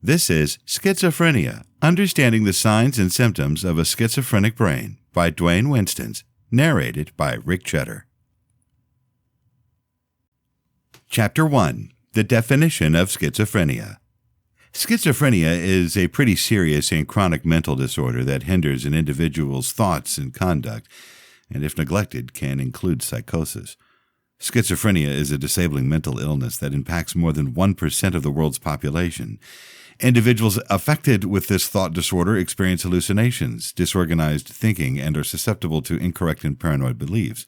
This is Schizophrenia, Understanding the Signs and Symptoms of a Schizophrenic Brain by Dwayne Winstons, narrated by Rick Cheddar. Chapter 1. The Definition of Schizophrenia. Schizophrenia is a pretty serious and chronic mental disorder that hinders an individual's thoughts and conduct, and if neglected, can include psychosis. Schizophrenia is a disabling mental illness that impacts more than 1% of the world's population. Individuals affected with this thought disorder experience hallucinations, disorganized thinking, and are susceptible to incorrect and paranoid beliefs.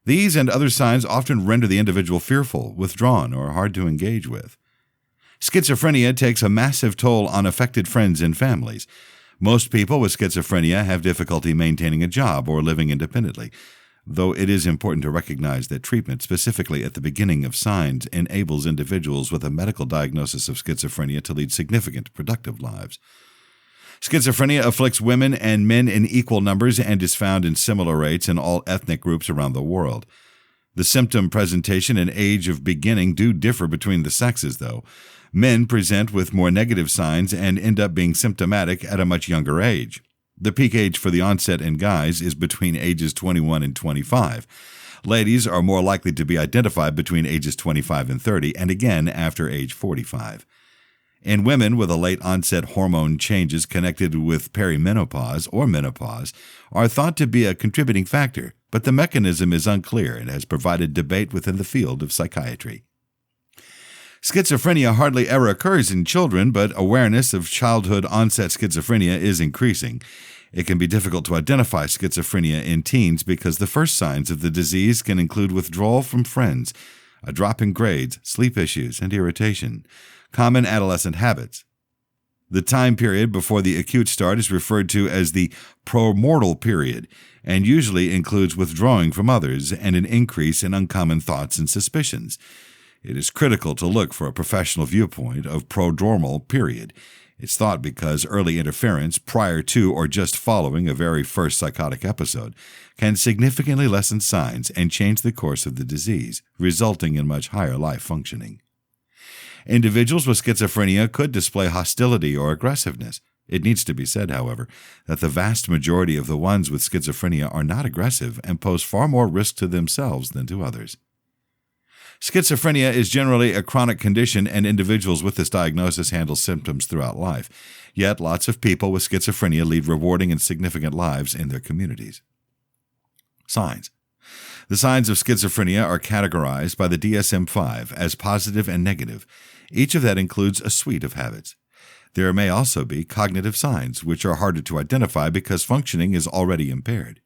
These and other signs often render the individual fearful, withdrawn, or hard to engage with. Schizophrenia takes a massive toll on affected friends and families. Most people with schizophrenia have difficulty maintaining a job or living independently, though it is important to recognize that treatment, specifically at the beginning of signs, enables individuals with a medical diagnosis of schizophrenia to lead significant, productive lives. Schizophrenia afflicts women and men in equal numbers and is found in similar rates in all ethnic groups around the world. The symptom presentation and age of beginning do differ between the sexes, though. Men present with more negative signs and end up being symptomatic at a much younger age. The peak age for the onset in guys is between ages 21 and 25. Ladies are more likely to be identified between ages 25 and 30, and again after age 45. In women with a late onset hormone changes connected with perimenopause or menopause are thought to be a contributing factor, but the mechanism is unclear and has provided debate within the field of psychiatry. Schizophrenia hardly ever occurs in children, but awareness of childhood-onset schizophrenia is increasing. It can be difficult to identify schizophrenia in teens because the first signs of the disease can include withdrawal from friends, a drop in grades, sleep issues, and irritation. Common adolescent habits. The time period before the acute start is referred to as the premortal period and usually includes withdrawing from others and an increase in uncommon thoughts and suspicions. It is critical to look for a professional viewpoint of prodromal period. It's thought because early interference prior to or just following a very first psychotic episode can significantly lessen signs and change the course of the disease, resulting in much higher life functioning. Individuals with schizophrenia could display hostility or aggressiveness. It needs to be said, however, that the vast majority of the ones with schizophrenia are not aggressive and pose far more risk to themselves than to others. Schizophrenia is generally a chronic condition, and individuals with this diagnosis handle symptoms throughout life. Yet, lots of people with schizophrenia lead rewarding and significant lives in their communities. Signs. The signs of schizophrenia are categorized by the DSM-5 as positive and negative. Each of that includes a suite of habits. There may also be cognitive signs, which are harder to identify because functioning is already impaired.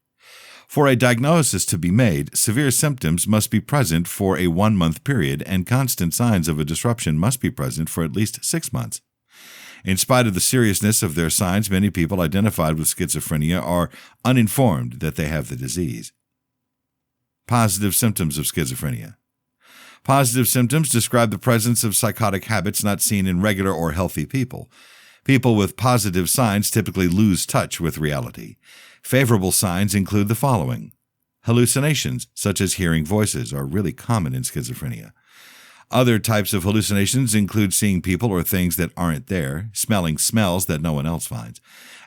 For a diagnosis to be made, severe symptoms must be present for a 1-month period, and constant signs of a disruption must be present for at least 6 months. In spite of the seriousness of their signs, many people identified with schizophrenia are uninformed that they have the disease. Positive symptoms of schizophrenia. Positive symptoms describe the presence of psychotic habits not seen in regular or healthy people. People with positive signs typically lose touch with reality. Favorable signs include the following. Hallucinations, such as hearing voices, are really common in schizophrenia. Other types of hallucinations include seeing people or things that aren't there, smelling smells that no one else finds,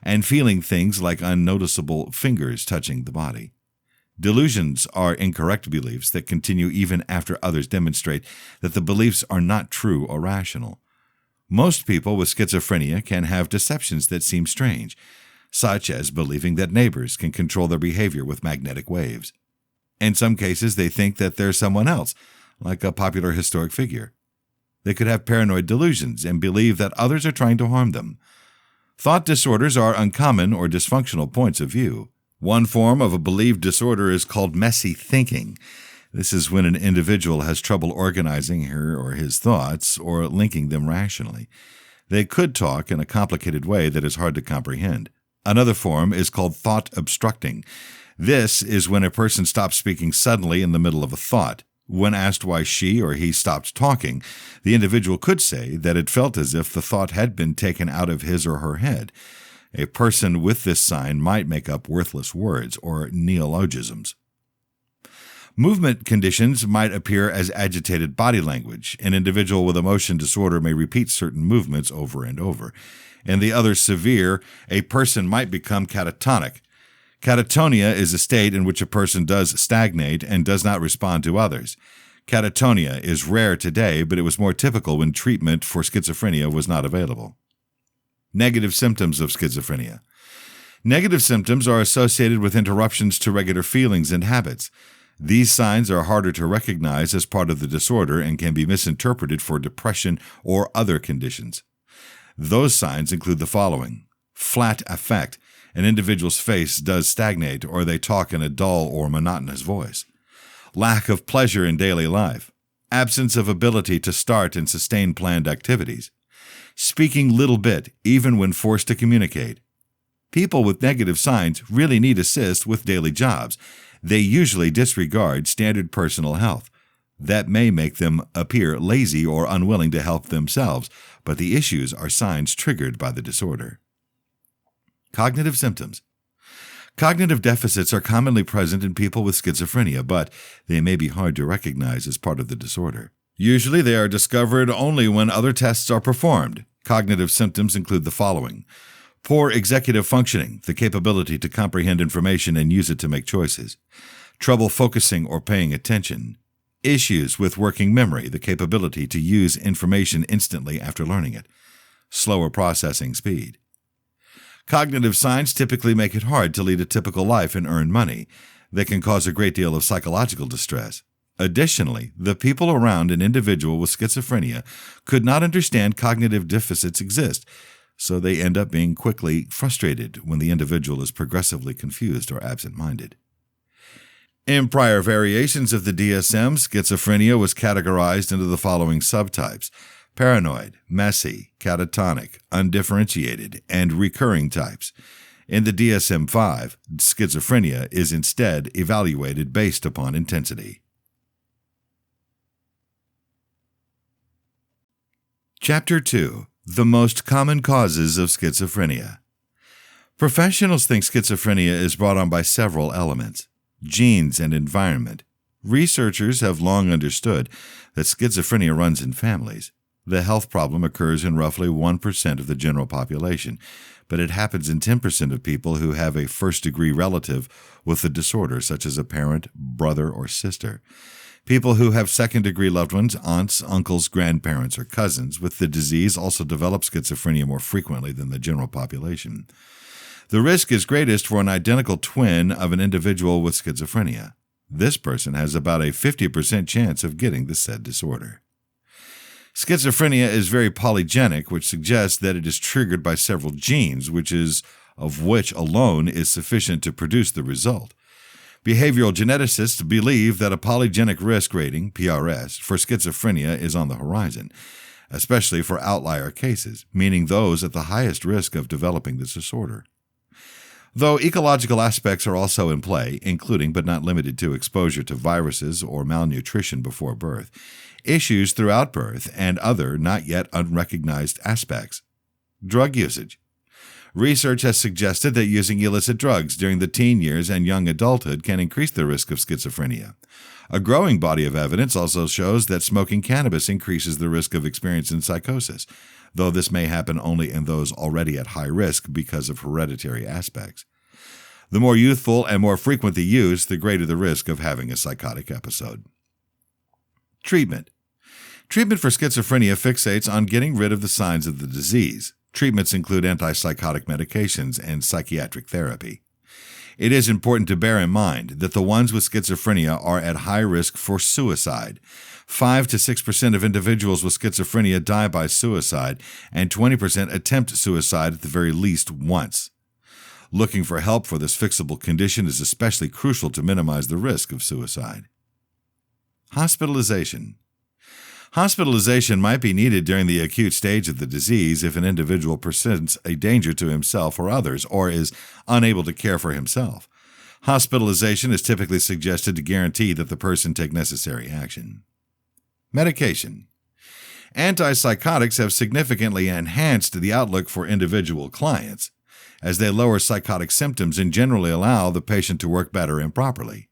and feeling things like unnoticeable fingers touching the body. Delusions are incorrect beliefs that continue even after others demonstrate that the beliefs are not true or rational. Most people with schizophrenia can have deceptions that seem strange, such as believing that neighbors can control their behavior with magnetic waves. In some cases, they think that they're someone else, like a popular historic figure. They could have paranoid delusions and believe that others are trying to harm them. Thought disorders are uncommon or dysfunctional points of view. One form of a believed disorder is called messy thinking. This is when an individual has trouble organizing her or his thoughts or linking them rationally. They could talk in a complicated way that is hard to comprehend. Another form is called thought obstructing. This is when a person stops speaking suddenly in the middle of a thought. When asked why she or he stopped talking, the individual could say that it felt as if the thought had been taken out of his or her head. A person with this sign might make up worthless words or neologisms. Movement conditions might appear as agitated body language. An individual with a motion disorder may repeat certain movements over and over. In the other severe, a person might become catatonic. Catatonia is a state in which a person does stagnate and does not respond to others. Catatonia is rare today, but it was more typical when treatment for schizophrenia was not available. Negative symptoms of schizophrenia. Negative symptoms are associated with interruptions to regular feelings and habits. These signs are harder to recognize as part of the disorder and can be misinterpreted for depression or other conditions. Those signs include the following: flat affect. An individual's face does stagnate, or they talk in a dull or monotonous voice. Lack of pleasure in daily life. Absence of ability to start and sustain planned activities. Speaking little bit, even when forced to communicate. People with negative signs really need assist with daily jobs. They usually disregard standard personal health. That may make them appear lazy or unwilling to help themselves, but the issues are signs triggered by the disorder. Cognitive symptoms. Cognitive deficits are commonly present in people with schizophrenia, but they may be hard to recognize as part of the disorder. Usually they are discovered only when other tests are performed. Cognitive symptoms include the following: poor executive functioning, the capability to comprehend information and use it to make choices. Trouble focusing or paying attention. Issues with working memory, the capability to use information instantly after learning it. Slower processing speed. Cognitive signs typically make it hard to lead a typical life and earn money. They can cause a great deal of psychological distress. Additionally, the people around an individual with schizophrenia could not understand cognitive deficits exist, so they end up being quickly frustrated when the individual is progressively confused or absent-minded. In prior variations of the DSM, schizophrenia was categorized into the following subtypes: paranoid, messy, catatonic, undifferentiated, and recurring types. In the DSM-5, schizophrenia is instead evaluated based upon intensity. Chapter 2. The most common causes of schizophrenia. Professionals think schizophrenia is brought on by several elements: genes and environment. Researchers have long understood that schizophrenia runs in families. The health problem occurs in roughly 1% of the general population, but it happens in 10% of people who have a first-degree relative with the disorder, such as a parent, brother, or sister. People who have second-degree loved ones, aunts, uncles, grandparents, or cousins with the disease also develop schizophrenia more frequently than the general population. The risk is greatest for an identical twin of an individual with schizophrenia. This person has about a 50% chance of getting the said disorder. Schizophrenia is very polygenic, which suggests that it is triggered by several genes, which alone is sufficient to produce the result. Behavioral geneticists believe that a polygenic risk rating, PRS, for schizophrenia is on the horizon, especially for outlier cases, meaning those at the highest risk of developing this disorder. Though ecological aspects are also in play, including but not limited to exposure to viruses or malnutrition before birth, issues throughout birth, and other not yet unrecognized aspects. Drug usage. Research has suggested that using illicit drugs during the teen years and young adulthood can increase the risk of schizophrenia. A growing body of evidence also shows that smoking cannabis increases the risk of experiencing psychosis, though this may happen only in those already at high risk because of hereditary aspects. The more youthful and more frequent the use, the greater the risk of having a psychotic episode. Treatment. Treatment for schizophrenia fixates on getting rid of the signs of the disease. Treatments include antipsychotic medications and psychiatric therapy. It is important to bear in mind that the ones with schizophrenia are at high risk for suicide. 5 to 6% of individuals with schizophrenia die by suicide, and 20% attempt suicide at the very least once. Looking for help for this fixable condition is especially crucial to minimize the risk of suicide. Hospitalization. Hospitalization might be needed during the acute stage of the disease if an individual presents a danger to himself or others, or is unable to care for himself. Hospitalization is typically suggested to guarantee that the person take necessary action. Medication. Antipsychotics have significantly enhanced the outlook for individual clients, as they lower psychotic symptoms and generally allow the patient to work better and properly.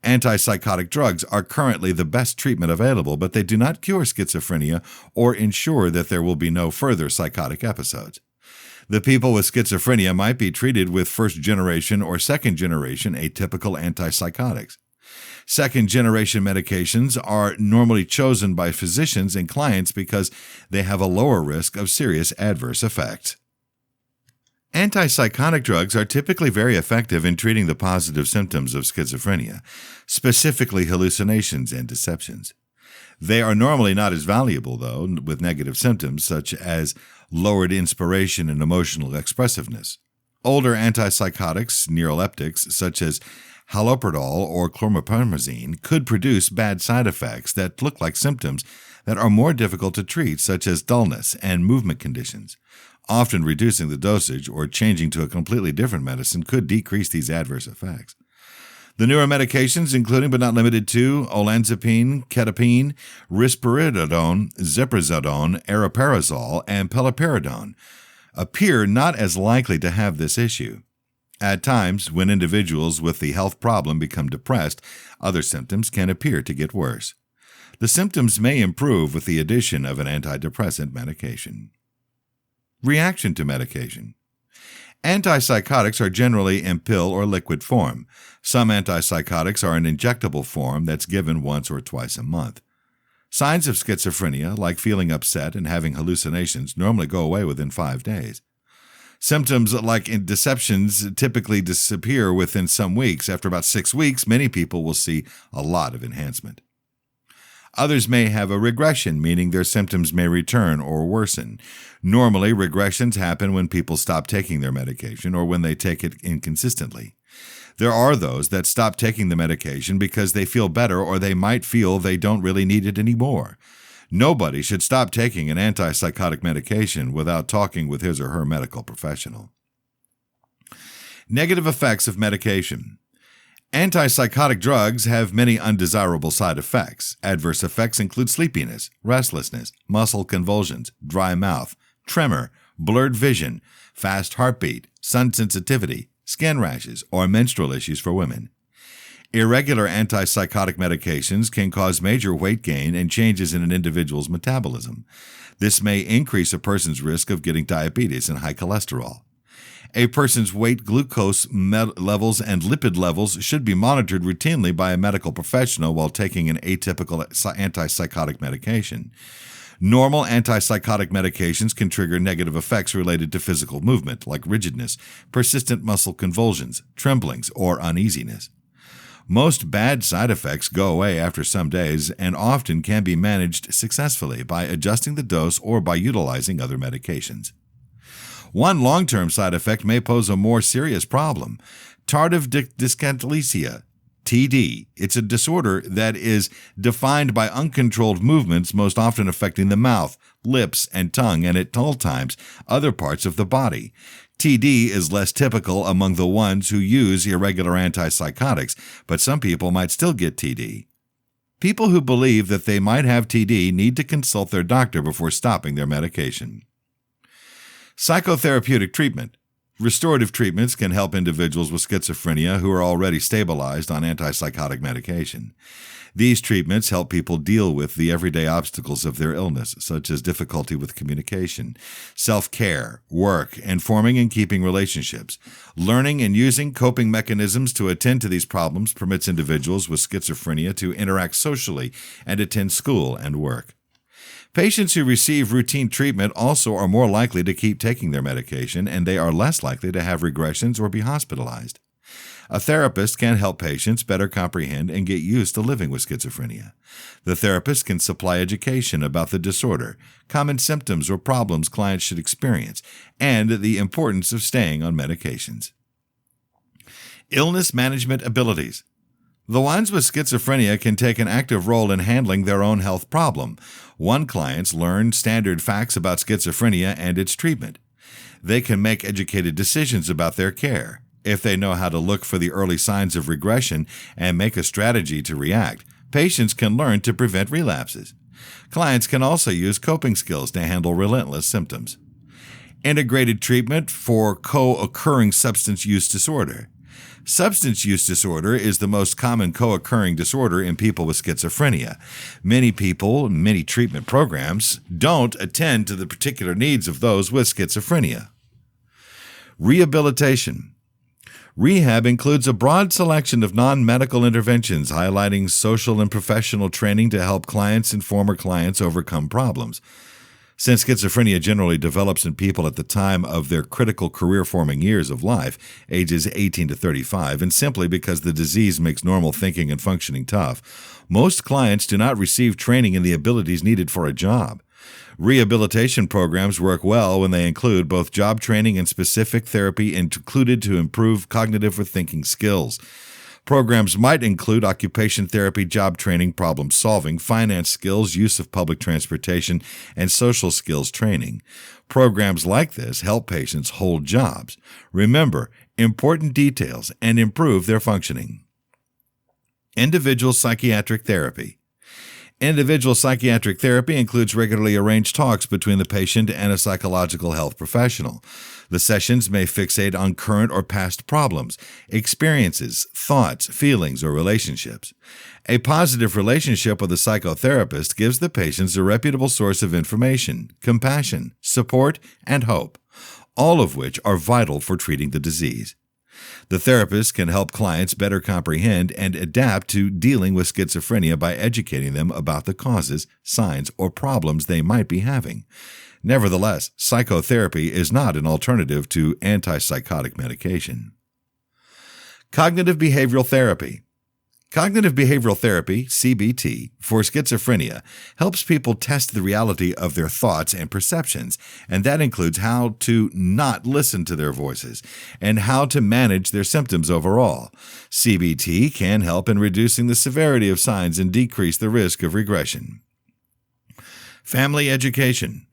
Antipsychotic drugs are currently the best treatment available, but they do not cure schizophrenia or ensure that there will be no further psychotic episodes. The people with schizophrenia might be treated with first-generation or second-generation atypical antipsychotics. Second-generation medications are normally chosen by physicians and clients because they have a lower risk of serious adverse effects. Antipsychotic drugs are typically very effective in treating the positive symptoms of schizophrenia, specifically hallucinations and deceptions. They are normally not as valuable, though, with negative symptoms such as lowered inspiration and emotional expressiveness. Older antipsychotics, neuroleptics, such as haloperidol or chlorpromazine, could produce bad side effects that look like symptoms that are more difficult to treat, such as dullness and movement conditions. Often reducing the dosage or changing to a completely different medicine could decrease these adverse effects. The newer medications, including but not limited to olanzapine, ketapine, risperidone, ziprasidone, aripiprazole, and paliperidone, appear not as likely to have this issue. At times, when individuals with the health problem become depressed, other symptoms can appear to get worse. The symptoms may improve with the addition of an antidepressant medication. Reaction to medication. Antipsychotics are generally in pill or liquid form. Some antipsychotics are in injectable form that's given once or twice a month. Signs of schizophrenia, like feeling upset and having hallucinations, normally go away within 5 days. Symptoms like deceptions typically disappear within some weeks. After about 6 weeks, many people will see a lot of enhancement. Others may have a regression, meaning their symptoms may return or worsen. Normally, regressions happen when people stop taking their medication or when they take it inconsistently. There are those that stop taking the medication because they feel better or they might feel they don't really need it anymore. Nobody should stop taking an antipsychotic medication without talking with his or her medical professional. Negative effects of medication. Antipsychotic drugs have many undesirable side effects. Adverse effects include sleepiness, restlessness, muscle convulsions, dry mouth, tremor, blurred vision, fast heartbeat, sun sensitivity, skin rashes, or menstrual issues for women. Irregular antipsychotic medications can cause major weight gain and changes in an individual's metabolism. This may increase a person's risk of getting diabetes and high cholesterol. A person's weight, glucose levels, and lipid levels should be monitored routinely by a medical professional while taking an atypical antipsychotic medication. Normal antipsychotic medications can trigger negative effects related to physical movement, like rigidness, persistent muscle convulsions, tremblings, or uneasiness. Most bad side effects go away after some days and often can be managed successfully by adjusting the dose or by utilizing other medications. One long-term side effect may pose a more serious problem: tardive dyskinesia, TD. It's a disorder that is defined by uncontrolled movements, most often affecting the mouth, lips, and tongue, and at all times, other parts of the body. TD is less typical among the ones who use irregular antipsychotics, but some people might still get TD. People who believe that they might have TD need to consult their doctor before stopping their medication. Psychotherapeutic treatment. Restorative treatments can help individuals with schizophrenia who are already stabilized on antipsychotic medication. These treatments help people deal with the everyday obstacles of their illness, such as difficulty with communication, self-care, work, and forming and keeping relationships. Learning and using coping mechanisms to attend to these problems permits individuals with schizophrenia to interact socially and attend school and work. Patients who receive routine treatment also are more likely to keep taking their medication, and they are less likely to have regressions or be hospitalized. A therapist can help patients better comprehend and get used to living with schizophrenia. The therapist can supply education about the disorder, common symptoms or problems clients should experience, and the importance of staying on medications. Illness management abilities. The ones with schizophrenia can take an active role in handling their own health problem. One clients learn standard facts about schizophrenia and its treatment. They can make educated decisions about their care. If they know how to look for the early signs of regression and make a strategy to react, patients can learn to prevent relapses. Clients can also use coping skills to handle relentless symptoms. Integrated treatment for co-occurring substance use disorder. Substance use disorder is the most common co-occurring disorder in people with schizophrenia. Many people, many treatment programs, don't attend to the particular needs of those with schizophrenia. Rehabilitation. Rehab includes a broad selection of non-medical interventions highlighting social and professional training to help clients and former clients overcome problems. Since schizophrenia generally develops in people at the time of their critical career-forming years of life, ages 18 to 35, and simply because the disease makes normal thinking and functioning tough, most clients do not receive training in the abilities needed for a job. Rehabilitation programs work well when they include both job training and specific therapy included to improve cognitive or thinking skills. Programs might include occupation therapy, job training, problem solving, finance skills, use of public transportation, and social skills training. Programs like this help patients hold jobs, remember important details, and improve their functioning. Individual psychiatric therapy. Individual psychiatric therapy includes regularly arranged talks between the patient and a psychological health professional. The sessions may fixate on current or past problems, experiences, thoughts, feelings, or relationships. A positive relationship with a psychotherapist gives the patients a reputable source of information, compassion, support, and hope, all of which are vital for treating the disease. The therapist can help clients better comprehend and adapt to dealing with schizophrenia by educating them about the causes, signs, or problems they might be having. Nevertheless, psychotherapy is not an alternative to antipsychotic medication. Cognitive behavioral therapy. Cognitive behavioral therapy, CBT, for schizophrenia helps people test the reality of their thoughts and perceptions, and that includes how to not listen to their voices and how to manage their symptoms overall. CBT can help in reducing the severity of signs and decrease the risk of regression. Family education.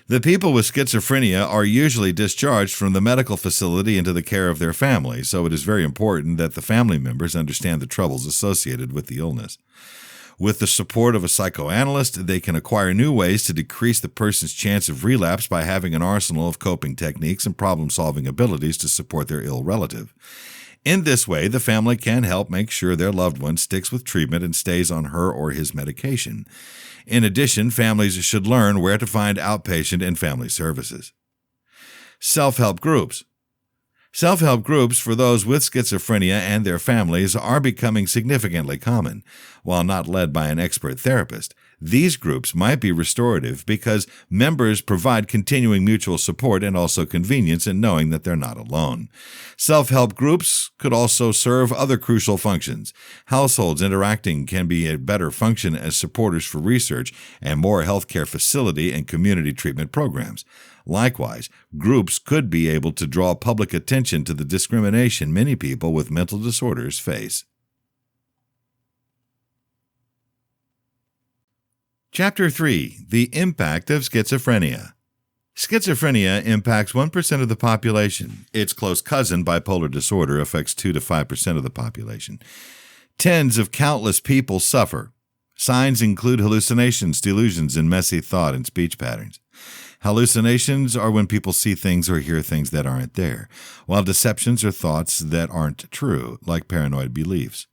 The people with schizophrenia are usually discharged from the medical facility into the care of their family, so it is very important that the family members understand the troubles associated with the illness. With the support of a psychoanalyst, they can acquire new ways to decrease the person's chance of relapse by having an arsenal of coping techniques and problem-solving abilities to support their ill relative. In this way, the family can help make sure their loved one sticks with treatment and stays on her or his medication. In addition, families should learn where to find outpatient and family services. Self-help groups. Self-help groups for those with schizophrenia and their families are becoming significantly common. While not led by an expert therapist, these groups might be restorative because members provide continuing mutual support and also convenience in knowing that they're not alone. Self-help groups could also serve other crucial functions. Households interacting can be a better function as supporters for research and more healthcare facility and community treatment programs. Likewise, groups could be able to draw public attention to the discrimination many people with mental disorders face. Chapter 3. The Impact of Schizophrenia. Schizophrenia impacts 1% of the population. Its close cousin, bipolar disorder, affects 2 to 5% of the population. Tens of countless people suffer. Signs include hallucinations, delusions, and messy thought and speech patterns. Hallucinations are when people see things or hear things that aren't there, while deceptions are thoughts that aren't true, like paranoid beliefs.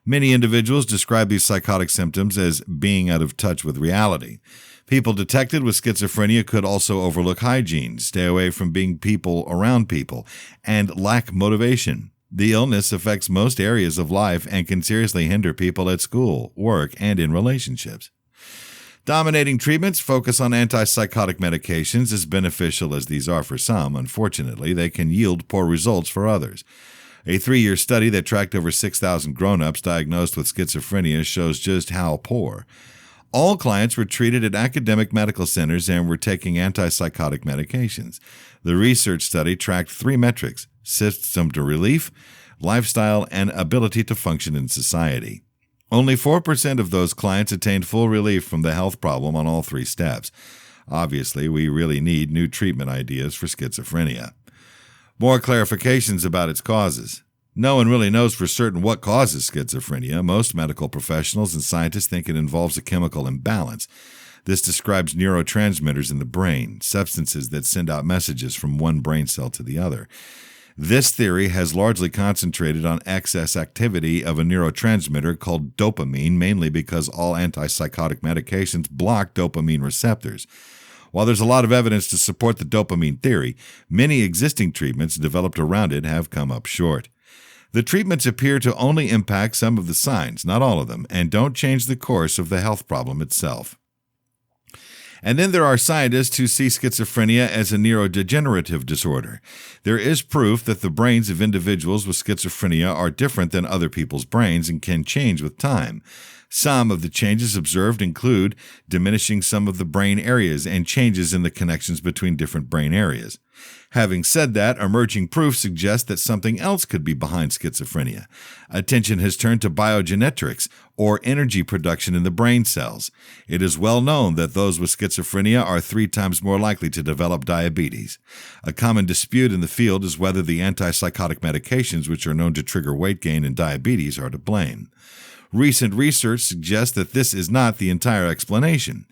Many individuals describe these psychotic symptoms as being out of touch with reality. People detected with schizophrenia could also overlook hygiene, stay away from being people around people, and lack motivation. The illness affects most areas of life and can seriously hinder people at school, work, and in relationships. Dominating treatments focus on antipsychotic medications. As beneficial as these are for some, unfortunately, they can yield poor results for others. A 3-year study that tracked over 6,000 grown-ups diagnosed with schizophrenia shows just how poor. All clients were treated at academic medical centers and were taking antipsychotic medications. The research study tracked 3 metrics: symptom relief, lifestyle, and ability to function in society. Only 4% of those clients attained full relief from the health problem on all 3 steps. Obviously, we really need new treatment ideas for schizophrenia. More clarifications about its causes. No one really knows for certain what causes schizophrenia. Most medical professionals and scientists think it involves a chemical imbalance. This describes neurotransmitters in the brain, substances that send out messages from one brain cell to the other. This theory has largely concentrated on excess activity of a neurotransmitter called dopamine, mainly because all antipsychotic medications block dopamine receptors. While there's a lot of evidence to support the dopamine theory, many existing treatments developed around it have come up short. The treatments appear to only impact some of the signs, not all of them, and don't change the course of the health problem itself. And then there are scientists who see schizophrenia as a neurodegenerative disorder. There is proof that the brains of individuals with schizophrenia are different than other people's brains and can change with time. Some of the changes observed include diminishing some of the brain areas and changes in the connections between different brain areas. Having said that, emerging proof suggests that something else could be behind schizophrenia. Attention has turned to biogenetics, or energy production in the brain cells. It is well known that those with schizophrenia are 3 times more likely to develop diabetes. A common dispute in the field is whether the antipsychotic medications, which are known to trigger weight gain and diabetes, are to blame. Recent research suggests that this is not the entire explanation.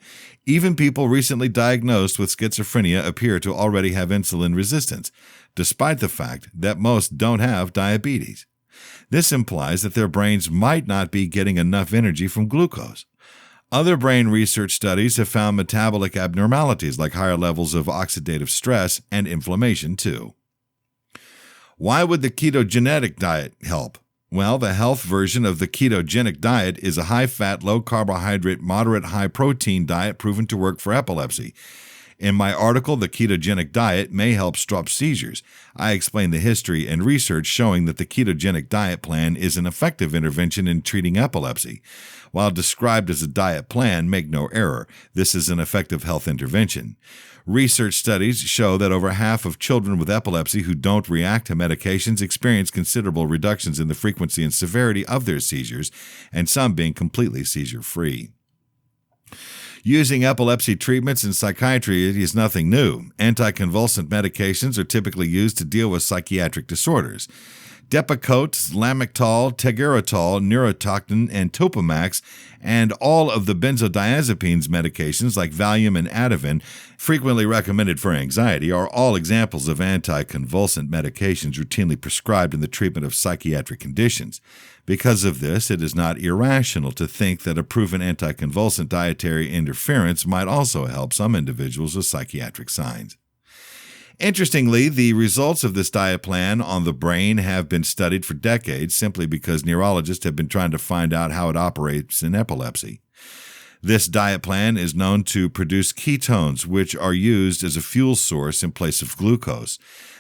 Even people recently diagnosed with schizophrenia appear to already have insulin resistance, despite the fact that most don't have diabetes. This implies that their brains might not be getting enough energy from glucose. Other brain research studies have found metabolic abnormalities like higher levels of oxidative stress and inflammation too. Why would the ketogenic diet help? Well, the health version of the ketogenic diet is a high-fat, low-carbohydrate, moderate high-protein diet proven to work for epilepsy. In my article, The Ketogenic Diet May Help Stop Seizures, I explain the history and research showing that the ketogenic diet plan is an effective intervention in treating epilepsy. While described as a diet plan, make no error, this is an effective health intervention. Research studies show that over half of children with epilepsy who don't react to medications experience considerable reductions in the frequency and severity of their seizures, and some being completely seizure-free. Using epilepsy treatments in psychiatry is nothing new. Anticonvulsant medications are typically used to deal with psychiatric disorders. Depakote, Lamictal, Tegretol, Neurotoxin, and Topamax, and all of the benzodiazepines medications like Valium and Ativan, frequently recommended for anxiety, are all examples of anticonvulsant medications routinely prescribed in the treatment of psychiatric conditions. Because of this, it is not irrational to think that a proven anticonvulsant dietary interference might also help some individuals with psychiatric signs. Interestingly, the results of this diet plan on the brain have been studied for decades simply because neurologists have been trying to find out how it operates in epilepsy. This diet plan is known to produce ketones, which are used as a fuel source in place of glucose.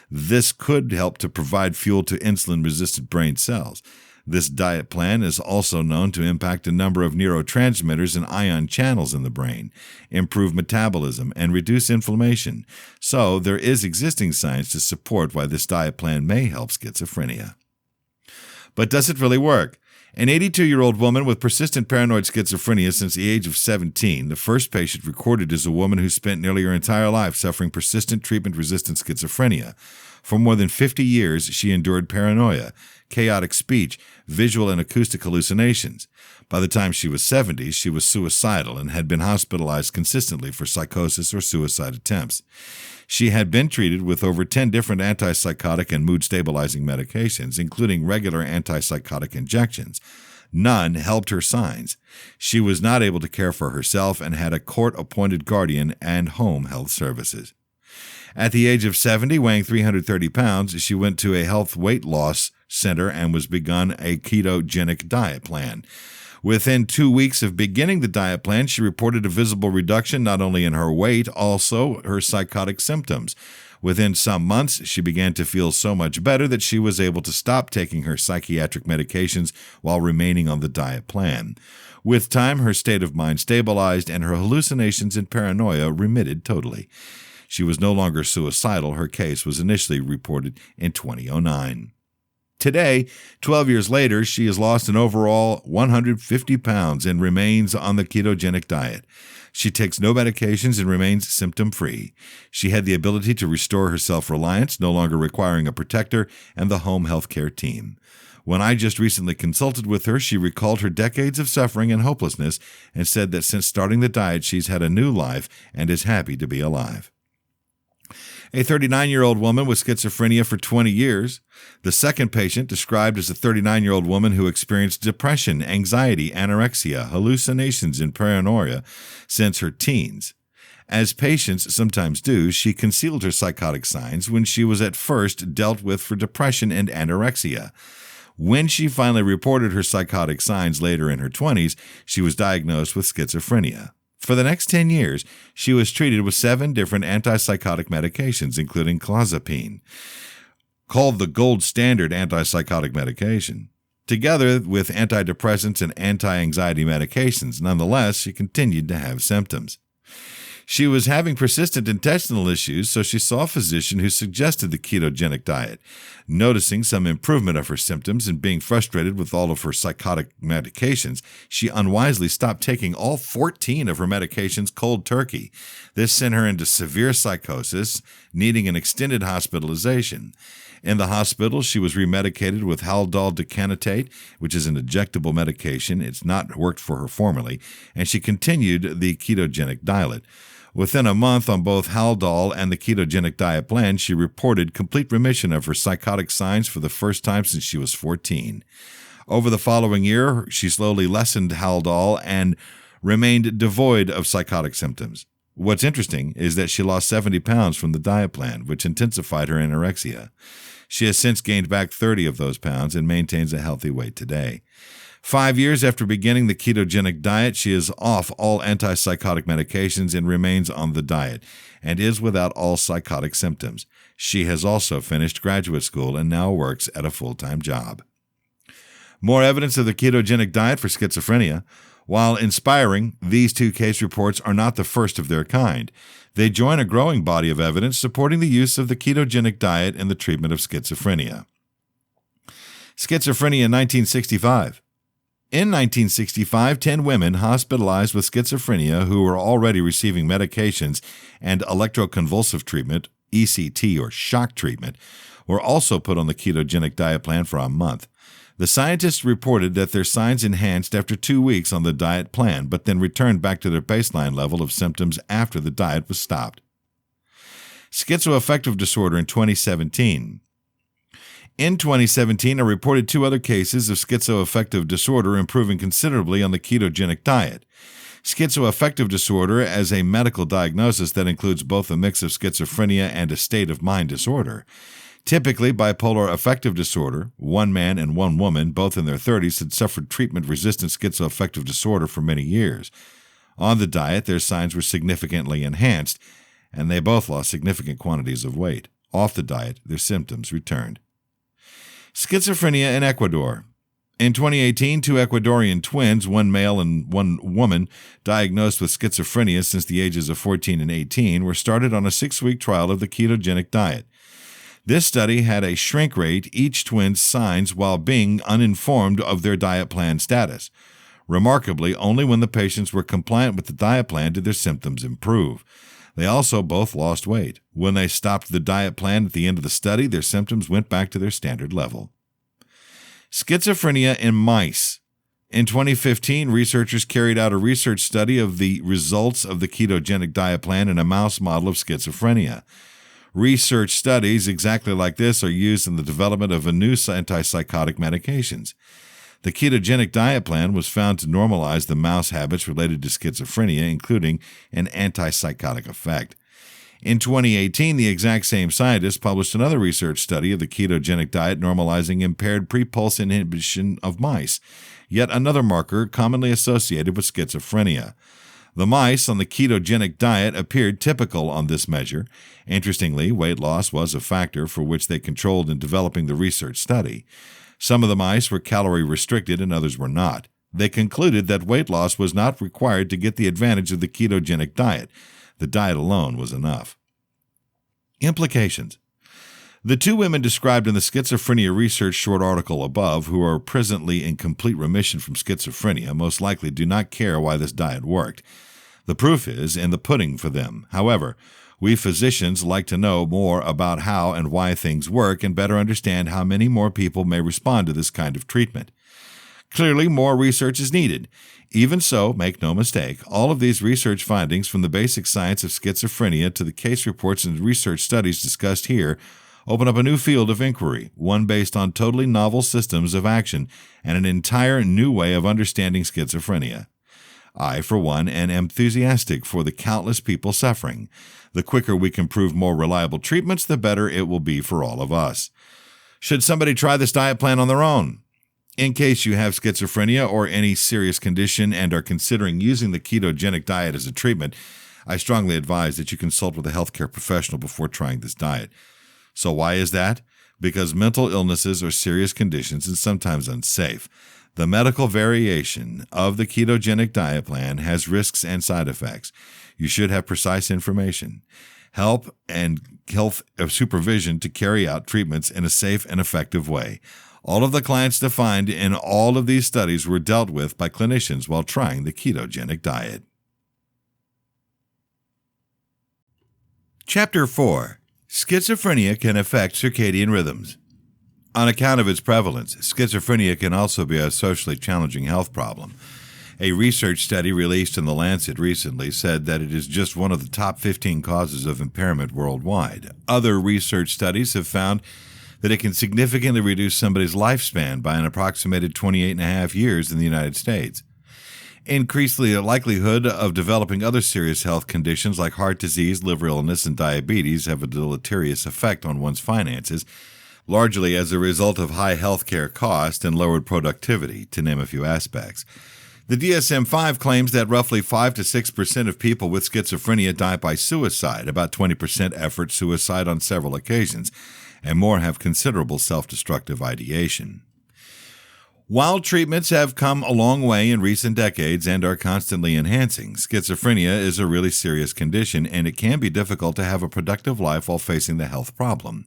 This could help to provide fuel to insulin-resistant brain cells. This diet plan is also known to impact a number of neurotransmitters and ion channels in the brain, improve metabolism, and reduce inflammation. So there is existing science to support why this diet plan may help schizophrenia. But does it really work? An 82-year-old woman with persistent paranoid schizophrenia since the age of 17, the first patient recorded is a woman who spent nearly her entire life suffering persistent treatment-resistant schizophrenia. For more than 50 years, she endured paranoia, chaotic speech, visual and acoustic hallucinations. By the time she was 70, she was suicidal and had been hospitalized consistently for psychosis or suicide attempts. She had been treated with over 10 different antipsychotic and mood-stabilizing medications, including regular antipsychotic injections. None helped her signs. She was not able to care for herself and had a court-appointed guardian and home health services. At the age of 70, weighing 330 pounds, she went to a health weight loss center and was begun a ketogenic diet plan. Within 2 weeks of beginning the diet plan, she reported a visible reduction not only in her weight, also her psychotic symptoms. Within some months, she began to feel so much better that she was able to stop taking her psychiatric medications while remaining on the diet plan. With time, her state of mind stabilized and her hallucinations and paranoia remitted totally. She was no longer suicidal. Her case was initially reported in 2009. Today, 12 years later, she has lost an overall 150 pounds and remains on the ketogenic diet. She takes no medications and remains symptom-free. She had the ability to restore her self-reliance, no longer requiring a protector and the home health care team. When I just recently consulted with her, she recalled her decades of suffering and hopelessness and said that since starting the diet, she's had a new life and is happy to be alive. A 39-year-old woman with schizophrenia for 20 years. The second patient described as a 39-year-old woman who experienced depression, anxiety, anorexia, hallucinations, and paranoia since her teens. As patients sometimes do, she concealed her psychotic signs when she was at first dealt with for depression and anorexia. When she finally reported her psychotic signs later in her 20s, she was diagnosed with schizophrenia. For the next 10 years, she was treated with 7 different antipsychotic medications, including clozapine, called the gold standard antipsychotic medication. Together with antidepressants and anti-anxiety medications, nonetheless, she continued to have symptoms. She was having persistent intestinal issues, so she saw a physician who suggested the ketogenic diet. Noticing some improvement of her symptoms and being frustrated with all of her psychotic medications, she unwisely stopped taking all 14 of her medications cold turkey. This sent her into severe psychosis, needing an extended hospitalization. In the hospital, she was remedicated with Haldol decanoate, which is an injectable medication. It's not worked for her formerly, and she continued the ketogenic diet. Within a month on both Haldol and the ketogenic diet plan, she reported complete remission of her psychotic signs for the first time since she was 14. Over the following year, she slowly lessened Haldol and remained devoid of psychotic symptoms. What's interesting is that she lost 70 pounds from the diet plan, which intensified her anorexia. She has since gained back 30 of those pounds and maintains a healthy weight today. 5 years after beginning the ketogenic diet, she is off all antipsychotic medications and remains on the diet, and is without all psychotic symptoms. She has also finished graduate school and now works at a full-time job. More evidence of the ketogenic diet for schizophrenia. While inspiring, these 2 case reports are not the first of their kind. They join a growing body of evidence supporting the use of the ketogenic diet in the treatment of schizophrenia. Schizophrenia in 1965. In 1965, 10 women hospitalized with schizophrenia who were already receiving medications and electroconvulsive treatment, ECT or shock treatment, were also put on the ketogenic diet plan for a month. The scientists reported that their signs enhanced after 2 weeks on the diet plan, but then returned back to their baseline level of symptoms after the diet was stopped. Schizoaffective disorder in 2017. In 2017, I reported 2 other cases of schizoaffective disorder improving considerably on the ketogenic diet. Schizoaffective disorder as a medical diagnosis that includes both a mix of schizophrenia and a state of mind disorder. Typically, bipolar affective disorder, 1 man and 1 woman, both in their 30s, had suffered treatment-resistant schizoaffective disorder for many years. On the diet, their signs were significantly enhanced, and they both lost significant quantities of weight. Off the diet, their symptoms returned. Schizophrenia in Ecuador. In 2018, 2 Ecuadorian twins, 1 male and 1 woman, diagnosed with schizophrenia since the ages of 14 and 18, were started on a 6-week trial of the ketogenic diet. This study had a shrink rate each twin's signs while being uninformed of their diet plan status. Remarkably, only when the patients were compliant with the diet plan did their symptoms improve. They also both lost weight. When they stopped the diet plan at the end of the study, their symptoms went back to their standard level. Schizophrenia in mice. In 2015, researchers carried out a research study of the results of the ketogenic diet plan in a mouse model of schizophrenia. Research studies exactly like this are used in the development of new antipsychotic medications. The ketogenic diet plan was found to normalize the mouse habits related to schizophrenia, including an antipsychotic effect. In 2018, the exact same scientists published another research study of the ketogenic diet normalizing impaired pre-pulse inhibition of mice, yet another marker commonly associated with schizophrenia. The mice on the ketogenic diet appeared typical on this measure. Interestingly, weight loss was a factor for which they controlled in developing the research study. Some of the mice were calorie restricted and others were not. They concluded that weight loss was not required to get the advantage of the ketogenic diet. The diet alone was enough. Implications. The 2 women described in the schizophrenia research short article above, who are presently in complete remission from schizophrenia, most likely do not care why this diet worked. The proof is in the pudding for them. However, we physicians like to know more about how and why things work and better understand how many more people may respond to this kind of treatment. Clearly, more research is needed. Even so, make no mistake, all of these research findings, from the basic science of schizophrenia to the case reports and research studies discussed here, open up a new field of inquiry, one based on totally novel systems of action and an entire new way of understanding schizophrenia. I, for one, am enthusiastic for the countless people suffering. The quicker we can prove more reliable treatments, the better it will be for all of us. Should somebody try this diet plan on their own? In case you have schizophrenia or any serious condition and are considering using the ketogenic diet as a treatment, I strongly advise that you consult with a healthcare professional before trying this diet. So why is that? Because mental illnesses are serious conditions and sometimes unsafe. The medical variation of the ketogenic diet plan has risks and side effects. You should have precise information, help, and health supervision to carry out treatments in a safe and effective way. All of the clients defined in all of these studies were dealt with by clinicians while trying the ketogenic diet. Chapter 4. Schizophrenia can affect circadian rhythms. On account of its prevalence, schizophrenia can also be a socially challenging health problem. A research study released in The Lancet recently said that it is just one of the top 15 causes of impairment worldwide. Other research studies have found that it can significantly reduce somebody's lifespan by an approximated 28.5 years in the United States. Increase the likelihood of developing other serious health conditions like heart disease, liver illness, and diabetes have a deleterious effect on one's finances, largely as a result of high healthcare costs and lowered productivity, to name a few aspects. The DSM-5 claims that roughly 5 to 6% of people with schizophrenia die by suicide, about 20% effort suicide on several occasions, and more have considerable self-destructive ideation. While treatments have come a long way in recent decades and are constantly enhancing, schizophrenia is a really serious condition, and it can be difficult to have a productive life while facing the health problem.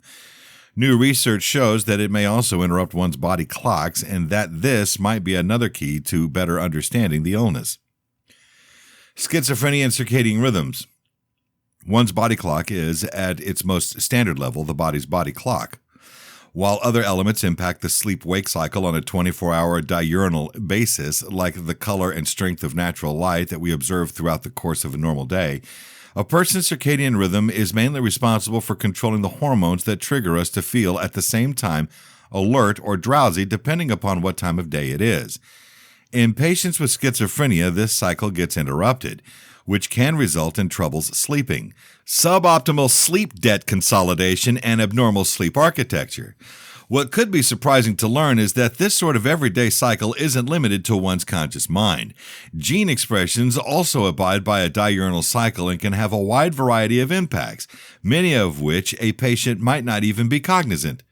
New research shows that it may also interrupt one's body clocks, and that this might be another key to better understanding the illness. Schizophrenia and circadian rhythms. One's body clock is, at its most standard level, the body's body clock. While other elements impact the sleep-wake cycle on a 24-hour diurnal basis, like the color and strength of natural light that we observe throughout the course of a normal day, a person's circadian rhythm is mainly responsible for controlling the hormones that trigger us to feel at the same time alert or drowsy depending upon what time of day it is. In patients with schizophrenia, this cycle gets interrupted, which can result in troubles sleeping, suboptimal sleep debt consolidation, and abnormal sleep architecture. What could be surprising to learn is that this sort of everyday cycle isn't limited to one's conscious mind. Gene expressions also abide by a diurnal cycle and can have a wide variety of impacts, many of which a patient might not even be cognizant.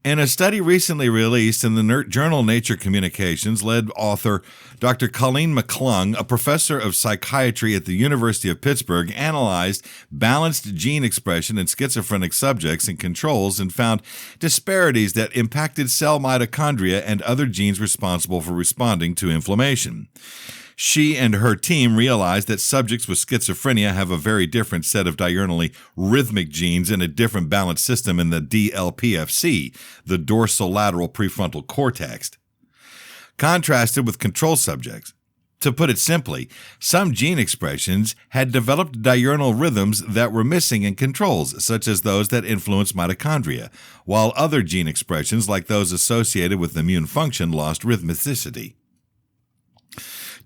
In a study recently released in the journal Nature Communications, led author Dr. Colleen McClung, a professor of psychiatry at the University of Pittsburgh, analyzed balanced gene expression in schizophrenic subjects and controls and found disparities that impacted cell mitochondria and other genes responsible for responding to inflammation. She and her team realized that subjects with schizophrenia have a very different set of diurnally rhythmic genes and a different balance system in the DLPFC, the dorsolateral prefrontal cortex, contrasted with control subjects. To put it simply, some gene expressions had developed diurnal rhythms that were missing in controls, such as those that influence mitochondria, while other gene expressions, like those associated with immune function, lost rhythmicity.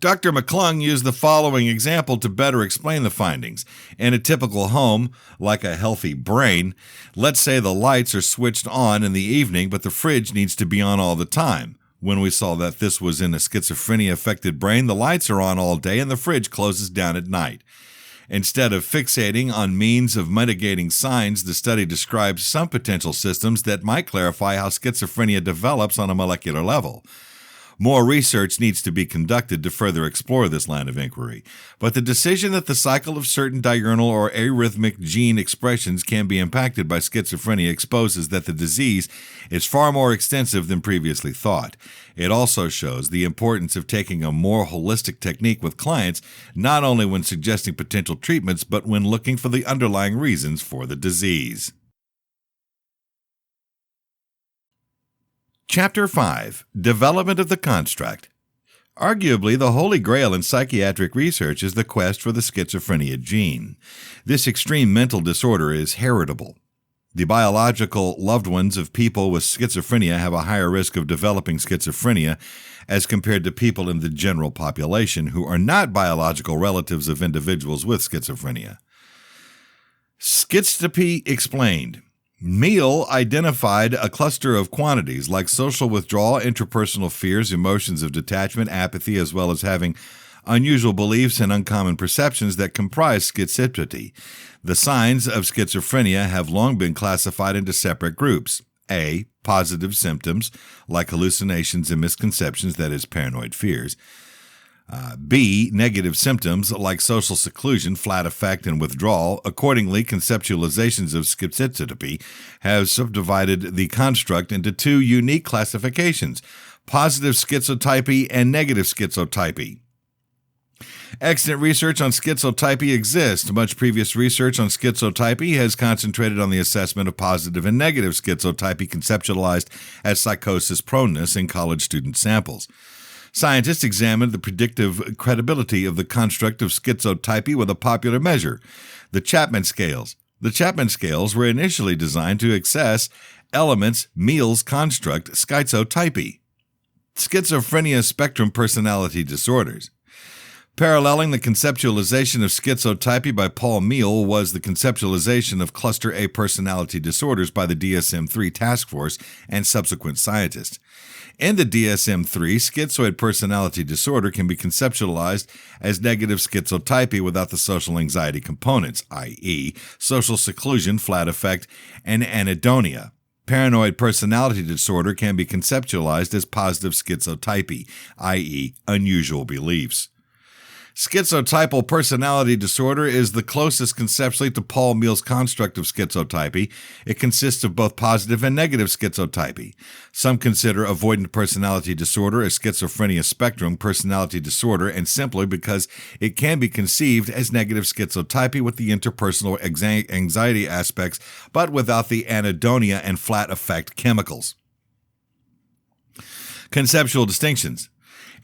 Dr. McClung used the following example to better explain the findings. In a typical home, like a healthy brain, let's say the lights are switched on in the evening, but the fridge needs to be on all the time. When we saw that this was in a schizophrenia-affected brain, the lights are on all day and the fridge closes down at night. Instead of fixating on means of mitigating signs, the study describes some potential systems that might clarify how schizophrenia develops on a molecular level. More research needs to be conducted to further explore this line of inquiry, but the decision that the cycle of certain diurnal or arrhythmic gene expressions can be impacted by schizophrenia exposes that the disease is far more extensive than previously thought. It also shows the importance of taking a more holistic technique with clients, not only when suggesting potential treatments, but when looking for the underlying reasons for the disease. Chapter 5. Development of the Construct. Arguably, the holy grail in psychiatric research is the quest for the schizophrenia gene. This extreme mental disorder is heritable. The biological loved ones of people with schizophrenia have a higher risk of developing schizophrenia as compared to people in the general population who are not biological relatives of individuals with schizophrenia. Schizophrenia explained. Meal identified a cluster of quantities like social withdrawal, interpersonal fears, emotions of detachment, apathy, as well as having unusual beliefs and uncommon perceptions that comprise schizophrenia. The signs of schizophrenia have long been classified into separate groups. A. Positive symptoms, like hallucinations and misconceptions, that is, paranoid fears. B. Negative symptoms, like social seclusion, flat affect, and withdrawal. Accordingly, conceptualizations of schizophrenia have subdivided the construct into two unique classifications, positive schizotypy and negative schizotypy. Extant research on schizotypy exists. Much previous research on schizotypy has concentrated on the assessment of positive and negative schizotypy conceptualized as psychosis proneness in college student samples. Scientists examined the predictive credibility of the construct of schizotypy with a popular measure, the Chapman scales. The Chapman scales were initially designed to assess elements Meal's construct schizotypy. Schizophrenia spectrum personality disorders. Paralleling the conceptualization of schizotypy by Paul Meal was the conceptualization of cluster A personality disorders by the DSM-3 task force and subsequent scientists. In the DSM-3, schizoid personality disorder can be conceptualized as negative schizotypy without the social anxiety components, i.e., social seclusion, flat affect, and anhedonia. Paranoid personality disorder can be conceptualized as positive schizotypy, i.e., unusual beliefs. Schizotypal personality disorder is the closest conceptually to Paul Meal's construct of schizotypy. It consists of both positive and negative schizotypy. Some consider avoidant personality disorder a schizophrenia spectrum personality disorder, and simply because it can be conceived as negative schizotypy with the interpersonal anxiety aspects, but without the anhedonia and flat affect chemicals. Conceptual distinctions.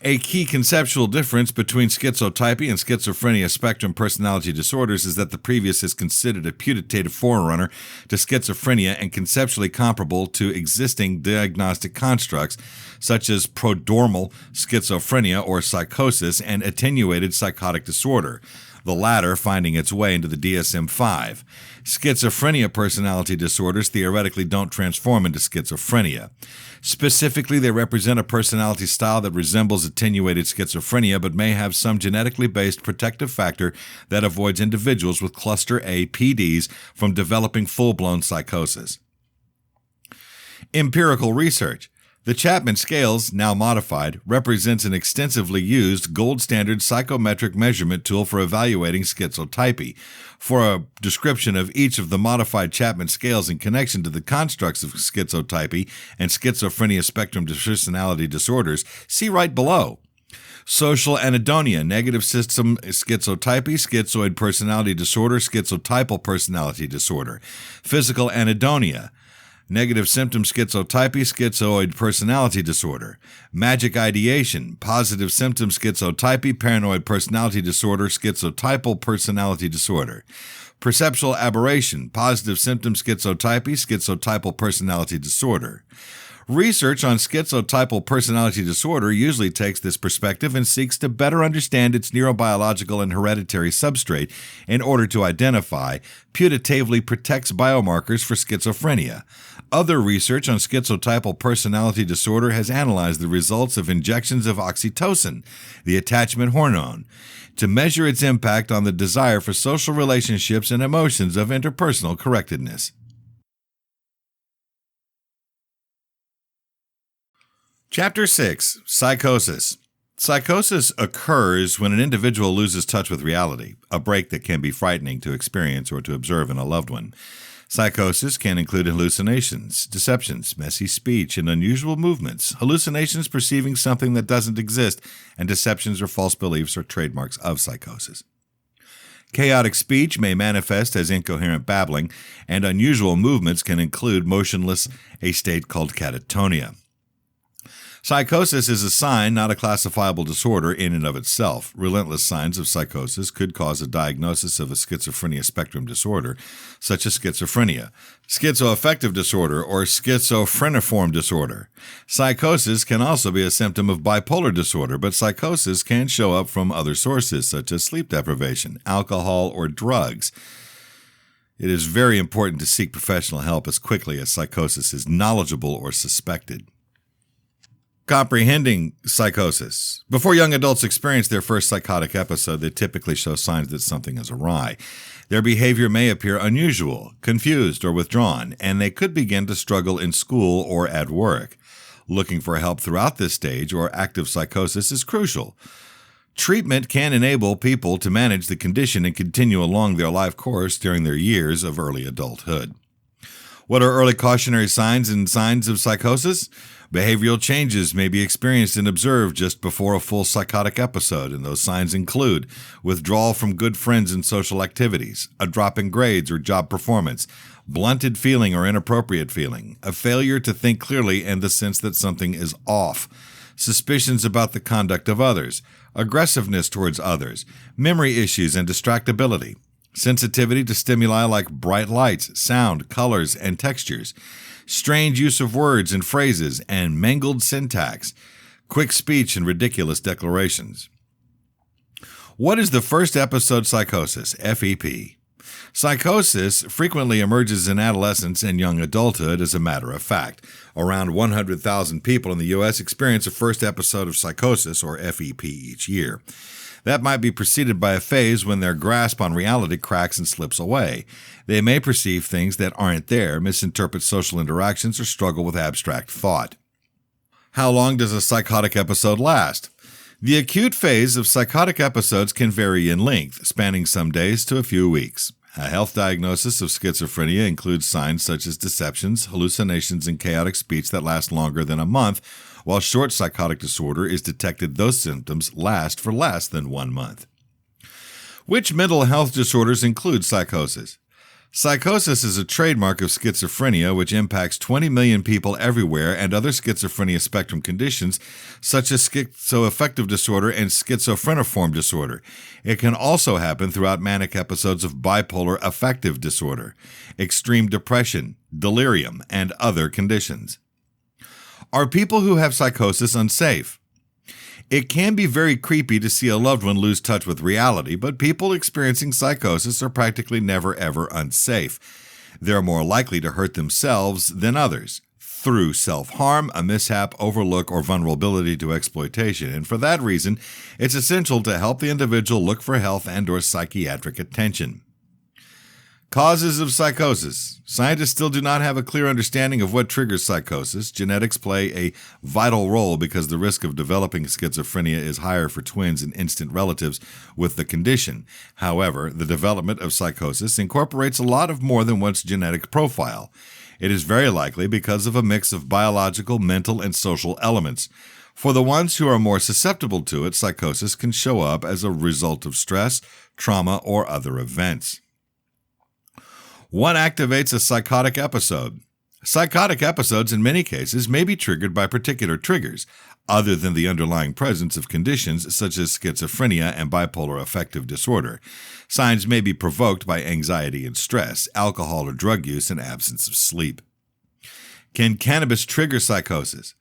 A key conceptual difference between schizotypy and schizophrenia spectrum personality disorders is that the previous is considered a putative forerunner to schizophrenia and conceptually comparable to existing diagnostic constructs such as prodromal schizophrenia or psychosis and attenuated psychotic disorder, the latter finding its way into the DSM-5. Schizophrenia personality disorders theoretically don't transform into schizophrenia. Specifically, they represent a personality style that resembles attenuated schizophrenia but may have some genetically based protective factor that avoids individuals with cluster A PDs from developing full-blown psychosis. Empirical research. The Chapman scales, now modified, represents an extensively used gold standard psychometric measurement tool for evaluating schizotypy. For a description of each of the modified Chapman scales in connection to the constructs of schizotypy and schizophrenia spectrum personality disorders, see right below. Social anhedonia, negative system schizotypy, schizoid personality disorder, schizotypal personality disorder. Physical anhedonia, negative symptom schizotypy, schizoid personality disorder. Magic ideation, positive symptom schizotypy, paranoid personality disorder, schizotypal personality disorder. Perceptual aberration, positive symptom schizotypy, schizotypal personality disorder. Research on schizotypal personality disorder usually takes this perspective and seeks to better understand its neurobiological and hereditary substrate in order to identify, putatively protects biomarkers for schizophrenia. Other research on schizotypal personality disorder has analyzed the results of injections of oxytocin, the attachment hormone, to measure its impact on the desire for social relationships and emotions of interpersonal correctedness. Chapter 6. Psychosis. Psychosis occurs when an individual loses touch with reality, a break that can be frightening to experience or to observe in a loved one. Psychosis can include hallucinations, deceptions, messy speech, and unusual movements. Hallucinations perceiving something that doesn't exist, and deceptions or false beliefs are trademarks of psychosis. Chaotic speech may manifest as incoherent babbling, and unusual movements can include motionless, a state called catatonia. Psychosis is a sign, not a classifiable disorder in and of itself. Relentless signs of psychosis could cause a diagnosis of a schizophrenia spectrum disorder, such as schizophrenia, schizoaffective disorder, or schizophreniform disorder. Psychosis can also be a symptom of bipolar disorder, but psychosis can show up from other sources, such as sleep deprivation, alcohol, or drugs. It is very important to seek professional help as quickly as psychosis is knowledgeable or suspected. Comprehending psychosis. Before young adults experience their first psychotic episode, they typically show signs that something is awry. Their behavior may appear unusual, confused, or withdrawn, and they could begin to struggle in school or at work. Looking for help throughout this stage or active psychosis is crucial. Treatment can enable people to manage the condition and continue along their life course during their years of early adulthood. What are early cautionary signs and signs of psychosis? Behavioral changes may be experienced and observed just before a full psychotic episode, and those signs include withdrawal from good friends and social activities, a drop in grades or job performance, blunted feeling or inappropriate feeling, a failure to think clearly and the sense that something is off, suspicions about the conduct of others, aggressiveness towards others, memory issues and distractibility, sensitivity to stimuli like bright lights, sound, colors, and textures, strange use of words and phrases and mangled syntax, quick speech and ridiculous declarations. What is the first episode psychosis, FEP? Psychosis frequently emerges in adolescence and young adulthood as a matter of fact. Around 100,000 people in the U.S. experience a first episode of psychosis, or FEP, each year. That might be preceded by a phase when their grasp on reality cracks and slips away. They may perceive things that aren't there, misinterpret social interactions, or struggle with abstract thought. How long does a psychotic episode last? The acute phase of psychotic episodes can vary in length, spanning some days to a few weeks. A health diagnosis of schizophrenia includes signs such as deceptions, hallucinations, and chaotic speech that last longer than a month, while short psychotic disorder is detected those symptoms last for less than 1 month. Which mental health disorders include psychosis? Psychosis is a trademark of schizophrenia, which impacts 20 million people everywhere, and other schizophrenia spectrum conditions such as schizoaffective disorder and schizophreniform disorder. It can also happen throughout manic episodes of bipolar affective disorder, extreme depression, delirium, and other conditions. Are people who have psychosis unsafe? It can be very creepy to see a loved one lose touch with reality, but people experiencing psychosis are practically never ever unsafe. They're more likely to hurt themselves than others through self-harm, a mishap, overlook, or vulnerability to exploitation, and for that reason, it's essential to help the individual look for health and/or psychiatric attention. Causes of psychosis. Scientists still do not have a clear understanding of what triggers psychosis. Genetics play a vital role because the risk of developing schizophrenia is higher for twins and instant relatives with the condition. However, the development of psychosis incorporates a lot of more than one's genetic profile. It is very likely because of a mix of biological, mental, and social elements. For the ones who are more susceptible to it, psychosis can show up as a result of stress, trauma, or other events. What activates a psychotic episode? Psychotic episodes, in many cases, may be triggered by particular triggers, other than the underlying presence of conditions such as schizophrenia and bipolar affective disorder. Signs may be provoked by anxiety and stress, alcohol or drug use, and absence of sleep. Can cannabis trigger psychosis?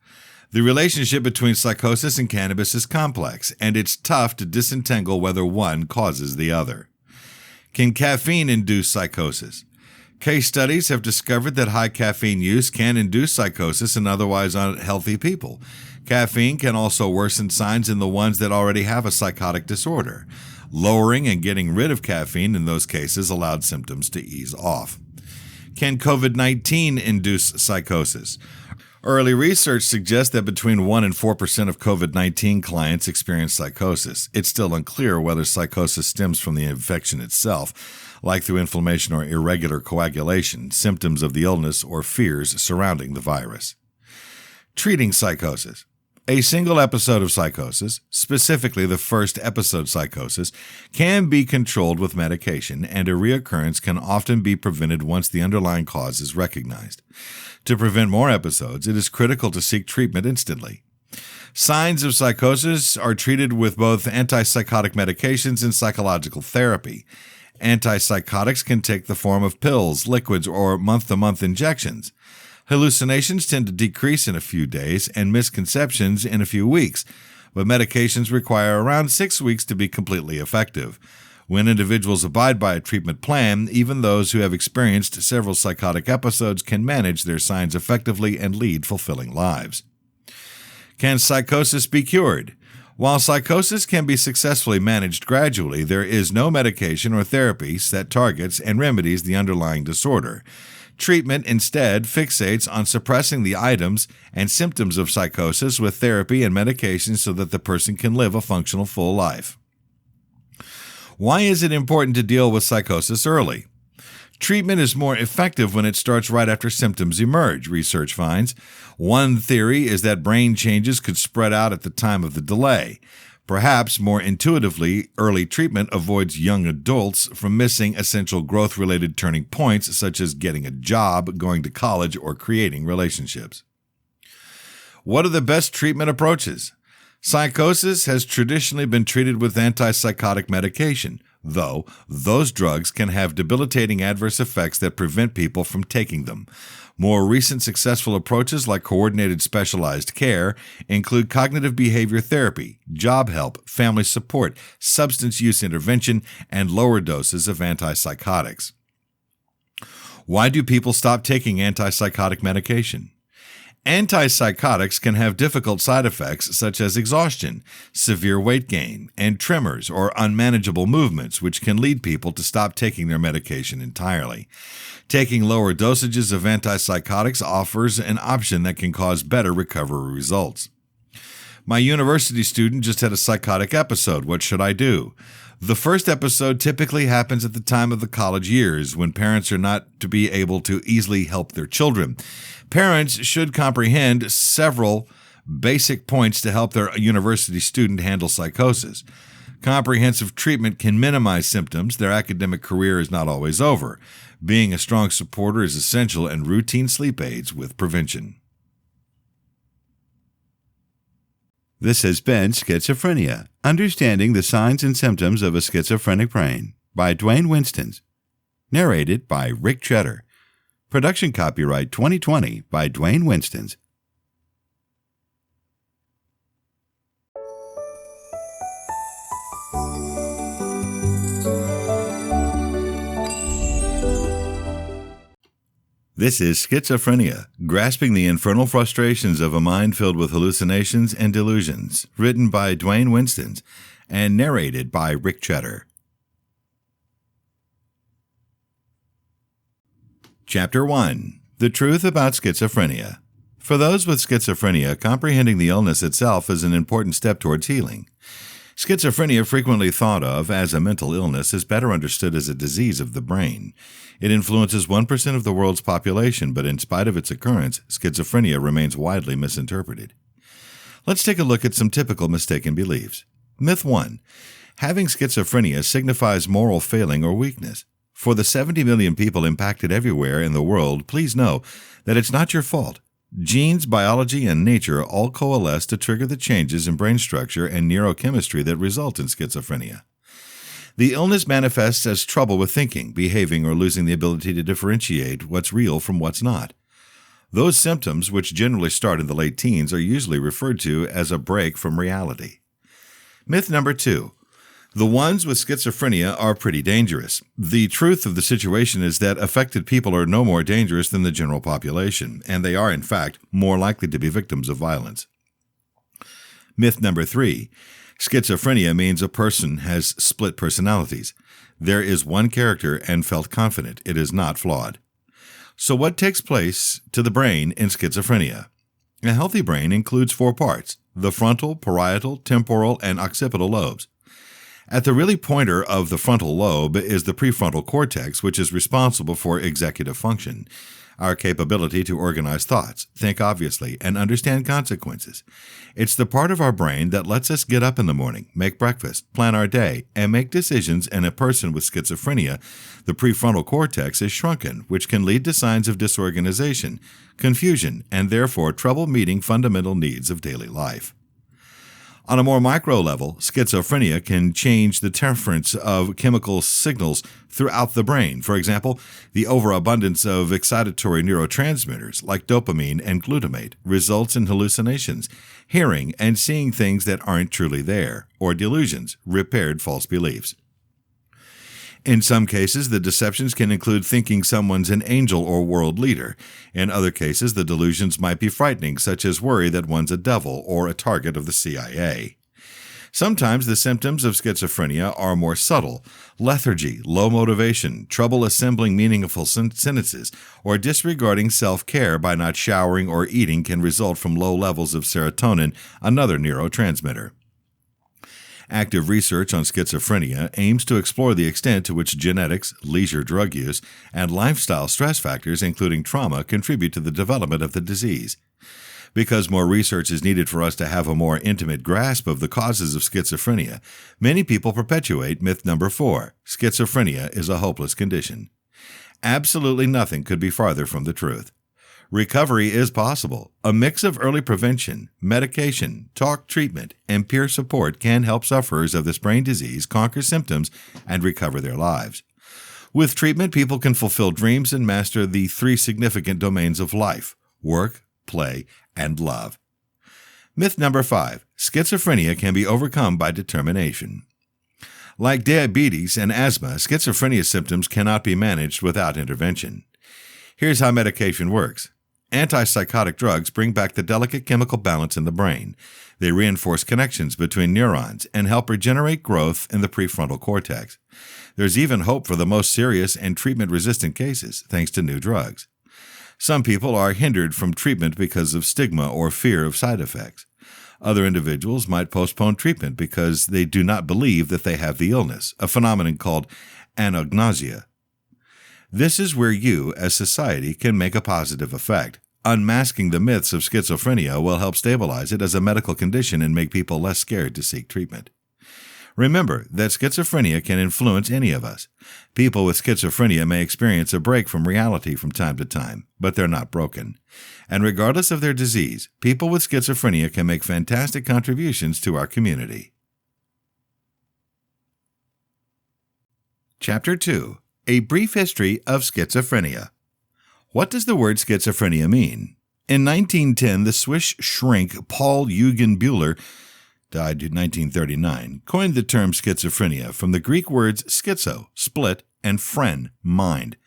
The relationship between psychosis and cannabis is complex, and it's tough to disentangle whether one causes the other. Can caffeine induce psychosis? Case studies have discovered that high caffeine use can induce psychosis in otherwise unhealthy people. Caffeine can also worsen signs in the ones that already have a psychotic disorder. Lowering and getting rid of caffeine in those cases allowed symptoms to ease off. Can COVID-19 induce psychosis? Early research suggests that between 1% and 4% of COVID-19 clients experience psychosis. It's still unclear whether psychosis stems from the infection itself, like through inflammation or irregular coagulation, symptoms of the illness, or fears surrounding the virus. Treating psychosis. A single episode of psychosis, specifically the first episode psychosis, can be controlled with medication, and a reoccurrence can often be prevented once the underlying cause is recognized. To prevent more episodes, it is critical to seek treatment instantly. Signs of psychosis are treated with both antipsychotic medications and psychological therapy. Antipsychotics can take the form of pills, liquids, or month-to-month injections. Hallucinations tend to decrease in a few days and misconceptions in a few weeks, but medications require around 6 weeks to be completely effective. When individuals abide by a treatment plan, even those who have experienced several psychotic episodes can manage their signs effectively and lead fulfilling lives. Can psychosis be cured? While psychosis can be successfully managed gradually, there is no medication or therapy that targets and remedies the underlying disorder. Treatment instead fixates on suppressing the items and symptoms of psychosis with therapy and medication so that the person can live a functional full life. Why is it important to deal with psychosis early? Treatment is more effective when it starts right after symptoms emerge, research finds. One theory is that brain changes could spread out at the time of the delay. Perhaps more intuitively, early treatment avoids young adults from missing essential growth-related turning points such as getting a job, going to college, or creating relationships. What are the best treatment approaches? Psychosis has traditionally been treated with antipsychotic medication, though those drugs can have debilitating adverse effects that prevent people from taking them. More recent successful approaches like coordinated specialized care include cognitive behavior therapy, job help, family support, substance use intervention, and lower doses of antipsychotics. Why do people stop taking antipsychotic medication? Antipsychotics can have difficult side effects such as exhaustion, severe weight gain, and tremors or unmanageable movements, which can lead people to stop taking their medication entirely. Taking lower dosages of antipsychotics offers an option that can cause better recovery results. My university student just had a psychotic episode. What should I do? The first episode typically happens at the time of the college years when parents are not to be able to easily help their children. Parents should comprehend several basic points to help their university student handle psychosis. Comprehensive treatment can minimize symptoms. Their academic career is not always over. Being a strong supporter is essential, and routine sleep aids with prevention. This has been Schizophrenia, Understanding the Signs and Symptoms of a Schizophrenic Brain by Dwayne Winstons. Narrated by Rick Cheddar. Production copyright 2020 by Dwayne Winstons. This is Schizophrenia, Grasping the Infernal Frustrations of a Mind Filled with Hallucinations and Delusions, written by Dwayne Winstons and narrated by Rick Cheddar. Chapter 1. The Truth About Schizophrenia. For those with schizophrenia, comprehending the illness itself is an important step towards healing. Schizophrenia, frequently thought of as a mental illness, is better understood as a disease of the brain. It influences 1% of the world's population, but in spite of its occurrence, schizophrenia remains widely misinterpreted. Let's take a look at some typical mistaken beliefs. Myth 1. Having schizophrenia signifies moral failing or weakness. For the 70 million people impacted everywhere in the world, please know that it's not your fault. Genes, biology, and nature all coalesce to trigger the changes in brain structure and neurochemistry that result in schizophrenia. The illness manifests as trouble with thinking, behaving, or losing the ability to differentiate what's real from what's not. Those symptoms, which generally start in the late teens, are usually referred to as a break from reality. Myth number 2. The ones with schizophrenia are pretty dangerous. The truth of the situation is that affected people are no more dangerous than the general population, and they are, in fact, more likely to be victims of violence. Myth number 3. Schizophrenia means a person has split personalities. There is one character and felt confident. It is not flawed. So what takes place to the brain in schizophrenia? A healthy brain includes 4 parts: the frontal, parietal, temporal, and occipital lobes. At the really pointer of the frontal lobe is the prefrontal cortex, which is responsible for executive function. our capability to organize thoughts, think obviously, and understand consequences. It's the part of our brain that lets us get up in the morning, make breakfast, plan our day, and make decisions. In a person with schizophrenia, the prefrontal cortex is shrunken, which can lead to signs of disorganization, confusion, and therefore trouble meeting fundamental needs of daily life. On a more micro level, schizophrenia can change the difference of chemical signals throughout the brain. For example, the overabundance of excitatory neurotransmitters like dopamine and glutamate results in hallucinations, hearing and seeing things that aren't truly there, or delusions, repaired false beliefs. In some cases, the deceptions can include thinking someone's an angel or world leader. In other cases, the delusions might be frightening, such as worry that one's a devil or a target of the CIA. Sometimes the symptoms of schizophrenia are more subtle. Lethargy, low motivation, trouble assembling meaningful sentences, or disregarding self-care by not showering or eating can result from low levels of serotonin, another neurotransmitter. Active research on schizophrenia aims to explore the extent to which genetics, leisure drug use, and lifestyle stress factors, including trauma, contribute to the development of the disease. Because more research is needed for us to have a more intimate grasp of the causes of schizophrenia, many people perpetuate myth number 4: schizophrenia is a hopeless condition. Absolutely nothing could be farther from the truth. Recovery is possible. A mix of early prevention, medication, talk treatment, and peer support can help sufferers of this brain disease conquer symptoms and recover their lives. With treatment, people can fulfill dreams and master the 3 significant domains of life: work, play, and love. Myth number 5: schizophrenia can be overcome by determination. Like diabetes and asthma, schizophrenia symptoms cannot be managed without intervention. Here's how medication works. Antipsychotic drugs bring back the delicate chemical balance in the brain. They reinforce connections between neurons and help regenerate growth in the prefrontal cortex. There's even hope for the most serious and treatment-resistant cases, thanks to new drugs. Some people are hindered from treatment because of stigma or fear of side effects. Other individuals might postpone treatment because they do not believe that they have the illness, a phenomenon called anagnosia. This is where you, as society, can make a positive effect. Unmasking the myths of schizophrenia will help stabilize it as a medical condition and make people less scared to seek treatment. Remember that schizophrenia can influence any of us. People with schizophrenia may experience a break from reality from time to time, but they're not broken. And regardless of their disease, people with schizophrenia can make fantastic contributions to our community. Chapter 2: A Brief History of Schizophrenia. What does the word schizophrenia mean? In 1910, the Swiss shrink Paul Eugen Bühler, died in 1939, coined the term schizophrenia from the Greek words schizo, split, and phren, mind.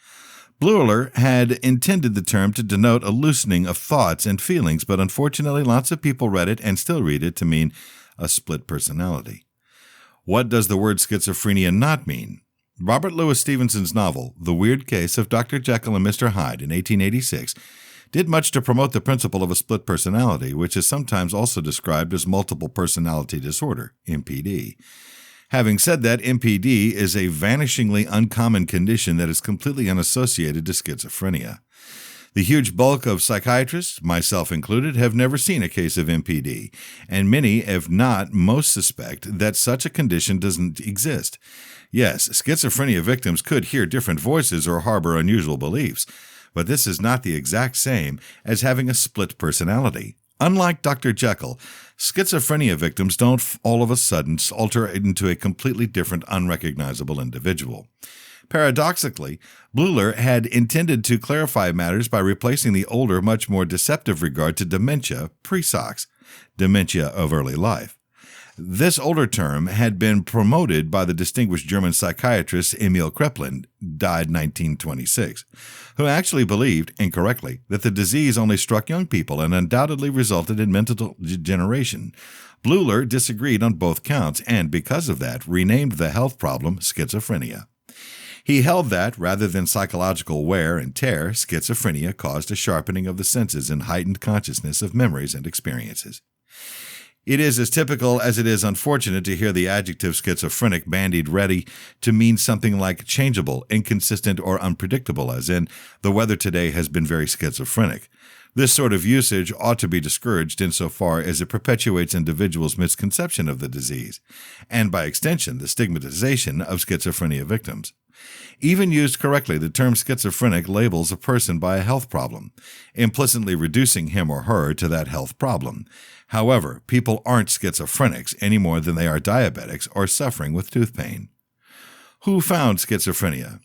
Bühler had intended the term to denote a loosening of thoughts and feelings, but unfortunately lots of people read it and still read it to mean a split personality. What does the word schizophrenia not mean? Robert Louis Stevenson's novel, The Weird Case of Dr. Jekyll and Mr. Hyde in 1886, did much to promote the principle of a split personality, which is sometimes also described as multiple personality disorder, MPD. Having said that, MPD is a vanishingly uncommon condition that is completely unassociated to schizophrenia. The huge bulk of psychiatrists, myself included, have never seen a case of MPD, and many, if not most, suspect that such a condition doesn't exist. Yes, schizophrenia victims could hear different voices or harbor unusual beliefs, but this is not the exact same as having a split personality. Unlike Dr. Jekyll, schizophrenia victims don't all of a sudden alter into a completely different, unrecognizable individual. Paradoxically, Bühler had intended to clarify matters by replacing the older, much more deceptive regard to dementia, Praesox, dementia of early life. This older term had been promoted by the distinguished German psychiatrist Emil Kraepelin, died 1926, who actually believed, incorrectly, that the disease only struck young people and undoubtedly resulted in mental degeneration. Bühler disagreed on both counts and, because of that, renamed the health problem schizophrenia. He held that, rather than psychological wear and tear, schizophrenia caused a sharpening of the senses and heightened consciousness of memories and experiences. It is as typical as it is unfortunate to hear the adjective schizophrenic bandied ready to mean something like changeable, inconsistent, or unpredictable, as in, the weather today has been very schizophrenic. This sort of usage ought to be discouraged insofar as it perpetuates individuals' misconception of the disease, and by extension, the stigmatization of schizophrenia victims. Even used correctly, the term schizophrenic labels a person by a health problem, implicitly reducing him or her to that health problem. However, people aren't schizophrenics any more than they are diabetics or suffering with tooth pain. Who found schizophrenia?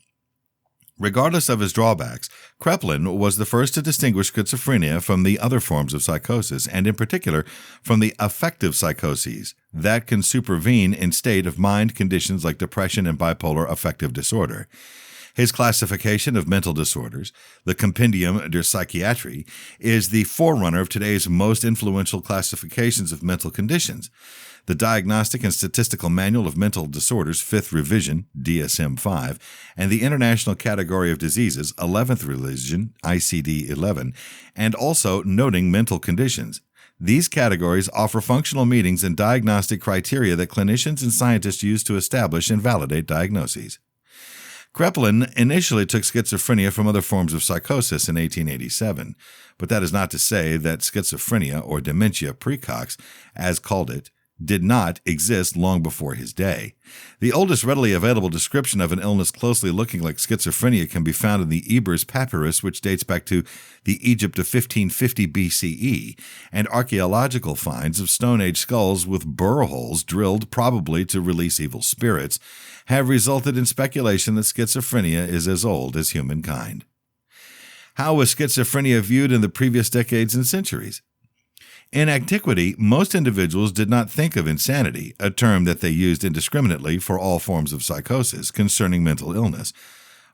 Regardless of his drawbacks, Kraepelin was the first to distinguish schizophrenia from the other forms of psychosis, and in particular from the affective psychoses that can supervene in state of mind conditions like depression and bipolar affective disorder. His classification of mental disorders, the Compendium der Psychiatrie, is the forerunner of today's most influential classifications of mental conditions. The Diagnostic and Statistical Manual of Mental Disorders, 5th Revision, DSM-5, and the International Category of Diseases, 11th Revision, ICD-11, and also noting mental conditions. These categories offer functional meanings and diagnostic criteria that clinicians and scientists use to establish and validate diagnoses. Kraepelin initially took schizophrenia from other forms of psychosis in 1887, but that is not to say that schizophrenia, or dementia praecox, as called it, did not exist long before his day. The oldest readily available description of an illness closely looking like schizophrenia can be found in the Ebers Papyrus, which dates back to the Egypt of 1550 BCE, and archaeological finds of Stone Age skulls with burr holes drilled probably to release evil spirits have resulted in speculation that schizophrenia is as old as humankind. How was schizophrenia viewed in the previous decades and centuries? In antiquity, most individuals did not think of insanity, a term that they used indiscriminately for all forms of psychosis concerning mental illness.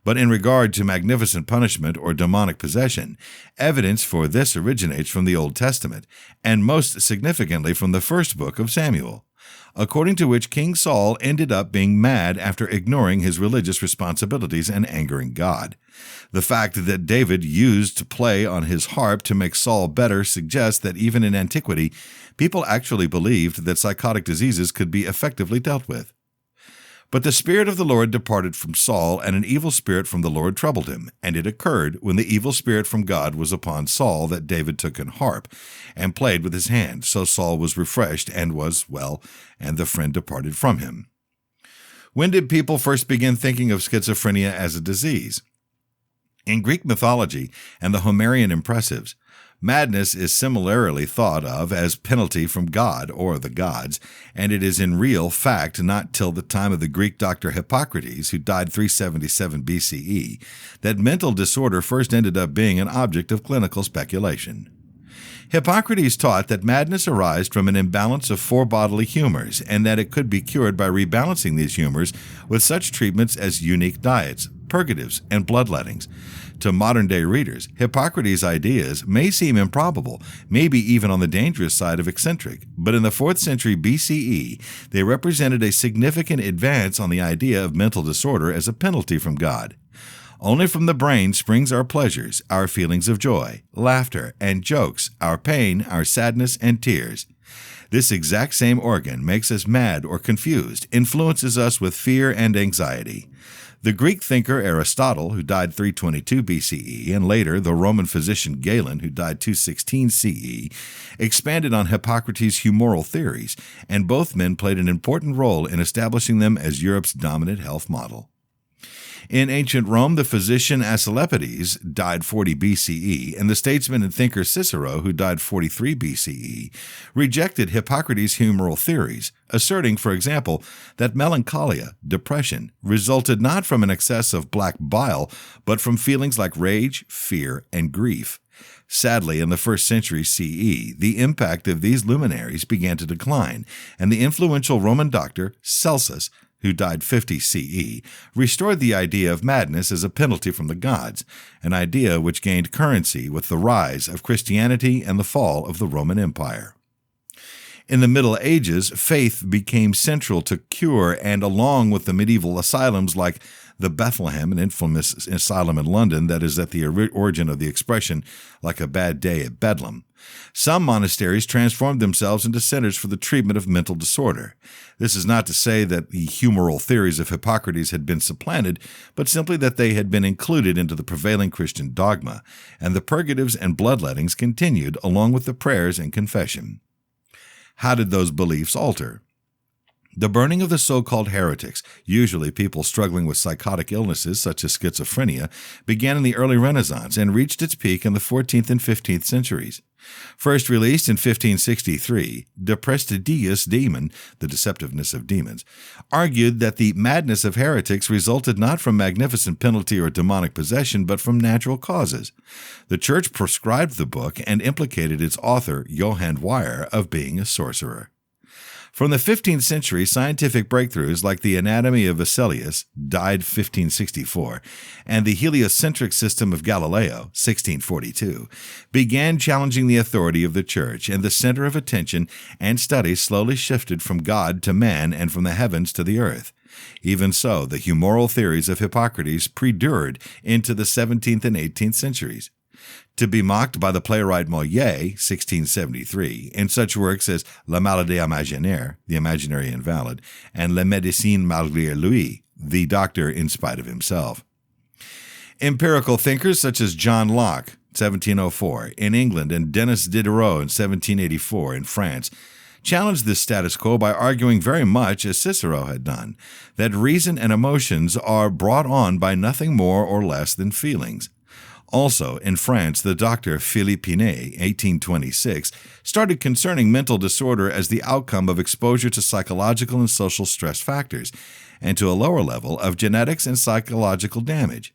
But in regard to magnificent punishment or demonic possession, evidence for this originates from the Old Testament, and most significantly from the first book of Samuel, according to which King Saul ended up being mad after ignoring his religious responsibilities and angering God. The fact that David used to play on his harp to make Saul better suggests that even in antiquity, people actually believed that psychotic diseases could be effectively dealt with. But the Spirit of the Lord departed from Saul, and an evil spirit from the Lord troubled him. And it occurred, when the evil spirit from God was upon Saul, that David took an harp and played with his hand. So Saul was refreshed and was well, and the friend departed from him. When did people first begin thinking of schizophrenia as a disease? In Greek mythology and the Homerian impressives, madness is similarly thought of as penalty from God or the gods, and it is in real fact not till the time of the Greek doctor Hippocrates, who died 377 BCE, that mental disorder first ended up being an object of clinical speculation. Hippocrates taught that madness arises from an imbalance of four bodily humors, and that it could be cured by rebalancing these humors with such treatments as unique diets, purgatives, and bloodlettings. To modern-day readers, Hippocrates' ideas may seem improbable, maybe even on the dangerous side of eccentric, but in the 4th century BCE, they represented a significant advance on the idea of mental disorder as a penalty from God. Only from the brain springs our pleasures, our feelings of joy, laughter, and jokes, our pain, our sadness, and tears. This exact same organ makes us mad or confused, influences us with fear and anxiety. The Greek thinker Aristotle, who died 322 BCE, and later the Roman physician Galen, who died 216 CE, expanded on Hippocrates' humoral theories, and both men played an important role in establishing them as Europe's dominant health model. In ancient Rome, the physician Asclepiades died 40 BCE, and the statesman and thinker Cicero, who died 43 BCE, rejected Hippocrates' humoral theories, asserting, for example, that melancholia, depression, resulted not from an excess of black bile, but from feelings like rage, fear, and grief. Sadly, in the 1st century CE, the impact of these luminaries began to decline, and the influential Roman doctor Celsus, who died 50 CE, restored the idea of madness as a penalty from the gods, an idea which gained currency with the rise of Christianity and the fall of the Roman Empire. In the Middle Ages, faith became central to cure, and along with the medieval asylums like the Bethlehem, an infamous asylum in London that is at the origin of the expression "like a bad day at Bedlam," Some monasteries transformed themselves into centers for the treatment of mental disorder. This is not to say that the humoral theories of Hippocrates had been supplanted, but simply that they had been included into the prevailing Christian dogma, and the purgatives and bloodlettings continued along with the prayers and confession. How did those beliefs alter? The burning of the so-called heretics, usually people struggling with psychotic illnesses such as schizophrenia, began in the early Renaissance and reached its peak in the 14th and 15th centuries. First released in 1563, De Prestigiis Daemon, The Deceptiveness of Demons, argued that the madness of heretics resulted not from magnificent penalty or demonic possession, but from natural causes. The Church proscribed the book and implicated its author, Johann Weyer, of being a sorcerer. From the 15th century, scientific breakthroughs like the anatomy of Vesalius, died 1564, and the heliocentric system of Galileo, 1642, began challenging the authority of the Church, and the center of attention and study slowly shifted from God to man and from the heavens to the earth. Even so, the humoral theories of Hippocrates perdured into the 17th and 18th centuries. To be mocked by the playwright Molière, 1673, in such works as La Maladie Imaginaire, The Imaginary Invalid, and Le Médecin malgré lui, The Doctor in Spite of Himself. Empirical thinkers such as John Locke, 1704, in England, and Denis Diderot in 1784 in France, challenged this status quo by arguing very much as Cicero had done, that reason and emotions are brought on by nothing more or less than feelings. Also, in France, the doctor Philippe Pinel, 1826, started concerning mental disorder as the outcome of exposure to psychological and social stress factors, and to a lower level of genetics and psychological damage.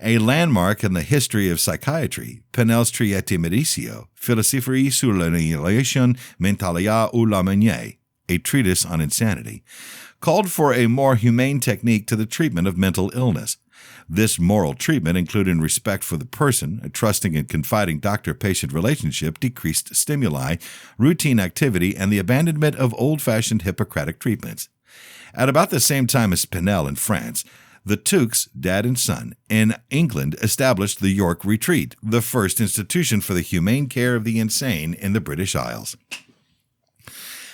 A landmark in the history of psychiatry, Pinel's Traité Médicio, Philosophie sur l'annihilation mentalia ou la manie, a treatise on insanity, called for a more humane technique to the treatment of mental illness. This moral treatment included respect for the person, a trusting and confiding doctor-patient relationship, decreased stimuli, routine activity, and the abandonment of old-fashioned Hippocratic treatments. At about the same time as Pinel in France, the Tukes, dad and son, in England established the York Retreat, the first institution for the humane care of the insane in the British Isles.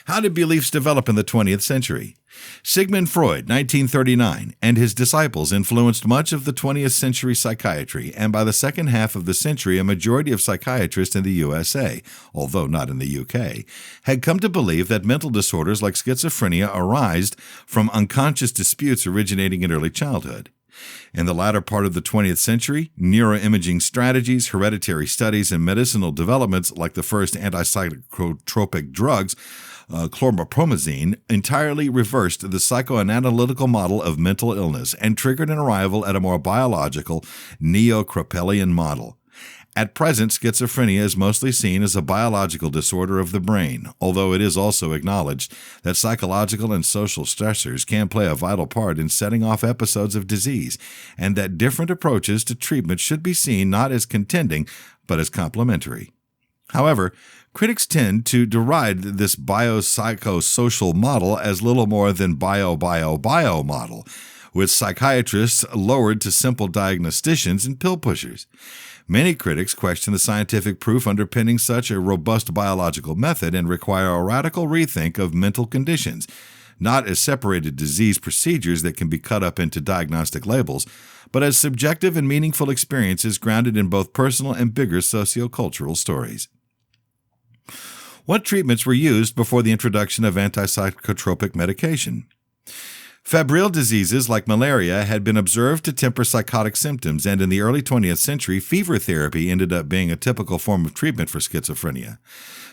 How did beliefs develop in the 20th century? Sigmund Freud, 1939, and his disciples influenced much of the 20th century psychiatry, and by the second half of the century, a majority of psychiatrists in the USA, although not in the UK, had come to believe that mental disorders like schizophrenia arise from unconscious disputes originating in early childhood. In the latter part of the 20th century, neuroimaging strategies, hereditary studies, and medicinal developments like the first antipsychotropic drugs, chlorpromazine, entirely reversed the psychoanalytical model of mental illness and triggered an arrival at a more biological, neo-Kraepelian model. At present, schizophrenia is mostly seen as a biological disorder of the brain, although it is also acknowledged that psychological and social stressors can play a vital part in setting off episodes of disease, and that different approaches to treatment should be seen not as contending, but as complementary. However, critics tend to deride this biopsychosocial model as little more than bio model, with psychiatrists lowered to simple diagnosticians and pill pushers. Many critics question the scientific proof underpinning such a robust biological method and require a radical rethink of mental conditions, not as separated disease procedures that can be cut up into diagnostic labels, but as subjective and meaningful experiences grounded in both personal and bigger sociocultural stories. What treatments were used before the introduction of antipsychotropic medication? Febrile diseases like malaria had been observed to temper psychotic symptoms, and in the early 20th century, fever therapy ended up being a typical form of treatment for schizophrenia.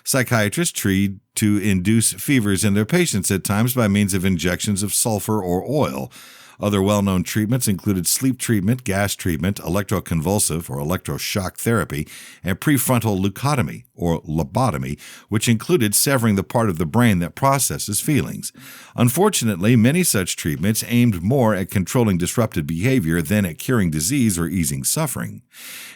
Psychiatrists treat to induce fevers in their patients at times by means of injections of sulfur or oil. Other well-known treatments included sleep treatment, gas treatment, electroconvulsive or electroshock therapy, and prefrontal leucotomy or lobotomy, which included severing the part of the brain that processes feelings. Unfortunately, many such treatments aimed more at controlling disrupted behavior than at curing disease or easing suffering.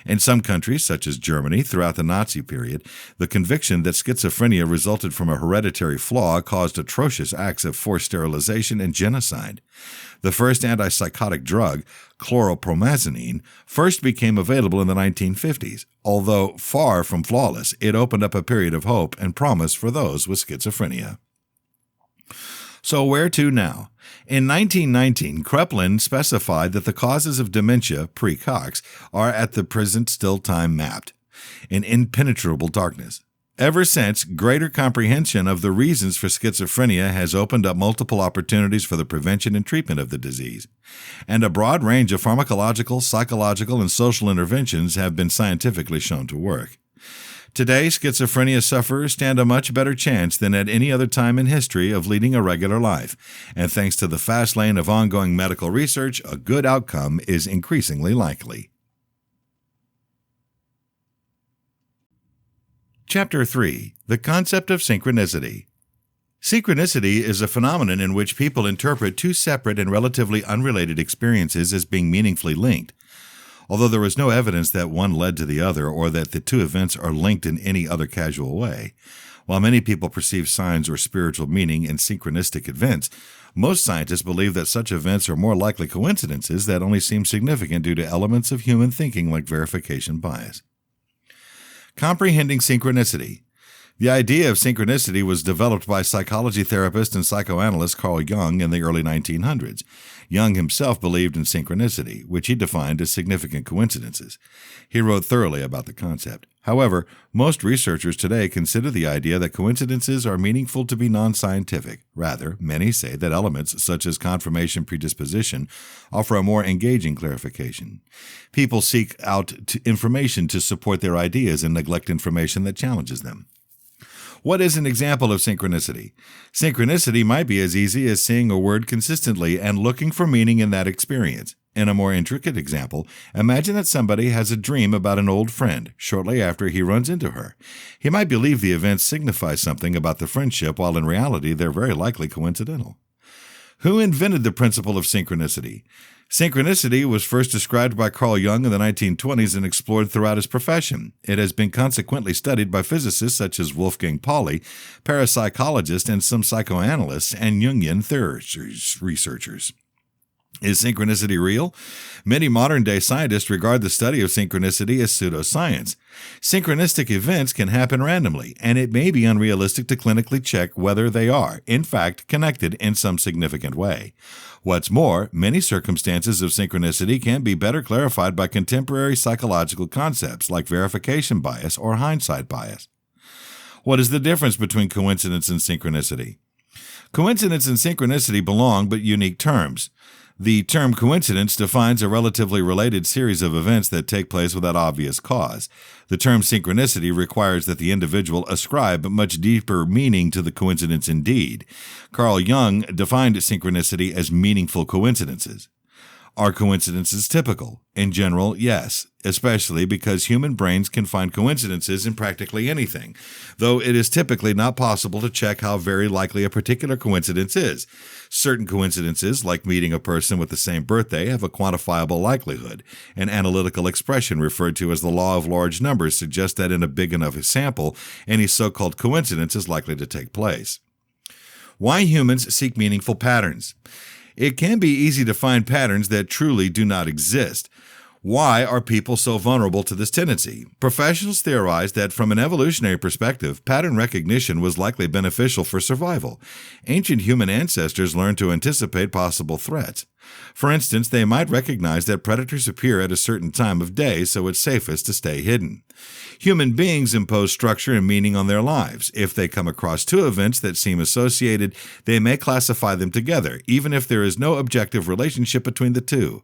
In some countries, such as Germany, throughout the Nazi period, the conviction that schizophrenia resulted from a hereditary flaw caused atrocious acts of forced sterilization and genocide. The first antipsychotic drug, chlorpromazine, first became available in the 1950s. Although far from flawless, it opened up a period of hope and promise for those with schizophrenia. So where to now? In 1919, Kreplin specified that the causes of dementia, pre-Cox, are at the present still time mapped, in impenetrable darkness. Ever since, greater comprehension of the reasons for schizophrenia has opened up multiple opportunities for the prevention and treatment of the disease, and a broad range of pharmacological, psychological, and social interventions have been scientifically shown to work. Today, schizophrenia sufferers stand a much better chance than at any other time in history of leading a regular life, and thanks to the fast lane of ongoing medical research, a good outcome is increasingly likely. Chapter 3. The Concept of Synchronicity. Synchronicity is a phenomenon in which people interpret two separate and relatively unrelated experiences as being meaningfully linked, although there is no evidence that one led to the other or that the two events are linked in any other casual way. While many people perceive signs or spiritual meaning in synchronistic events, most scientists believe that such events are more likely coincidences that only seem significant due to elements of human thinking like verification bias. Comprehending synchronicity. The idea of synchronicity was developed by psychology therapist and psychoanalyst Carl Jung in the early 1900s. Jung himself believed in synchronicity, which he defined as significant coincidences. He wrote thoroughly about the concept. However, most researchers today consider the idea that coincidences are meaningful to be non-scientific. Rather, many say that elements such as confirmation predisposition offer a more engaging clarification. People seek out information to support their ideas and neglect information that challenges them. What is an example of synchronicity? Synchronicity might be as easy as seeing a word consistently and looking for meaning in that experience. In a more intricate example, imagine that somebody has a dream about an old friend shortly after he runs into her. He might believe the event signifies something about the friendship, while in reality they're very likely coincidental. Who invented the principle of synchronicity? Synchronicity was first described by Carl Jung in the 1920s and explored throughout his profession. It has been consequently studied by physicists such as Wolfgang Pauli, parapsychologists, and some psychoanalysts and Jungian researchers. Is synchronicity real? Many modern-day scientists regard the study of synchronicity as pseudoscience. Synchronistic events can happen randomly, and it may be unrealistic to clinically check whether they are, in fact, connected in some significant way. What's more, many circumstances of synchronicity can be better clarified by contemporary psychological concepts like verification bias or hindsight bias. What is the difference between coincidence and synchronicity? Coincidence and synchronicity belong but unique terms. The term coincidence defines a relatively related series of events that take place without obvious cause. The term synchronicity requires that the individual ascribe much deeper meaning to the coincidence indeed. Carl Jung defined synchronicity as meaningful coincidences. Are coincidences typical? In general, yes, especially because human brains can find coincidences in practically anything, though it is typically not possible to check how very likely a particular coincidence is. Certain coincidences, like meeting a person with the same birthday, have a quantifiable likelihood. An analytical expression referred to as the law of large numbers suggests that in a big enough sample, any so-called coincidence is likely to take place. Why humans seek meaningful patterns? It can be easy to find patterns that truly do not exist. Why are people so vulnerable to this tendency? Professionals theorize that from an evolutionary perspective, pattern recognition was likely beneficial for survival. Ancient human ancestors learned to anticipate possible threats. For instance, they might recognize that predators appear at a certain time of day, so it's safest to stay hidden. Human beings impose structure and meaning on their lives. If they come across two events that seem associated, they may classify them together, even if there is no objective relationship between the two.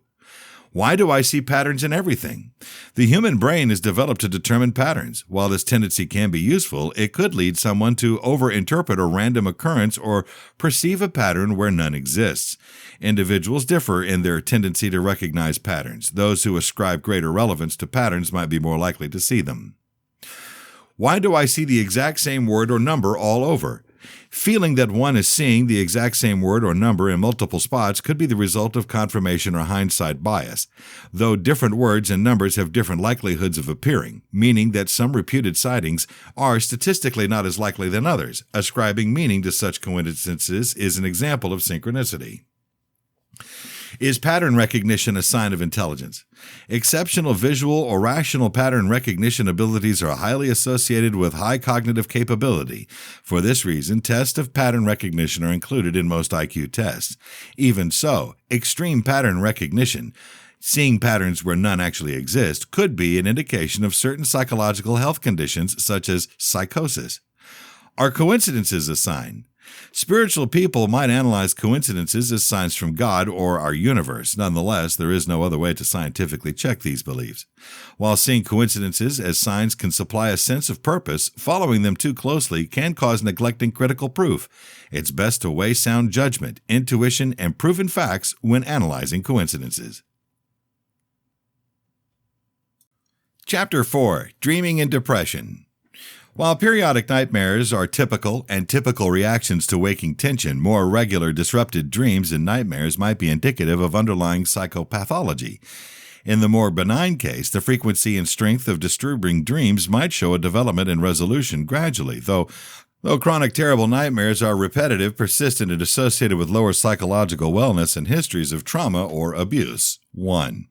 Why do I see patterns in everything? The human brain is developed to determine patterns. While this tendency can be useful, it could lead someone to overinterpret a random occurrence or perceive a pattern where none exists. Individuals differ in their tendency to recognize patterns. Those who ascribe greater relevance to patterns might be more likely to see them. Why do I see the exact same word or number all over? Feeling that one is seeing the exact same word or number in multiple spots could be the result of confirmation or hindsight bias, though different words and numbers have different likelihoods of appearing, meaning that some reputed sightings are statistically not as likely than others. Ascribing meaning to such coincidences is an example of synchronicity. Is pattern recognition a sign of intelligence? Exceptional visual or rational pattern recognition abilities are highly associated with high cognitive capability. For this reason, tests of pattern recognition are included in most IQ tests. Even so, extreme pattern recognition, seeing patterns where none actually exist, could be an indication of certain psychological health conditions such as psychosis. Are coincidences a sign? Spiritual people might analyze coincidences as signs from God or our universe. Nonetheless, there is no other way to scientifically check these beliefs. While seeing coincidences as signs can supply a sense of purpose, following them too closely can cause neglecting critical proof. It's best to weigh sound judgment, intuition, and proven facts when analyzing coincidences. Chapter 4. Dreaming and Depression. While periodic nightmares are typical and typical reactions to waking tension, more regular disrupted dreams and nightmares might be indicative of underlying psychopathology. In the more benign case, the frequency and strength of disturbing dreams might show a development and resolution gradually, though chronic terrible nightmares are repetitive, persistent, and associated with lower psychological wellness and histories of trauma or abuse. 1.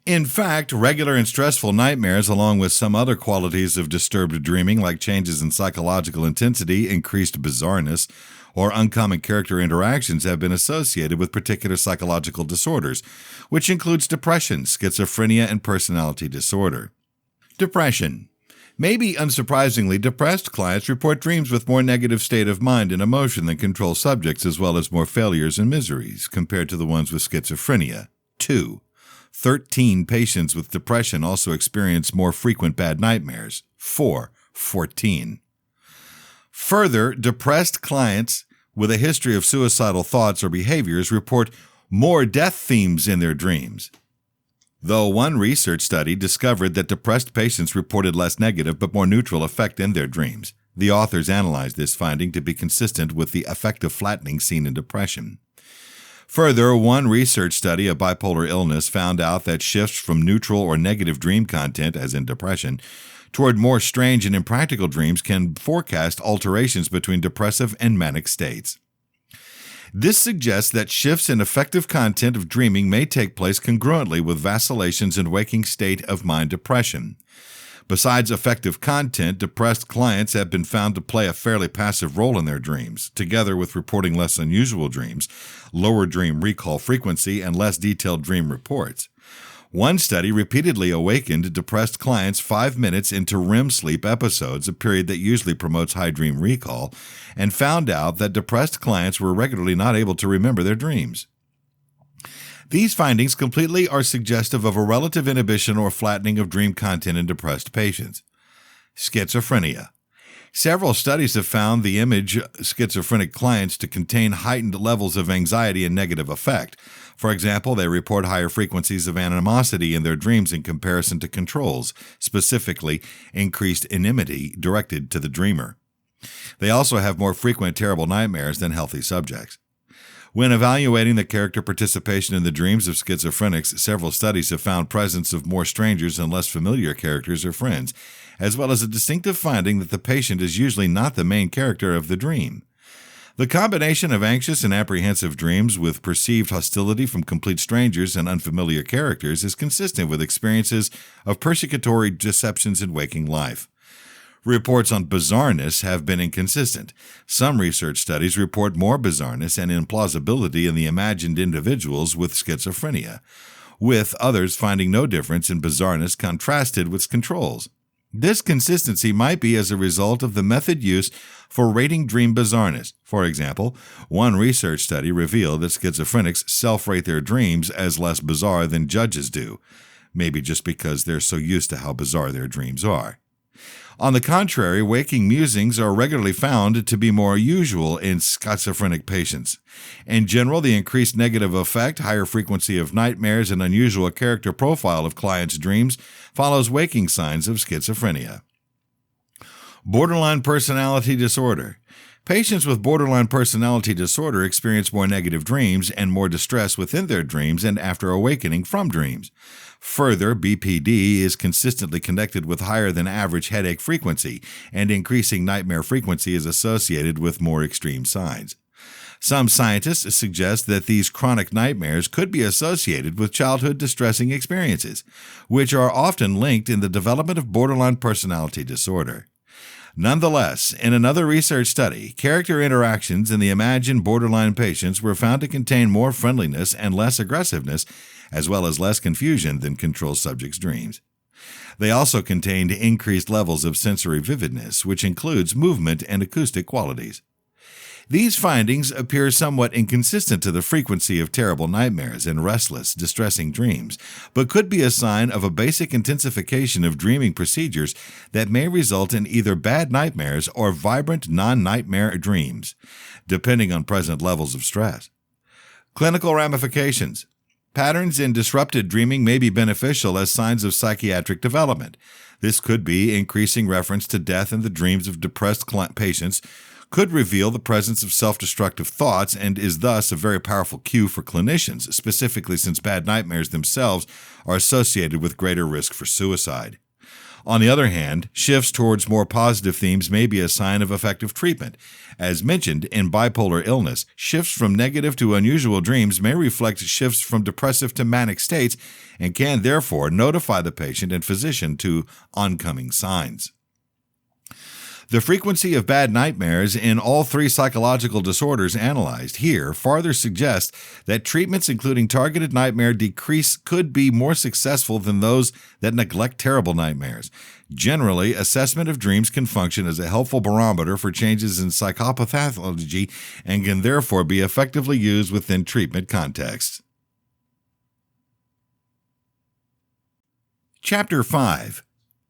In fact, regular and stressful nightmares, along with some other qualities of disturbed dreaming like changes in psychological intensity, increased bizarreness, or uncommon character interactions, have been associated with particular psychological disorders, which includes depression, schizophrenia, and personality disorder. Depression. Maybe unsurprisingly, depressed clients report dreams with more negative state of mind and emotion than control subjects, as well as more failures and miseries, compared to the ones with schizophrenia. 2. 13 patients with depression also experience more frequent bad nightmares. 14. Further, depressed clients with a history of suicidal thoughts or behaviors report more death themes in their dreams. Though one research study discovered that depressed patients reported less negative but more neutral effect in their dreams, the authors analyzed this finding to be consistent with the affective flattening seen in depression. Further, one research study of bipolar illness found out that shifts from neutral or negative dream content, as in depression, toward more strange and impractical dreams can forecast alterations between depressive and manic states. This suggests that shifts in affective content of dreaming may take place congruently with vacillations in waking state of mind depression. Besides affective content, depressed clients have been found to play a fairly passive role in their dreams, together with reporting less unusual dreams, lower dream recall frequency, and less detailed dream reports. One study repeatedly awakened depressed clients 5 minutes into REM sleep episodes, a period that usually promotes high dream recall, and found out that depressed clients were regularly not able to remember their dreams. These findings completely are suggestive of a relative inhibition or flattening of dream content in depressed patients. Schizophrenia. Several studies have found the image schizophrenic clients to contain heightened levels of anxiety and negative affect. For example, they report higher frequencies of animosity in their dreams in comparison to controls, specifically increased enmity directed to the dreamer. They also have more frequent terrible nightmares than healthy subjects. When evaluating the character participation in the dreams of schizophrenics, several studies have found presence of more strangers and less familiar characters or friends, as well as a distinctive finding that the patient is usually not the main character of the dream. The combination of anxious and apprehensive dreams with perceived hostility from complete strangers and unfamiliar characters is consistent with experiences of persecutory deceptions in waking life. Reports on bizarreness have been inconsistent. Some research studies report more bizarreness and implausibility in the imagined individuals with schizophrenia, with others finding no difference in bizarreness contrasted with controls. This consistency might be as a result of the method used for rating dream bizarreness. For example, one research study revealed that schizophrenics self-rate their dreams as less bizarre than judges do, maybe just because they're so used to how bizarre their dreams are. On the contrary, waking musings are regularly found to be more usual in schizophrenic patients. In general, the increased negative effect, higher frequency of nightmares, and unusual character profile of clients' dreams follows waking signs of schizophrenia. Borderline personality disorder. Patients with borderline personality disorder experience more negative dreams and more distress within their dreams and after awakening from dreams. Further, BPD is consistently connected with higher than average headache frequency, and increasing nightmare frequency is associated with more extreme signs. Some scientists suggest that these chronic nightmares could be associated with childhood distressing experiences, which are often linked in the development of borderline personality disorder. Nonetheless, in another research study, character interactions in the imagined borderline patients were found to contain more friendliness and less aggressiveness, as well as less confusion than control subjects' dreams. They also contained increased levels of sensory vividness, which includes movement and acoustic qualities. These findings appear somewhat inconsistent to the frequency of terrible nightmares and restless, distressing dreams, but could be a sign of a basic intensification of dreaming procedures that may result in either bad nightmares or vibrant non-nightmare dreams, depending on present levels of stress. Clinical ramifications. Patterns in disrupted dreaming may be beneficial as signs of psychiatric development. This could be increasing reference to death in the dreams of depressed patients, could reveal the presence of self-destructive thoughts, and is thus a very powerful cue for clinicians, specifically since bad nightmares themselves are associated with greater risk for suicide. On the other hand, shifts towards more positive themes may be a sign of effective treatment. As mentioned, in bipolar illness, shifts from negative to unusual dreams may reflect shifts from depressive to manic states and can therefore notify the patient and physician to oncoming signs. The frequency of bad nightmares in all three psychological disorders analyzed here farther suggests that treatments including targeted nightmare decrease could be more successful than those that neglect terrible nightmares. Generally, assessment of dreams can function as a helpful barometer for changes in psychopathology and can therefore be effectively used within treatment contexts. Chapter 5.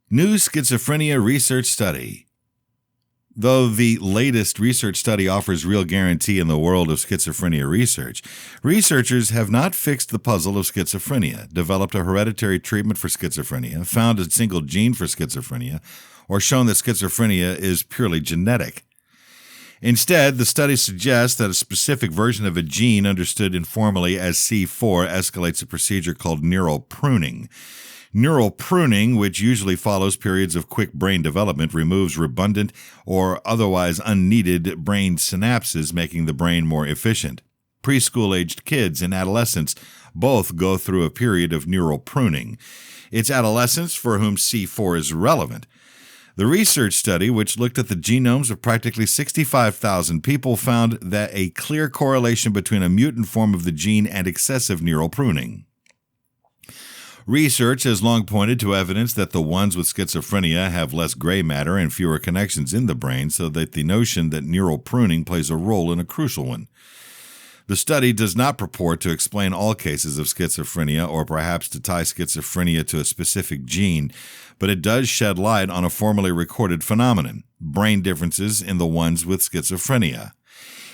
New Schizophrenia Research Study. Though the latest research study offers real guarantee in the world of schizophrenia research, researchers have not fixed the puzzle of schizophrenia, developed a hereditary treatment for schizophrenia, found a single gene for schizophrenia, or shown that schizophrenia is purely genetic. Instead, the study suggests that a specific version of a gene understood informally as C4 escalates a procedure called neural pruning. Neural pruning, which usually follows periods of quick brain development, removes redundant or otherwise unneeded brain synapses, making the brain more efficient. Preschool-aged kids and adolescents both go through a period of neural pruning. It's adolescents for whom C4 is relevant. The research study, which looked at the genomes of practically 65,000 people, found that a clear correlation between a mutant form of the gene and excessive neural pruning. Research has long pointed to evidence that the ones with schizophrenia have less gray matter and fewer connections in the brain, so that the notion that neural pruning plays a role in a crucial one. The study does not purport to explain all cases of schizophrenia or perhaps to tie schizophrenia to a specific gene, but it does shed light on a formerly recorded phenomenon, brain differences in the ones with schizophrenia.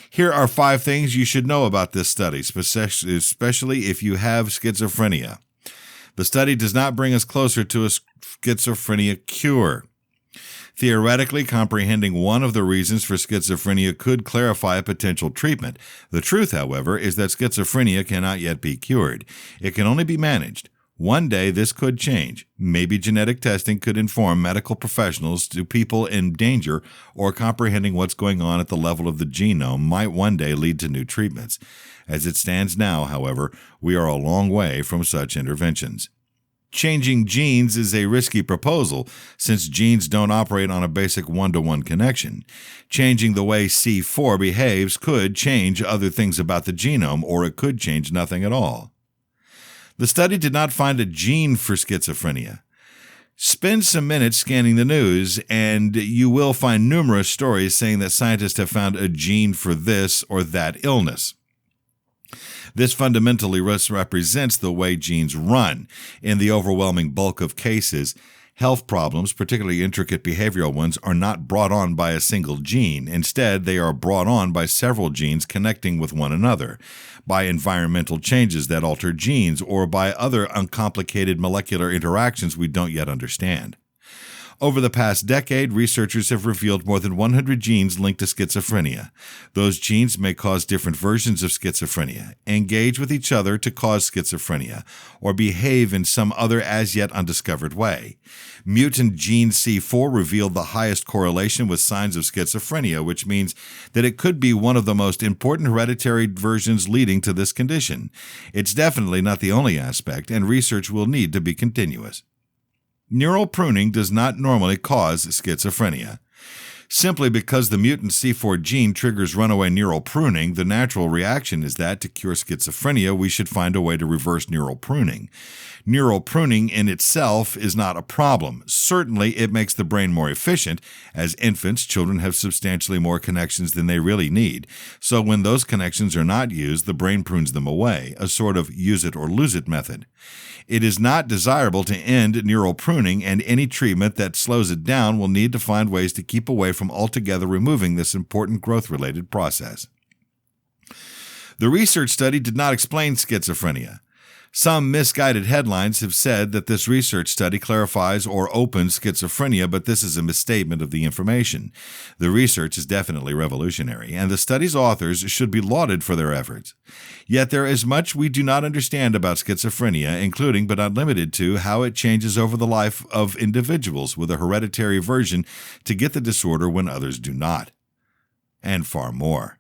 Here are 5 things you should know about this study, especially if you have schizophrenia. The study does not bring us closer to a schizophrenia cure. Theoretically, comprehending one of the reasons for schizophrenia could clarify a potential treatment. The truth, however, is that schizophrenia cannot yet be cured. It can only be managed. One day this could change. Maybe genetic testing could inform medical professionals to people in danger, or comprehending what's going on at the level of the genome might one day lead to new treatments. As it stands now, however, we are a long way from such interventions. Changing genes is a risky proposal, since genes don't operate on a basic one-to-one connection. Changing the way C4 behaves could change other things about the genome, or it could change nothing at all. The study did not find a gene for schizophrenia. Spend some minutes scanning the news, and you will find numerous stories saying that scientists have found a gene for this or that illness. This fundamentally represents the way genes run. In the overwhelming bulk of cases, health problems, particularly intricate behavioral ones, are not brought on by a single gene. Instead, they are brought on by several genes connecting with one another, by environmental changes that alter genes, or by other uncomplicated molecular interactions we don't yet understand. Over the past decade, researchers have revealed more than 100 genes linked to schizophrenia. Those genes may cause different versions of schizophrenia, engage with each other to cause schizophrenia, or behave in some other as yet undiscovered way. Mutant gene C4 revealed the highest correlation with signs of schizophrenia, which means that it could be one of the most important hereditary versions leading to this condition. It's definitely not the only aspect, and research will need to be continuous. Neural pruning does not normally cause schizophrenia. Simply because the mutant C4 gene triggers runaway neural pruning, the natural reaction is that to cure schizophrenia, we should find a way to reverse neural pruning. Neural pruning in itself is not a problem. Certainly, it makes the brain more efficient. As infants, children have substantially more connections than they really need. So when those connections are not used, the brain prunes them away, a sort of use it or lose it method. It is not desirable to end neural pruning, and any treatment that slows it down will need to find ways to keep away from altogether removing this important growth-related process. The research study did not explain schizophrenia. Some misguided headlines have said that this research study clarifies or opens schizophrenia, but this is a misstatement of the information. The research is definitely revolutionary, and the study's authors should be lauded for their efforts. Yet there is much we do not understand about schizophrenia, including but not limited to how it changes over the life of individuals with a hereditary version to get the disorder when others do not. And far more.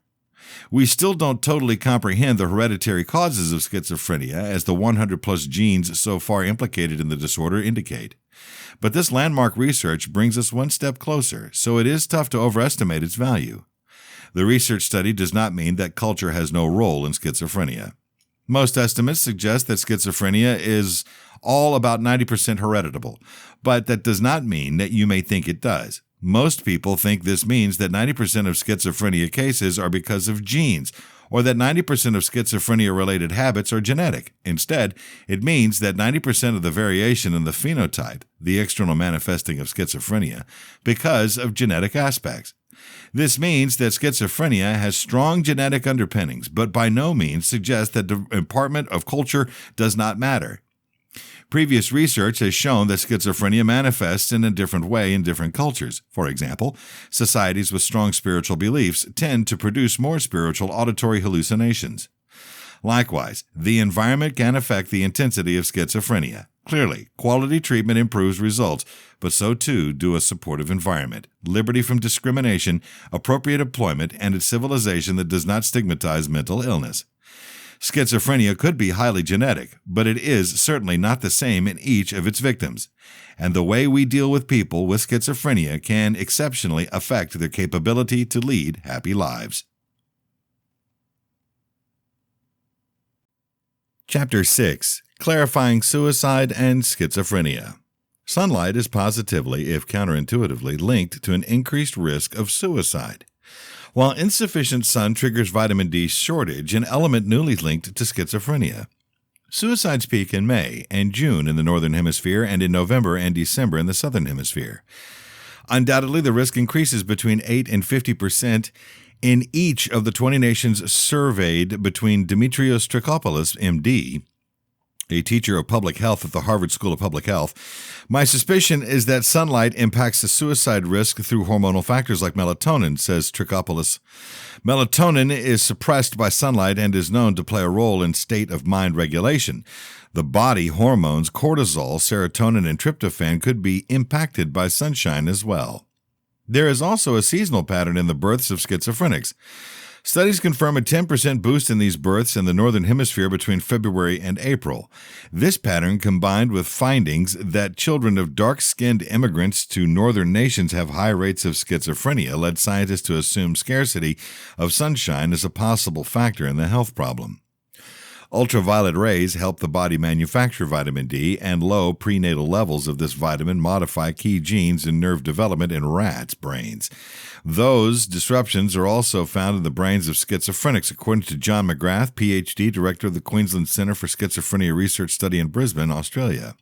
We still don't totally comprehend the hereditary causes of schizophrenia, as the 100-plus genes so far implicated in the disorder indicate. But this landmark research brings us one step closer, so it is tough to overestimate its value. The research study does not mean that culture has no role in schizophrenia. Most estimates suggest that schizophrenia is all about 90% hereditable, but that does not mean that you may think it does. Most people think this means that 90% of schizophrenia cases are because of genes, or that 90% of schizophrenia-related habits are genetic. Instead, it means that 90% of the variation in the phenotype, the external manifesting of schizophrenia, because of genetic aspects. This means that schizophrenia has strong genetic underpinnings, but by no means suggests that the impartment of culture does not matter. Previous research has shown that schizophrenia manifests in a different way in different cultures. For example, societies with strong spiritual beliefs tend to produce more spiritual auditory hallucinations. Likewise, the environment can affect the intensity of schizophrenia. Clearly, quality treatment improves results, but so too do a supportive environment, liberty from discrimination, appropriate employment, and a civilization that does not stigmatize mental illness. Schizophrenia could be highly genetic, but it is certainly not the same in each of its victims. And the way we deal with people with schizophrenia can exceptionally affect their capability to lead happy lives. Chapter 6. Clarifying Suicide and Schizophrenia. Sunlight is positively, if counterintuitively, linked to an increased risk of suicide. While insufficient sun triggers vitamin D shortage, an element newly linked to schizophrenia. Suicides peak in May and June in the Northern Hemisphere and in November and December in the Southern Hemisphere. Undoubtedly, the risk increases between 8 and 50% in each of the 20 nations surveyed between Dimitrios Trikopoulos, MD, a teacher of public health at the Harvard School of Public Health. My suspicion is that sunlight impacts the suicide risk through hormonal factors like melatonin, says Trikopoulos. Melatonin is suppressed by sunlight and is known to play a role in state of mind regulation. The body hormones cortisol, serotonin, and tryptophan could be impacted by sunshine as well. There is also a seasonal pattern in the births of schizophrenics. Studies confirm a 10% boost in these births in the Northern Hemisphere between February and April. This pattern, combined with findings that children of dark-skinned immigrants to northern nations have high rates of schizophrenia, led scientists to assume scarcity of sunshine as a possible factor in the health problem. Ultraviolet rays help the body manufacture vitamin D, and low prenatal levels of this vitamin modify key genes in nerve development in rats' brains. Those disruptions are also found in the brains of schizophrenics, according to John McGrath, Ph.D., Director of the Queensland Centre for Schizophrenia Research Study in Brisbane, Australia.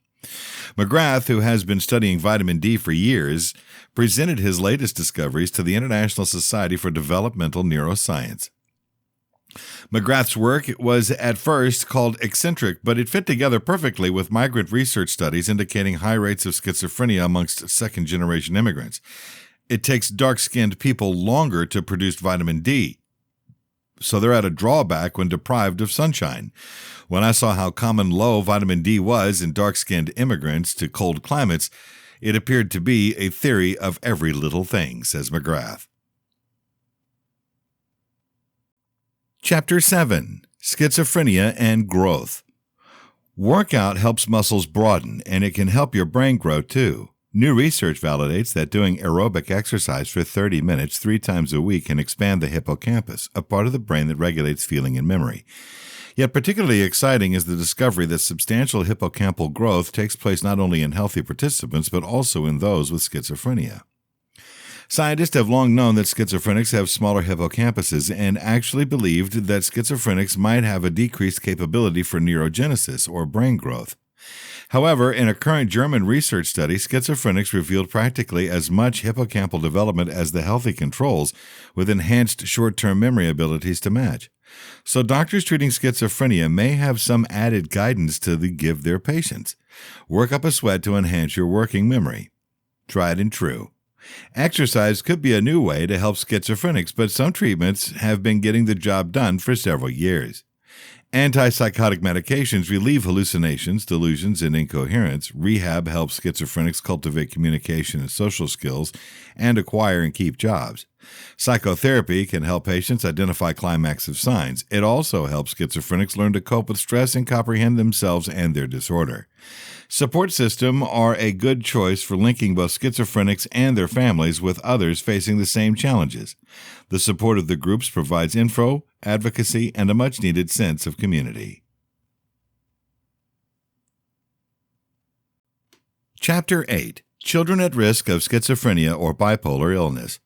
McGrath, who has been studying vitamin D for years, presented his latest discoveries to the International Society for Developmental Neuroscience. McGrath's work was at first called eccentric, but it fit together perfectly with migrant research studies indicating high rates of schizophrenia amongst second-generation immigrants. It takes dark-skinned people longer to produce vitamin D, so they're at a drawback when deprived of sunshine. When I saw how common low vitamin D was in dark-skinned immigrants to cold climates, it appeared to be a theory of every little thing, says McGrath. Chapter 7. Schizophrenia and Growth. Workout helps muscles broaden, and it can help your brain grow too. New research validates that doing aerobic exercise for 30 minutes 3 times a week can expand the hippocampus, a part of the brain that regulates feeling and memory. Yet particularly exciting is the discovery that substantial hippocampal growth takes place not only in healthy participants but also in those with schizophrenia. Scientists have long known that schizophrenics have smaller hippocampuses and actually believed that schizophrenics might have a decreased capability for neurogenesis, or brain growth. However, in a current German research study, schizophrenics revealed practically as much hippocampal development as the healthy controls, with enhanced short-term memory abilities to match. So doctors treating schizophrenia may have some added guidance to give their patients. Work up a sweat to enhance your working memory. Tried and true. Exercise could be a new way to help schizophrenics, but some treatments have been getting the job done for several years. Antipsychotic medications relieve hallucinations, delusions, and incoherence. Rehab helps schizophrenics cultivate communication and social skills and acquire and keep jobs. Psychotherapy can help patients identify climaxive signs. It also helps schizophrenics learn to cope with stress and comprehend themselves and their disorder. Support systems are a good choice for linking both schizophrenics and their families with others facing the same challenges. The support of the groups provides info, advocacy, and a much-needed sense of community. Chapter 8. Children at Risk of Schizophrenia or Bipolar Illness.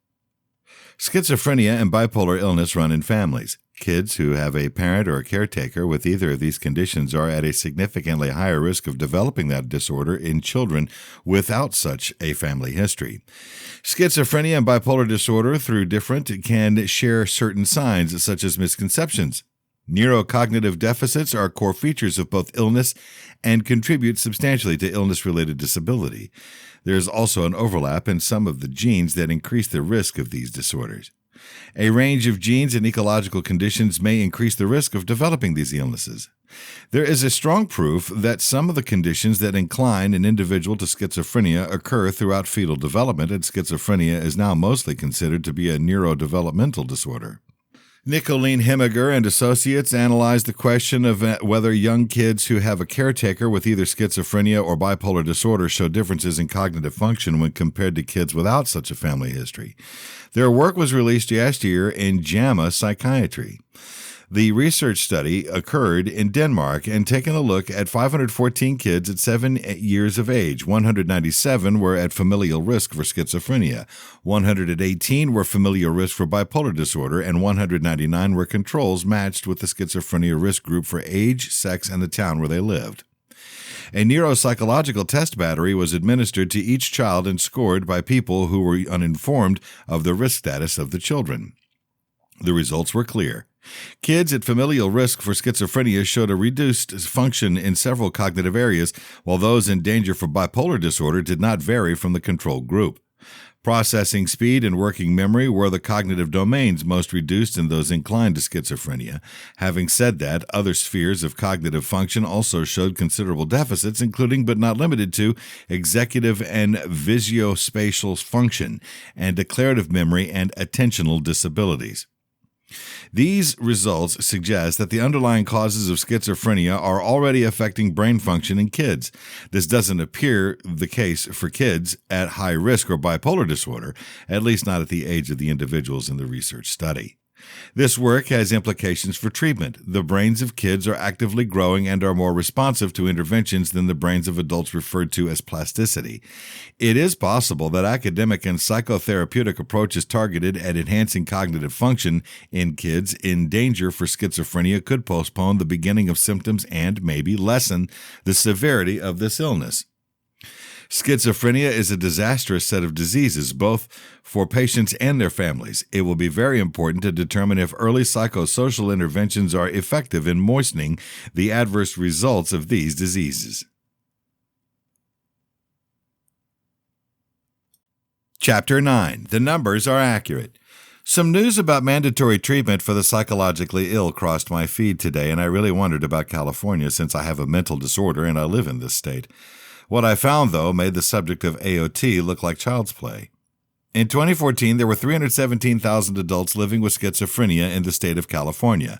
Schizophrenia and bipolar illness run in families. Kids who have a parent or a caretaker with either of these conditions are at a significantly higher risk of developing that disorder in children without such a family history. Schizophrenia and bipolar disorder, through different, can share certain signs such as misconceptions. Neurocognitive deficits are core features of both illness and contribute substantially to illness-related disability. There is also an overlap in some of the genes that increase the risk of these disorders. A range of genes and ecological conditions may increase the risk of developing these illnesses. There is a strong proof that some of the conditions that incline an individual to schizophrenia occur throughout fetal development, and schizophrenia is now mostly considered to be a neurodevelopmental disorder. Nicolene Hemiger and associates analyzed the question of whether young kids who have a caretaker with either schizophrenia or bipolar disorder show differences in cognitive function when compared to kids without such a family history. Their work was released last year in JAMA Psychiatry. The research study occurred in Denmark and taken a look at 514 kids at 7 years of age. 197 were at familial risk for schizophrenia, 118 were familial risk for bipolar disorder, and 199 were controls matched with the schizophrenia risk group for age, sex, and the town where they lived. A neuropsychological test battery was administered to each child and scored by people who were uninformed of the risk status of the children. The results were clear. Kids at familial risk for schizophrenia showed a reduced function in several cognitive areas, while those in danger for bipolar disorder did not vary from the control group. Processing speed and working memory were the cognitive domains most reduced in those inclined to schizophrenia. Having said that, other spheres of cognitive function also showed considerable deficits, including but not limited to executive and visuospatial function, and declarative memory and attentional disabilities. These results suggest that the underlying causes of schizophrenia are already affecting brain function in kids. This doesn't appear the case for kids at high risk or bipolar disorder, at least not at the age of the individuals in the research study. This work has implications for treatment. The brains of kids are actively growing and are more responsive to interventions than the brains of adults, referred to as plasticity. It is possible that academic and psychotherapeutic approaches targeted at enhancing cognitive function in kids in danger for schizophrenia could postpone the beginning of symptoms and maybe lessen the severity of this illness. Schizophrenia is a disastrous set of diseases, both for patients and their families. It will be very important to determine if early psychosocial interventions are effective in moistening the adverse results of these diseases. Chapter 9. The numbers are accurate. Some news about mandatory treatment for the psychologically ill crossed my feed today, and I really wondered about California since I have a mental disorder and I live in this state. What I found, though, made the subject of AOT look like child's play. In 2014, there were 317,000 adults living with schizophrenia in the state of California.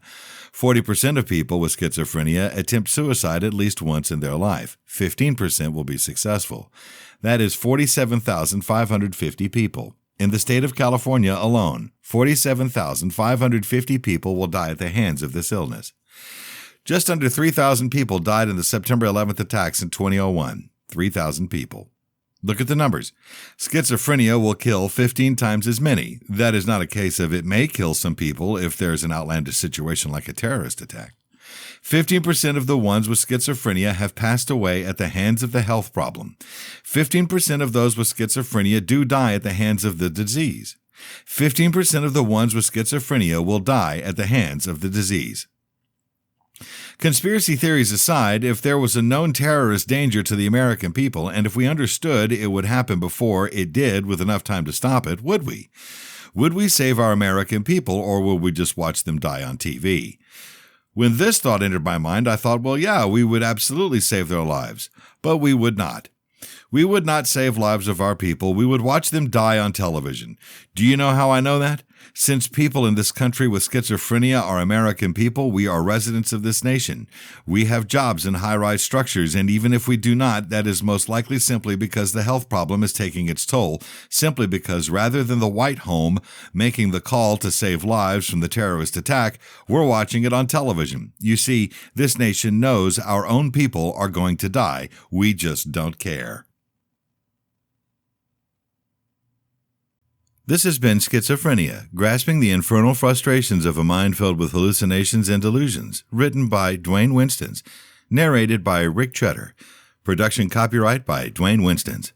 40% of people with schizophrenia attempt suicide at least once in their life. 15% will be successful. That is 47,550 people. In the state of California alone, 47,550 people will die at the hands of this illness. Just under 3,000 people died in the September 11th attacks in 2001. 3,000 people. Look at the numbers. Schizophrenia will kill 15 times as many. That is not a case of it may kill some people if there's an outlandish situation like a terrorist attack. 15% of the ones with schizophrenia have passed away at the hands of the health problem. 15% of those with schizophrenia do die at the hands of the disease. 15% of the ones with schizophrenia will die at the hands of the disease. Conspiracy theories aside, if there was a known terrorist danger to the American people, and if we understood it would happen before it did with enough time to stop it, would we? Would we save our American people, or would we just watch them die on TV? When this thought entered my mind, I thought, well, yeah, we would absolutely save their lives, but we would not. We would not save lives of our people. We would watch them die on television. Do you know how I know that? Since people in this country with schizophrenia are American people, we are residents of this nation. We have jobs in high-rise structures, and even if we do not, that is most likely simply because the health problem is taking its toll, simply because rather than the white home making the call to save lives from the terrorist attack, we're watching it on television. You see, this nation knows our own people are going to die. We just don't care. This has been Schizophrenia, Grasping the Infernal Frustrations of a Mind Filled with Hallucinations and Delusions, written by Dwayne Winstons, narrated by Rick Cheddar. Production copyright by Dwayne Winstons.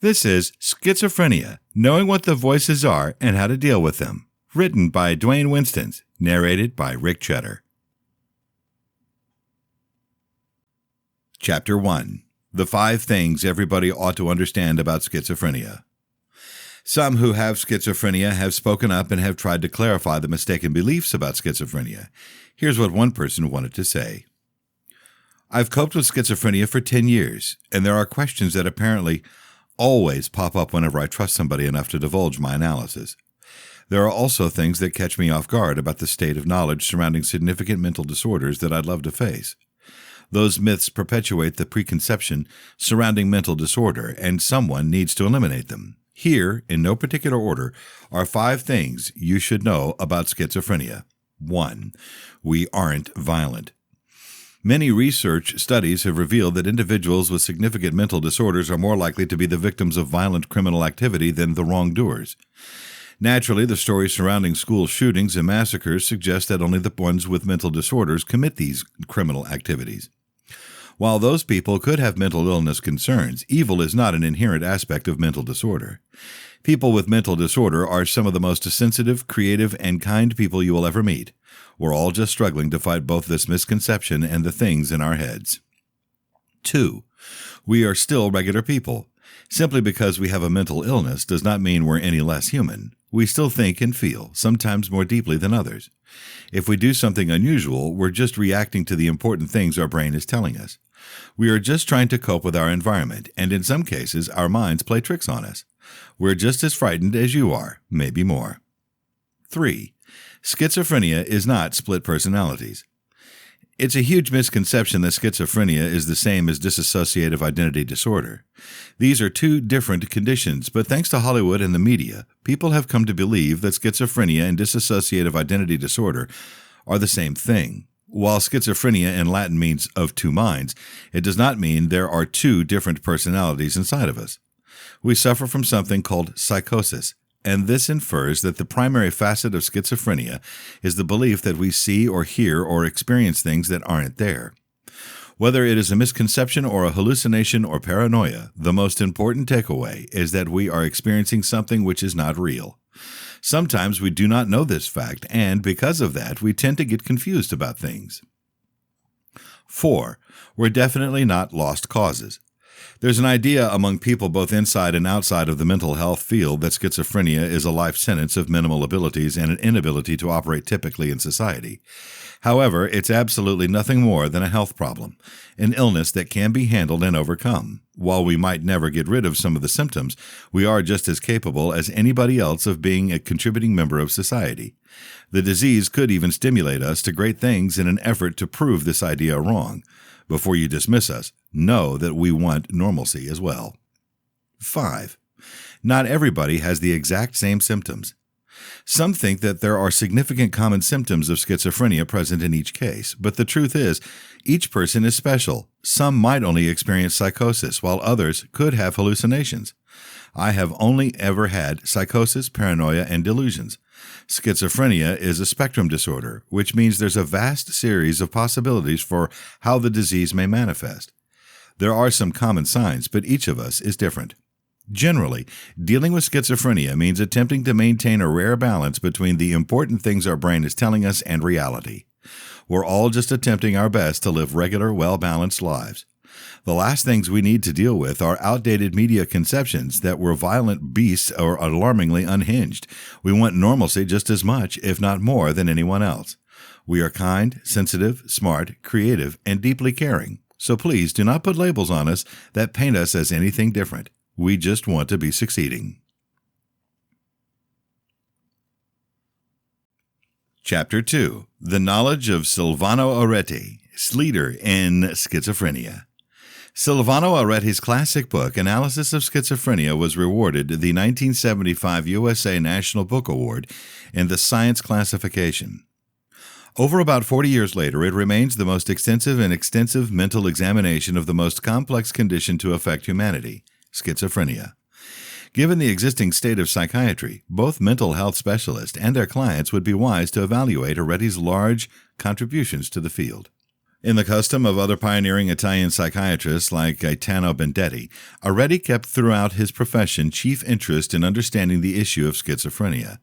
This is Schizophrenia, Knowing What the Voices Are and How to Deal with Them. Written by Dwayne Winstons, narrated by Rick Cheddar. Chapter 1. The 5 Things Everybody Ought to Understand About Schizophrenia. Some who have schizophrenia have spoken up and have tried to clarify the mistaken beliefs about schizophrenia. Here's what one person wanted to say. I've coped with schizophrenia for 10 years, and there are questions that apparently always pop up whenever I trust somebody enough to divulge my analysis. There are also things that catch me off guard about the state of knowledge surrounding significant mental disorders that I'd love to face. Those myths perpetuate the preconception surrounding mental disorder, and someone needs to eliminate them. Here, in no particular order, are 5 things you should know about schizophrenia. 1. We aren't violent. Many research studies have revealed that individuals with significant mental disorders are more likely to be the victims of violent criminal activity than the wrongdoers. Naturally, the stories surrounding school shootings and massacres suggest that only the ones with mental disorders commit these criminal activities. While those people could have mental illness concerns, evil is not an inherent aspect of mental disorder. People with mental disorder are some of the most sensitive, creative, and kind people you will ever meet. We're all just struggling to fight both this misconception and the things in our heads. 2. We are still regular people. Simply because we have a mental illness does not mean we're any less human. We still think and feel, sometimes more deeply than others. If we do something unusual, we're just reacting to the important things our brain is telling us. We are just trying to cope with our environment, and in some cases, our minds play tricks on us. We're just as frightened as you are, maybe more. 3. Schizophrenia is not split personalities. It's a huge misconception that schizophrenia is the same as dissociative identity disorder. These are 2 different conditions, but thanks to Hollywood and the media, people have come to believe that schizophrenia and dissociative identity disorder are the same thing. While schizophrenia in Latin means of 2 minds, it does not mean there are 2 different personalities inside of us. We suffer from something called psychosis, and this infers that the primary facet of schizophrenia is the belief that we see or hear or experience things that aren't there. Whether it is a misconception or a hallucination or paranoia, the most important takeaway is that we are experiencing something which is not real. Sometimes we do not know this fact, and because of that, we tend to get confused about things. 4. We're definitely not lost causes. There's an idea among people both inside and outside of the mental health field that schizophrenia is a life sentence of minimal abilities and an inability to operate typically in society. However, it's absolutely nothing more than a health problem, an illness that can be handled and overcome. While we might never get rid of some of the symptoms, we are just as capable as anybody else of being a contributing member of society. The disease could even stimulate us to great things in an effort to prove this idea wrong. Before you dismiss us, know that we want normalcy as well. 5. Not everybody has the exact same symptoms. Some think that there are significant common symptoms of schizophrenia present in each case, but the truth is, each person is special. Some might only experience psychosis, while others could have hallucinations. I have only ever had psychosis, paranoia, and delusions. Schizophrenia is a spectrum disorder, which means there's a vast series of possibilities for how the disease may manifest. There are some common signs, but each of us is different. Generally, dealing with schizophrenia means attempting to maintain a rare balance between the important things our brain is telling us and reality. We're all just attempting our best to live regular, well-balanced lives. The last things we need to deal with are outdated media conceptions that we're violent beasts or alarmingly unhinged. We want normalcy just as much, if not more, than anyone else. We are kind, sensitive, smart, creative, and deeply caring. So please do not put labels on us that paint us as anything different. We just want to be succeeding. Chapter 2. The Knowledge of Silvano Areti, Leader in Schizophrenia. Silvano Areti's classic book, Analysis of Schizophrenia, was awarded the 1975 USA National Book Award in the Science classification. Over about 40 years later, it remains the most extensive and extensive mental examination of the most complex condition to affect humanity, schizophrenia. Given the existing state of psychiatry, both mental health specialists and their clients would be wise to evaluate Areti's large contributions to the field. In the custom of other pioneering Italian psychiatrists like Gaetano Bendetti, Areti kept throughout his profession chief interest in understanding the issue of schizophrenia.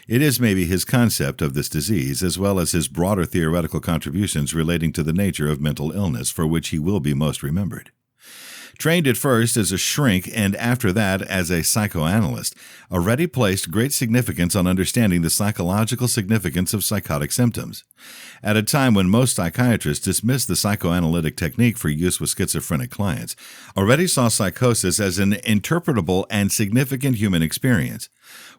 It is maybe his concept of this disease, as well as his broader theoretical contributions relating to the nature of mental illness, for which he will be most remembered. Trained at first as a shrink and after that as a psychoanalyst, Areti placed great significance on understanding the psychological significance of psychotic symptoms. At a time when most psychiatrists dismissed the psychoanalytic technique for use with schizophrenic clients, Areti saw psychosis as an interpretable and significant human experience.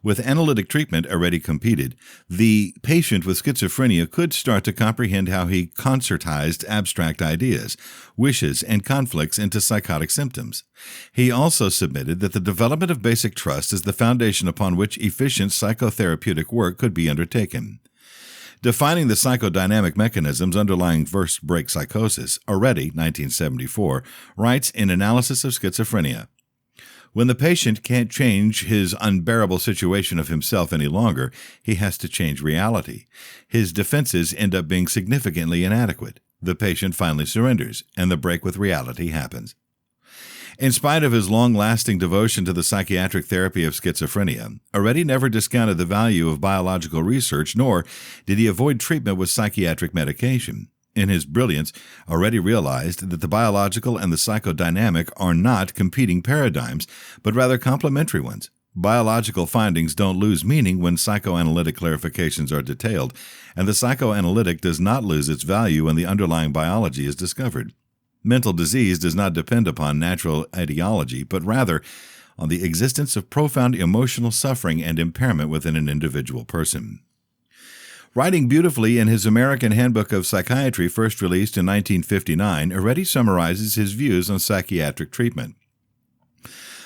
With analytic treatment, Areti competed, the patient with schizophrenia could start to comprehend how he concertized abstract ideas, wishes, and conflicts into psychotic symptoms. He also submitted that the development of basic trust is the foundation upon which efficient psychotherapeutic work could be undertaken. Defining the psychodynamic mechanisms underlying first-break psychosis, Areti, 1974, writes in Analysis of Schizophrenia, "When the patient can't change his unbearable situation of himself any longer, he has to change reality. His defenses end up being significantly inadequate. The patient finally surrenders, and the break with reality happens." In spite of his long-lasting devotion to the psychiatric therapy of schizophrenia, Areti never discounted the value of biological research, nor did he avoid treatment with psychiatric medication. In his brilliance, Areti realized that the biological and the psychodynamic are not competing paradigms, but rather complementary ones. Biological findings don't lose meaning when psychoanalytic clarifications are detailed, and the psychoanalytic does not lose its value when the underlying biology is discovered. Mental disease does not depend upon natural etiology, but rather on the existence of profound emotional suffering and impairment within an individual person. Writing beautifully in his American Handbook of Psychiatry, first released in 1959, Areti summarizes his views on psychiatric treatment.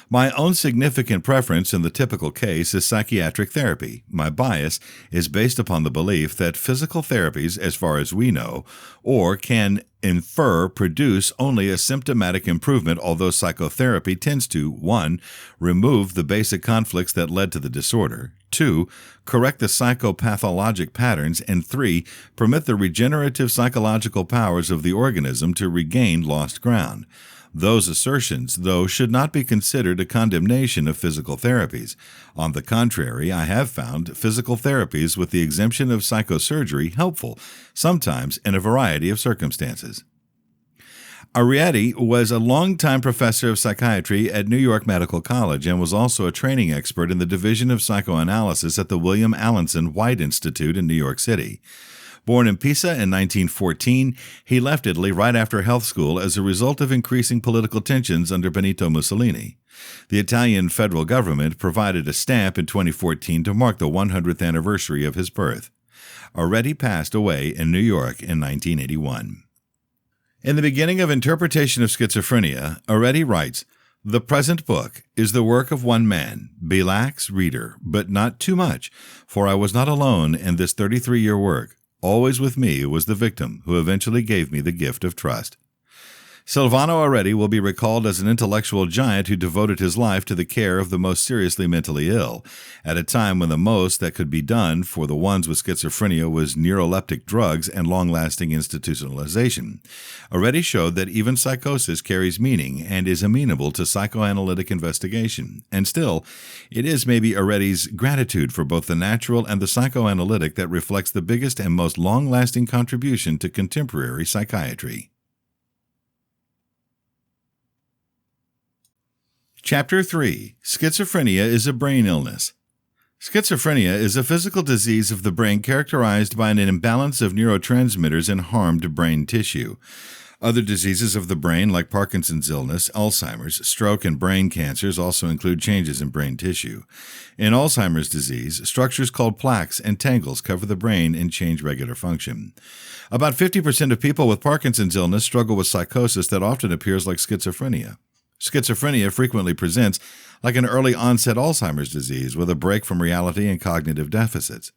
My own significant preference in the typical case is psychiatric therapy. My bias is based upon the belief that physical therapies, as far as we know, or can infer, produce only a symptomatic improvement, although psychotherapy tends to 1. Remove the basic conflicts that led to the disorder, 2. Correct the psychopathologic patterns, and 3. Permit the regenerative psychological powers of the organism to regain lost ground. Those assertions, though, should not be considered a condemnation of physical therapies. On the contrary, I have found physical therapies with the exemption of psychosurgery helpful, sometimes in a variety of circumstances. Ariety was a longtime professor of psychiatry at New York Medical College and was also a training expert in the Division of Psychoanalysis at the William Allenson White Institute in New York City. Born in Pisa in 1914, he left Italy right after health school as a result of increasing political tensions under Benito Mussolini. The Italian federal government provided a stamp in 2014 to mark the 100th anniversary of his birth. Ariety passed away in New York in 1981. In the beginning of Interpretation of Schizophrenia, Ariety writes, "The present book is the work of one man. Relax, reader, but not too much, for I was not alone in this 33-year work. Always with me was the victim who eventually gave me the gift of trust." Silvano Ariety will be recalled as an intellectual giant who devoted his life to the care of the most seriously mentally ill, at a time when the most that could be done for the ones with schizophrenia was neuroleptic drugs and long-lasting institutionalization. Ariety showed that even psychosis carries meaning and is amenable to psychoanalytic investigation. And still, it is maybe Ariety's gratitude for both the natural and the psychoanalytic that reflects the biggest and most long-lasting contribution to contemporary psychiatry. Chapter 3. Schizophrenia is a brain illness. Schizophrenia is a physical disease of the brain characterized by an imbalance of neurotransmitters in harmed brain tissue. Other diseases of the brain, like Parkinson's illness, Alzheimer's, stroke, and brain cancers, also include changes in brain tissue. In Alzheimer's disease, structures called plaques and tangles cover the brain and change regular function. About 50% of people with Parkinson's illness struggle with psychosis that often appears like schizophrenia. Schizophrenia frequently presents like an early-onset Alzheimer's disease with a break from reality and cognitive deficits.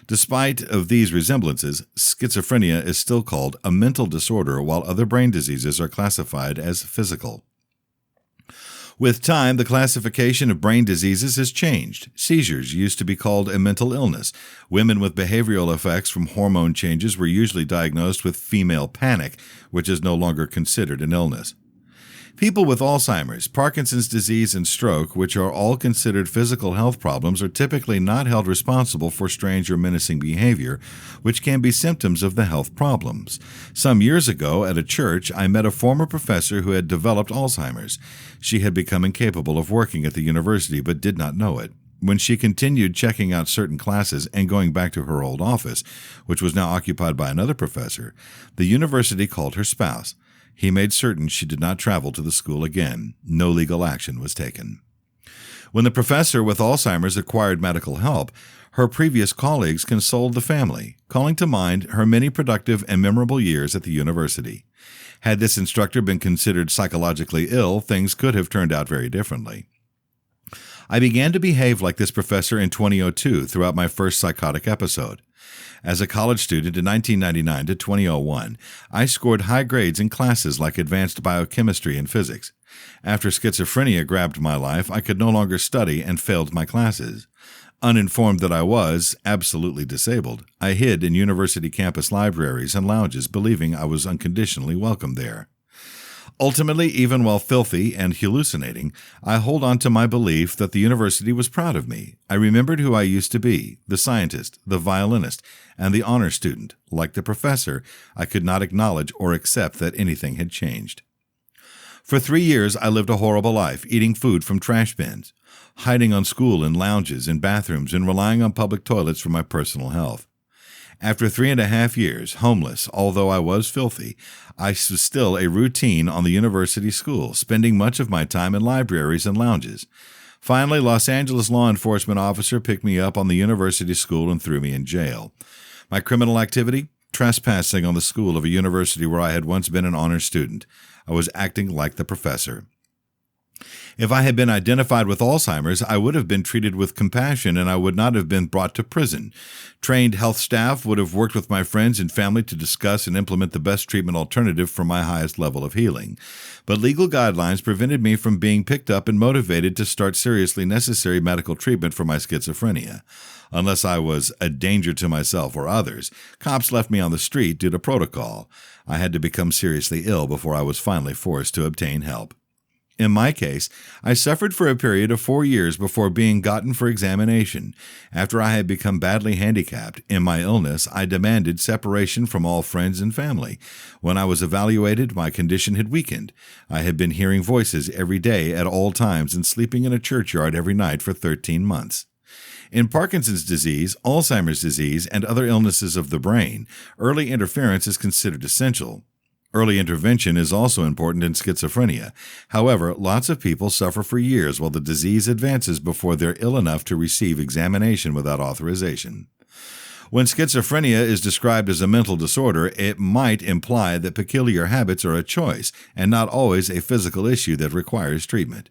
Despite of these resemblances, schizophrenia is still called a mental disorder, while other brain diseases are classified as physical. With time, the classification of brain diseases has changed. Seizures used to be called a mental illness. Women with behavioral effects from hormone changes were usually diagnosed with female panic, which is no longer considered an illness. People with Alzheimer's, Parkinson's disease, and stroke, which are all considered physical health problems, are typically not held responsible for strange or menacing behavior, which can be symptoms of the health problems. Some years ago, at a church, I met a former professor who had developed Alzheimer's. She had become incapable of working at the university but did not know it. When she continued checking out certain classes and going back to her old office, which was now occupied by another professor, the university called her spouse. He made certain she did not travel to the school again. No legal action was taken. When the professor with Alzheimer's acquired medical help, her previous colleagues consoled the family, calling to mind her many productive and memorable years at the university. Had this instructor been considered psychologically ill, things could have turned out very differently. I began to behave like this professor in 2002 throughout my first psychotic episode. As a college student in 1999 to 2001, I scored high grades in classes like advanced biochemistry and physics. After schizophrenia grabbed my life, I could no longer study and failed my classes. Uninformed that I was absolutely disabled, I hid in university campus libraries and lounges, believing I was unconditionally welcome there. Ultimately, even while filthy and hallucinating, I hold on to my belief that the university was proud of me. I remembered who I used to be, the scientist, the violinist, and the honor student. Like the professor, I could not acknowledge or accept that anything had changed. For 3 years, I lived a horrible life, eating food from trash bins, hiding on school in lounges and bathrooms, and relying on public toilets for my personal health. After 3.5 years, homeless, although I was filthy, I was still a routine on the university school, spending much of my time in libraries and lounges. Finally, Los Angeles law enforcement officer picked me up on the university school and threw me in jail. My criminal activity? Trespassing on the school of a university where I had once been an honor student. I was acting like the professor. If I had been identified with Alzheimer's, I would have been treated with compassion and I would not have been brought to prison. Trained health staff would have worked with my friends and family to discuss and implement the best treatment alternative for my highest level of healing. But legal guidelines prevented me from being picked up and motivated to start seriously necessary medical treatment for my schizophrenia. Unless I was a danger to myself or others, cops left me on the street due to protocol. I had to become seriously ill before I was finally forced to obtain help. In my case, I suffered for a period of 4 years before being gotten for examination. After I had become badly handicapped in my illness, I demanded separation from all friends and family. When I was evaluated, my condition had weakened. I had been hearing voices every day at all times and sleeping in a churchyard every night for 13 months. In Parkinson's disease, Alzheimer's disease, and other illnesses of the brain, early interference is considered essential. Early intervention is also important in schizophrenia. However, lots of people suffer for years while the disease advances before they're ill enough to receive examination without authorization. When schizophrenia is described as a mental disorder, it might imply that peculiar habits are a choice and not always a physical issue that requires treatment.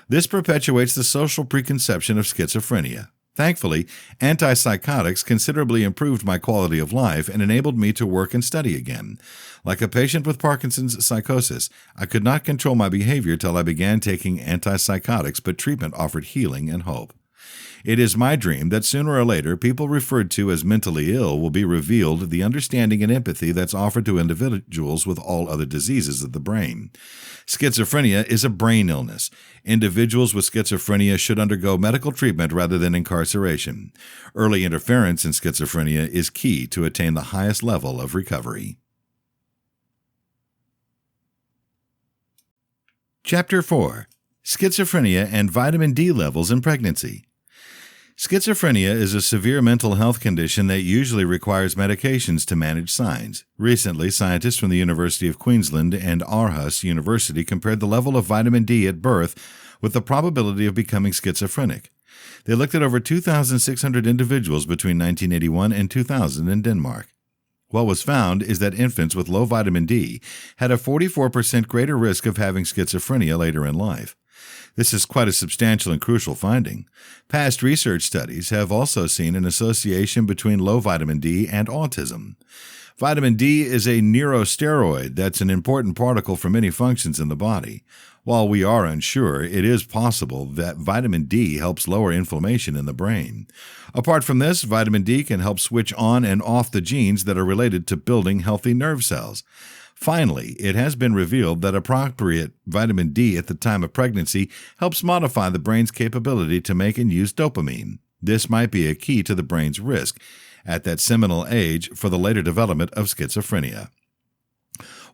This perpetuates the social preconception of schizophrenia. Thankfully, antipsychotics considerably improved my quality of life and enabled me to work and study again. Like a patient with Parkinson's psychosis, I could not control my behavior till I began taking antipsychotics, but treatment offered healing and hope. It is my dream that sooner or later, people referred to as mentally ill will be revealed the understanding and empathy that's offered to individuals with all other diseases of the brain. Schizophrenia is a brain illness. Individuals with schizophrenia should undergo medical treatment rather than incarceration. Early interference in schizophrenia is key to attain the highest level of recovery. Chapter 4. Schizophrenia and vitamin D levels in pregnancy. Schizophrenia is a severe mental health condition that usually requires medications to manage signs. Recently, scientists from the University of Queensland and Aarhus University compared the level of vitamin D at birth with the probability of becoming schizophrenic. They looked at over 2,600 individuals between 1981 and 2000 in Denmark. What was found is that infants with low vitamin D had a 44% greater risk of having schizophrenia later in life. This is quite a substantial and crucial finding. Past research studies have also seen an association between low vitamin D and autism. Vitamin D is a neurosteroid that's an important particle for many functions in the body. While we are unsure, it is possible that vitamin D helps lower inflammation in the brain. Apart from this, vitamin D can help switch on and off the genes that are related to building healthy nerve cells. Finally, it has been revealed that appropriate vitamin D at the time of pregnancy helps modify the brain's capability to make and use dopamine. This might be a key to the brain's risk at that seminal age for the later development of schizophrenia.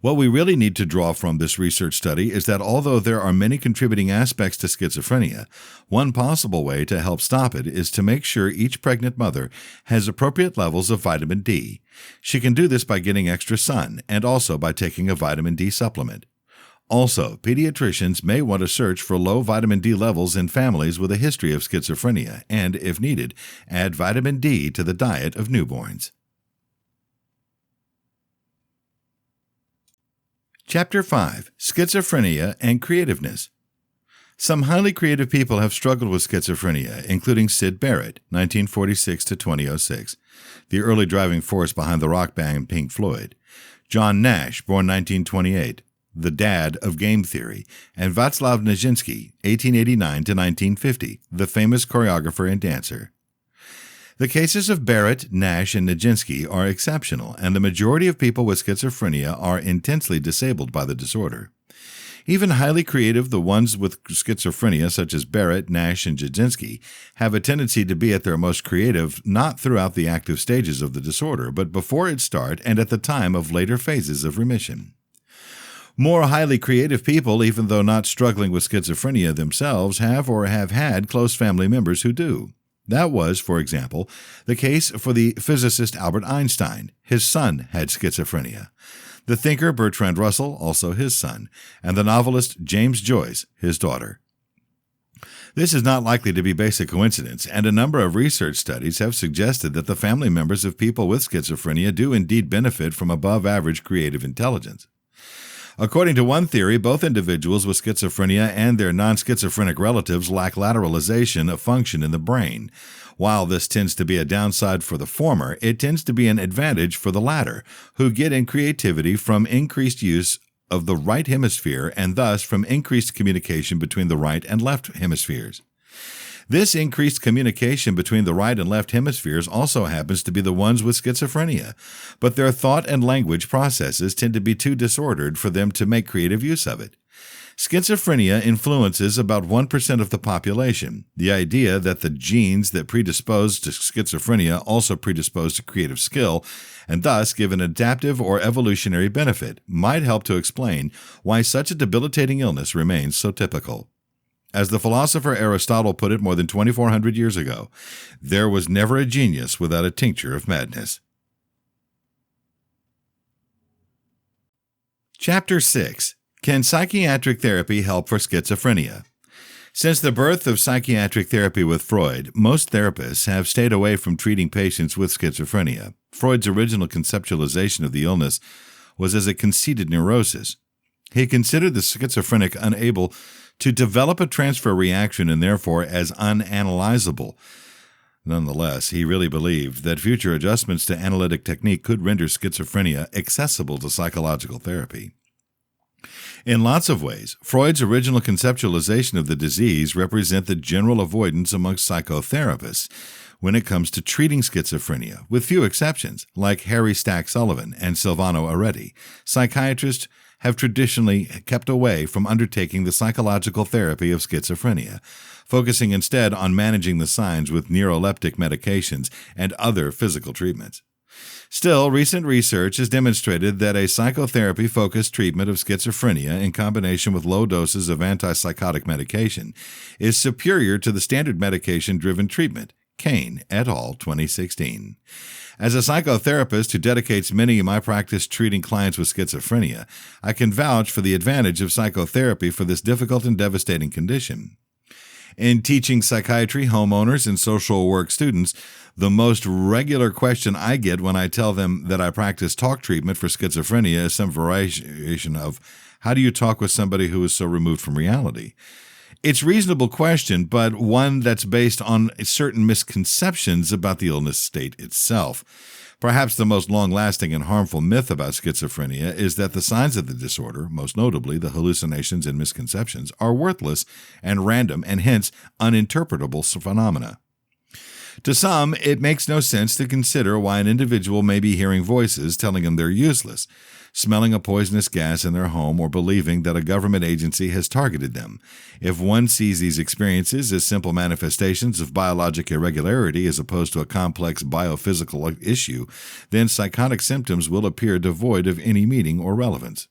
What we really need to draw from this research study is that although there are many contributing aspects to schizophrenia, one possible way to help stop it is to make sure each pregnant mother has appropriate levels of vitamin D. She can do this by getting extra sun and also by taking a vitamin D supplement. Also, pediatricians may want to search for low vitamin D levels in families with a history of schizophrenia and, if needed, add vitamin D to the diet of newborns. Chapter 5. Schizophrenia and Creativeness. Some highly creative people have struggled with schizophrenia, including Syd Barrett, 1946 to 2006, the early driving force behind the rock band Pink Floyd; John Nash, born 1928, the dad of game theory; and Václav Nijinsky, 1889 to 1950, the famous choreographer and dancer. The cases of Barrett, Nash, and Nijinsky are exceptional, and the majority of people with schizophrenia are intensely disabled by the disorder. Even highly creative, the ones with schizophrenia, such as Barrett, Nash, and Nijinsky, have a tendency to be at their most creative not throughout the active stages of the disorder, but before its start and at the time of later phases of remission. More highly creative people, even though not struggling with schizophrenia themselves, have or have had close family members who do. That was, for example, the case for the physicist Albert Einstein. His son had schizophrenia. The thinker Bertrand Russell, also his son, and the novelist James Joyce, his daughter. This is not likely to be basic coincidence, and a number of research studies have suggested that the family members of people with schizophrenia do indeed benefit from above-average creative intelligence. According to one theory, both individuals with schizophrenia and their non-schizophrenic relatives lack lateralization of function in the brain. While this tends to be a downside for the former, it tends to be an advantage for the latter, who get in creativity from increased use of the right hemisphere and thus from increased communication between the right and left hemispheres. This increased communication between the right and left hemispheres also happens to be the ones with schizophrenia, but their thought and language processes tend to be too disordered for them to make creative use of it. Schizophrenia influences about 1% of the population. The idea that the genes that predispose to schizophrenia also predispose to creative skill, and thus give an adaptive or evolutionary benefit, might help to explain why such a debilitating illness remains so typical. As the philosopher Aristotle put it more than 2,400 years ago, there was never a genius without a tincture of madness. Chapter 6. Can psychiatric therapy help for schizophrenia? Since the birth of psychiatric therapy with Freud, most therapists have stayed away from treating patients with schizophrenia. Freud's original conceptualization of the illness was as a conceited neurosis. He considered the schizophrenic unable to develop a transfer reaction and therefore as unanalyzable. Nonetheless, he really believed that future adjustments to analytic technique could render schizophrenia accessible to psychological therapy. In lots of ways, Freud's original conceptualization of the disease represents the general avoidance amongst psychotherapists when it comes to treating schizophrenia, with few exceptions, like Harry Stack Sullivan and Silvano Aretti. Psychiatrists have traditionally kept away from undertaking the psychological therapy of schizophrenia, focusing instead on managing the signs with neuroleptic medications and other physical treatments. Still, recent research has demonstrated that a psychotherapy-focused treatment of schizophrenia in combination with low doses of antipsychotic medication is superior to the standard medication-driven treatment, Kane et al., 2016. As a psychotherapist who dedicates many of my practice treating clients with schizophrenia, I can vouch for the advantage of psychotherapy for this difficult and devastating condition. In teaching psychiatry homeowners and social work students, the most regular question I get when I tell them that I practice talk treatment for schizophrenia is some variation of, how do you talk with somebody who is so removed from reality? It's a reasonable question, but one that's based on certain misconceptions about the illness state itself. Perhaps the most long-lasting and harmful myth about schizophrenia is that the signs of the disorder, most notably the hallucinations and misconceptions, are worthless and random and hence uninterpretable phenomena. To some, it makes no sense to consider why an individual may be hearing voices telling them they're useless, smelling a poisonous gas in their home, or believing that a government agency has targeted them. If one sees these experiences as simple manifestations of biologic irregularity as opposed to a complex biophysical issue, then psychotic symptoms will appear devoid of any meaning or relevance.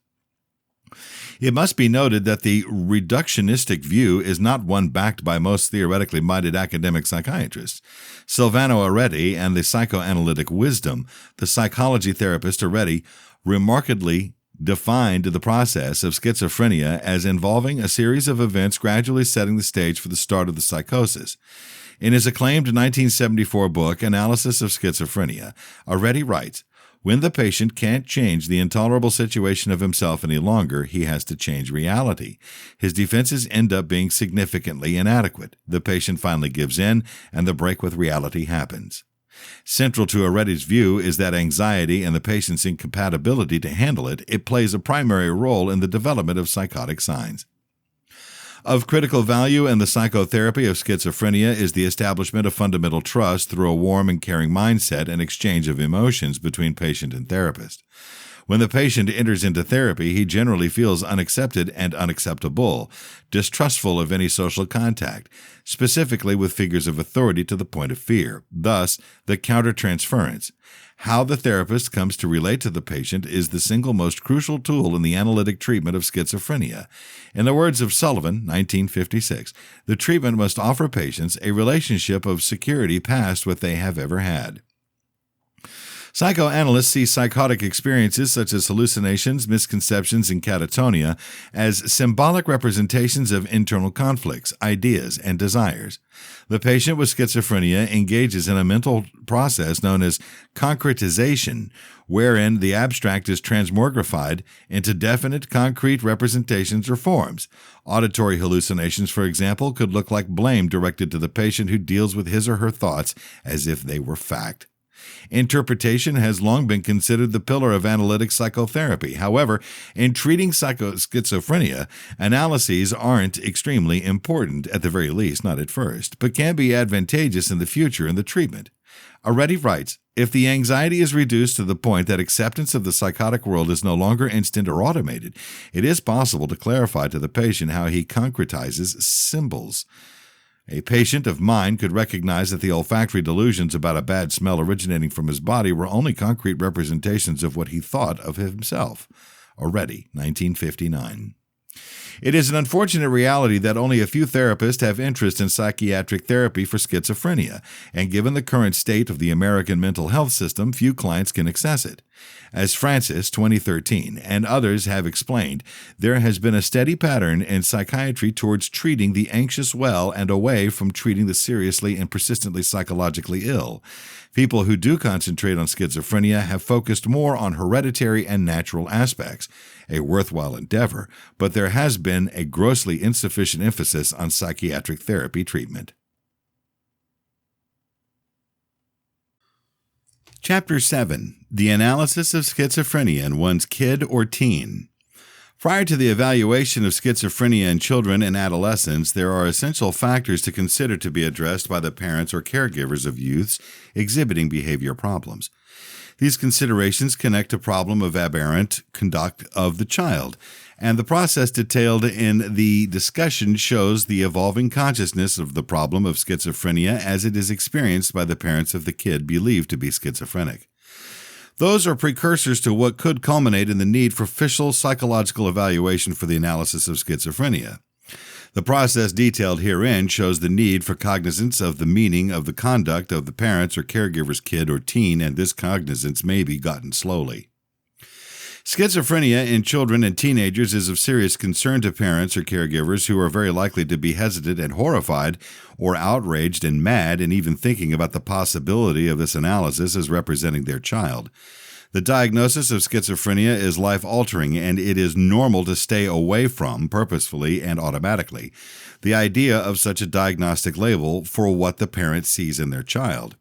It must be noted that the reductionistic view is not one backed by most theoretically minded academic psychiatrists. Silvano Aretti and the psychoanalytic wisdom, the psychology therapist Aretti, remarkably defined the process of schizophrenia as involving a series of events gradually setting the stage for the start of the psychosis. In his acclaimed 1974 book, Analysis of Schizophrenia, Aretti writes, when the patient can't change the intolerable situation of himself any longer, he has to change reality. His defenses end up being significantly inadequate. The patient finally gives in, and the break with reality happens. Central to Aretti's view is that anxiety and the patient's incompatibility to handle it plays a primary role in the development of psychotic signs. Of critical value in the psychotherapy of schizophrenia is the establishment of fundamental trust through a warm and caring mindset and exchange of emotions between patient and therapist. When the patient enters into therapy, he generally feels unaccepted and unacceptable, distrustful of any social contact, specifically with figures of authority to the point of fear. Thus, the countertransference. How the therapist comes to relate to the patient is the single most crucial tool in the analytic treatment of schizophrenia. In the words of Sullivan, 1956, the treatment must offer patients a relationship of security past what they have ever had. Psychoanalysts see psychotic experiences such as hallucinations, misconceptions, and catatonia as symbolic representations of internal conflicts, ideas, and desires. The patient with schizophrenia engages in a mental process known as concretization, wherein the abstract is transmogrified into definite, concrete representations or forms. Auditory hallucinations, for example, could look like blame directed to the patient who deals with his or her thoughts as if they were fact. Interpretation has long been considered the pillar of analytic psychotherapy. However, in treating schizophrenia, analyses aren't extremely important, at the very least, not at first, but can be advantageous in the future in the treatment. Aretti writes, if the anxiety is reduced to the point that acceptance of the psychotic world is no longer instant or automated, it is possible to clarify to the patient how he concretizes symbols. A patient of mine could recognize that the olfactory delusions about a bad smell originating from his body were only concrete representations of what he thought of himself. Aretti, 1959. It is an unfortunate reality that only a few therapists have interest in psychiatric therapy for schizophrenia, and given the current state of the American mental health system, few clients can access it. As Francis, 2013, and others have explained, there has been a steady pattern in psychiatry towards treating the anxious well and away from treating the seriously and persistently psychologically ill. People who do concentrate on schizophrenia have focused more on hereditary and natural aspects, a worthwhile endeavor, but there has been a grossly insufficient emphasis on psychiatric therapy treatment. Chapter 7. The Analysis of Schizophrenia in One's Kid or Teen. Prior to the evaluation of schizophrenia in children and adolescents, there are essential factors to consider to be addressed by the parents or caregivers of youths exhibiting behavior problems. These considerations connect to problem of aberrant conduct of the child, and the process detailed in the discussion shows the evolving consciousness of the problem of schizophrenia as it is experienced by the parents of the kid believed to be schizophrenic. Those are precursors to what could culminate in the need for official psychological evaluation for the analysis of schizophrenia. The process detailed herein shows the need for cognizance of the meaning of the conduct of the parents or caregiver's kid or teen, and this cognizance may be gotten slowly. Schizophrenia in children and teenagers is of serious concern to parents or caregivers who are very likely to be hesitant and horrified or outraged and mad in even thinking about the possibility of this analysis as representing their child. The diagnosis of schizophrenia is life-altering, and it is normal to stay away from, purposefully and automatically, the idea of such a diagnostic label for what the parent sees in their child.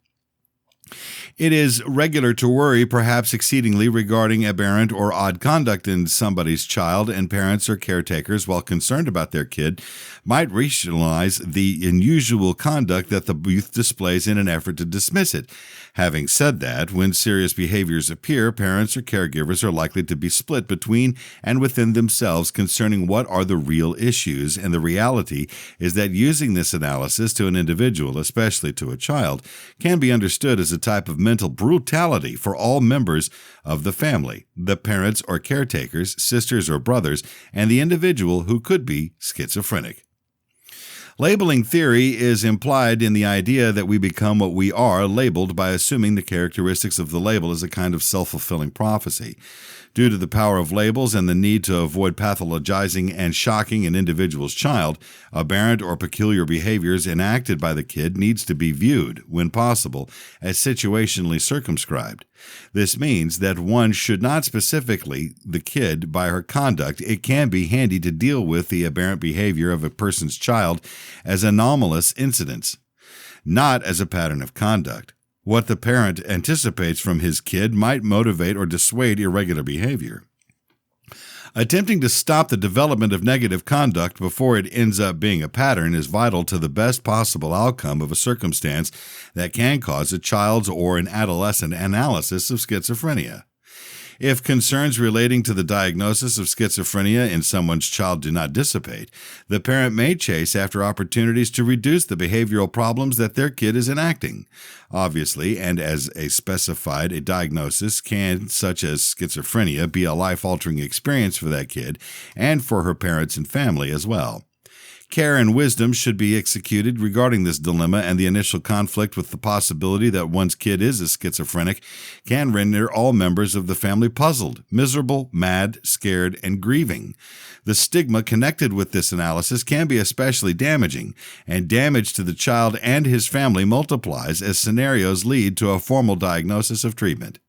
It is regular to worry, perhaps exceedingly, regarding aberrant or odd conduct in somebody's child, and parents or caretakers, while concerned about their kid, might rationalize the unusual conduct that the youth displays in an effort to dismiss it. Having said that, when serious behaviors appear, parents or caregivers are likely to be split between and within themselves concerning what are the real issues, and the reality is that using this analysis to an individual, especially to a child, can be understood as a type of mental brutality for all members of the family, the parents or caretakers, sisters or brothers, and the individual who could be schizophrenic. Labeling theory is implied in the idea that we become what we are labeled by assuming the characteristics of the label as a kind of self-fulfilling prophecy. Due to the power of labels and the need to avoid pathologizing and shocking an individual's child, aberrant or peculiar behaviors enacted by the kid needs to be viewed, when possible, as situationally circumscribed. This means that one should not specifically the kid by her conduct. It can be handy to deal with the aberrant behavior of a person's child as anomalous incidents, not as a pattern of conduct. What the parent anticipates from his kid might motivate or dissuade irregular behavior. Attempting to stop the development of negative conduct before it ends up being a pattern is vital to the best possible outcome of a circumstance that can cause a child's or an adolescent analysis of schizophrenia. If concerns relating to the diagnosis of schizophrenia in someone's child do not dissipate, the parent may chase after opportunities to reduce the behavioral problems that their kid is enacting. Obviously, and as a specified, a diagnosis such as schizophrenia, be a life-altering experience for that kid and for her parents and family as well. Care and wisdom should be executed regarding this dilemma, and the initial conflict with the possibility that one's kid is a schizophrenic can render all members of the family puzzled, miserable, mad, scared, and grieving. The stigma connected with this analysis can be especially damaging, and damage to the child and his family multiplies as scenarios lead to a formal diagnosis of treatment.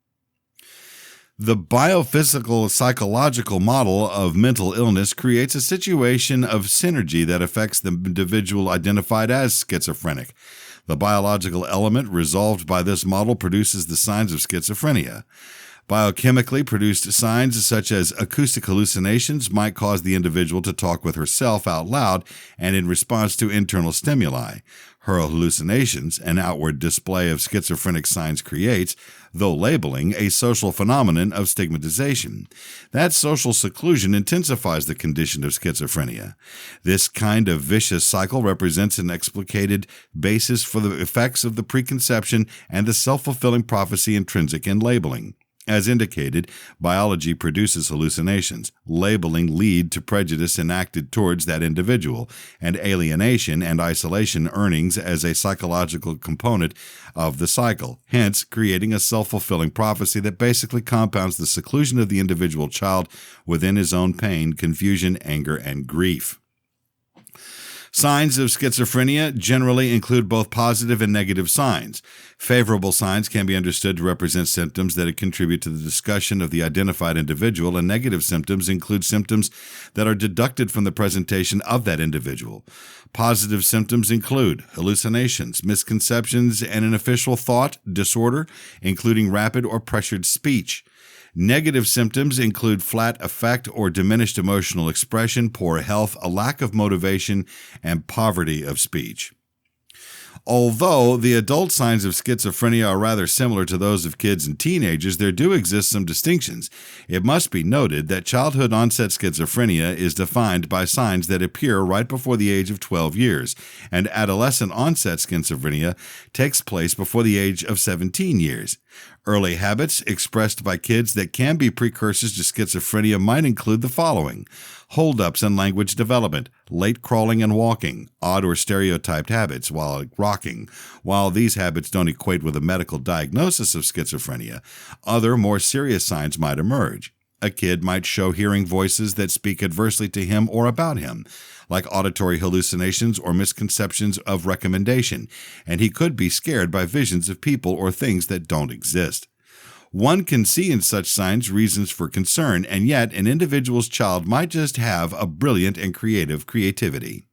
The biophysical psychological model of mental illness creates a situation of synergy that affects the individual identified as schizophrenic. The biological element resolved by this model produces the signs of schizophrenia. Biochemically produced signs such as acoustic hallucinations might cause the individual to talk with herself out loud and in response to internal stimuli. Her hallucinations, an outward display of schizophrenic signs, creates, though labeling, a social phenomenon of stigmatization. That social seclusion intensifies the condition of schizophrenia. This kind of vicious cycle represents an explicated basis for the effects of the preconception and the self-fulfilling prophecy intrinsic in labeling. As indicated, biology produces hallucinations. Labeling lead to prejudice enacted towards that individual, and alienation and isolation earnings as a psychological component of the cycle, hence creating a self-fulfilling prophecy that basically compounds the seclusion of the individual child within his own pain, confusion, anger, and grief. Signs of schizophrenia generally include both positive and negative signs. Favorable signs can be understood to represent symptoms that contribute to the discussion of the identified individual, and negative symptoms include symptoms that are deducted from the presentation of that individual. Positive symptoms include hallucinations, misconceptions, and an official thought disorder, including rapid or pressured speech. Negative symptoms include flat affect or diminished emotional expression, poor health, a lack of motivation, and poverty of speech. Although the adult signs of schizophrenia are rather similar to those of kids and teenagers, there do exist some distinctions. It must be noted that childhood-onset schizophrenia is defined by signs that appear right before the age of 12 years, and adolescent-onset schizophrenia takes place before the age of 17 years. Early habits expressed by kids that can be precursors to schizophrenia might include the following: holdups in language development, late crawling and walking, odd or stereotyped habits while rocking. While these habits don't equate with a medical diagnosis of schizophrenia, other more serious signs might emerge. A kid might show hearing voices that speak adversely to him or about him, like auditory hallucinations or misconceptions of recommendation, and he could be scared by visions of people or things that don't exist. One can see in such signs reasons for concern, and yet an individual's child might just have a brilliant and creative creativity.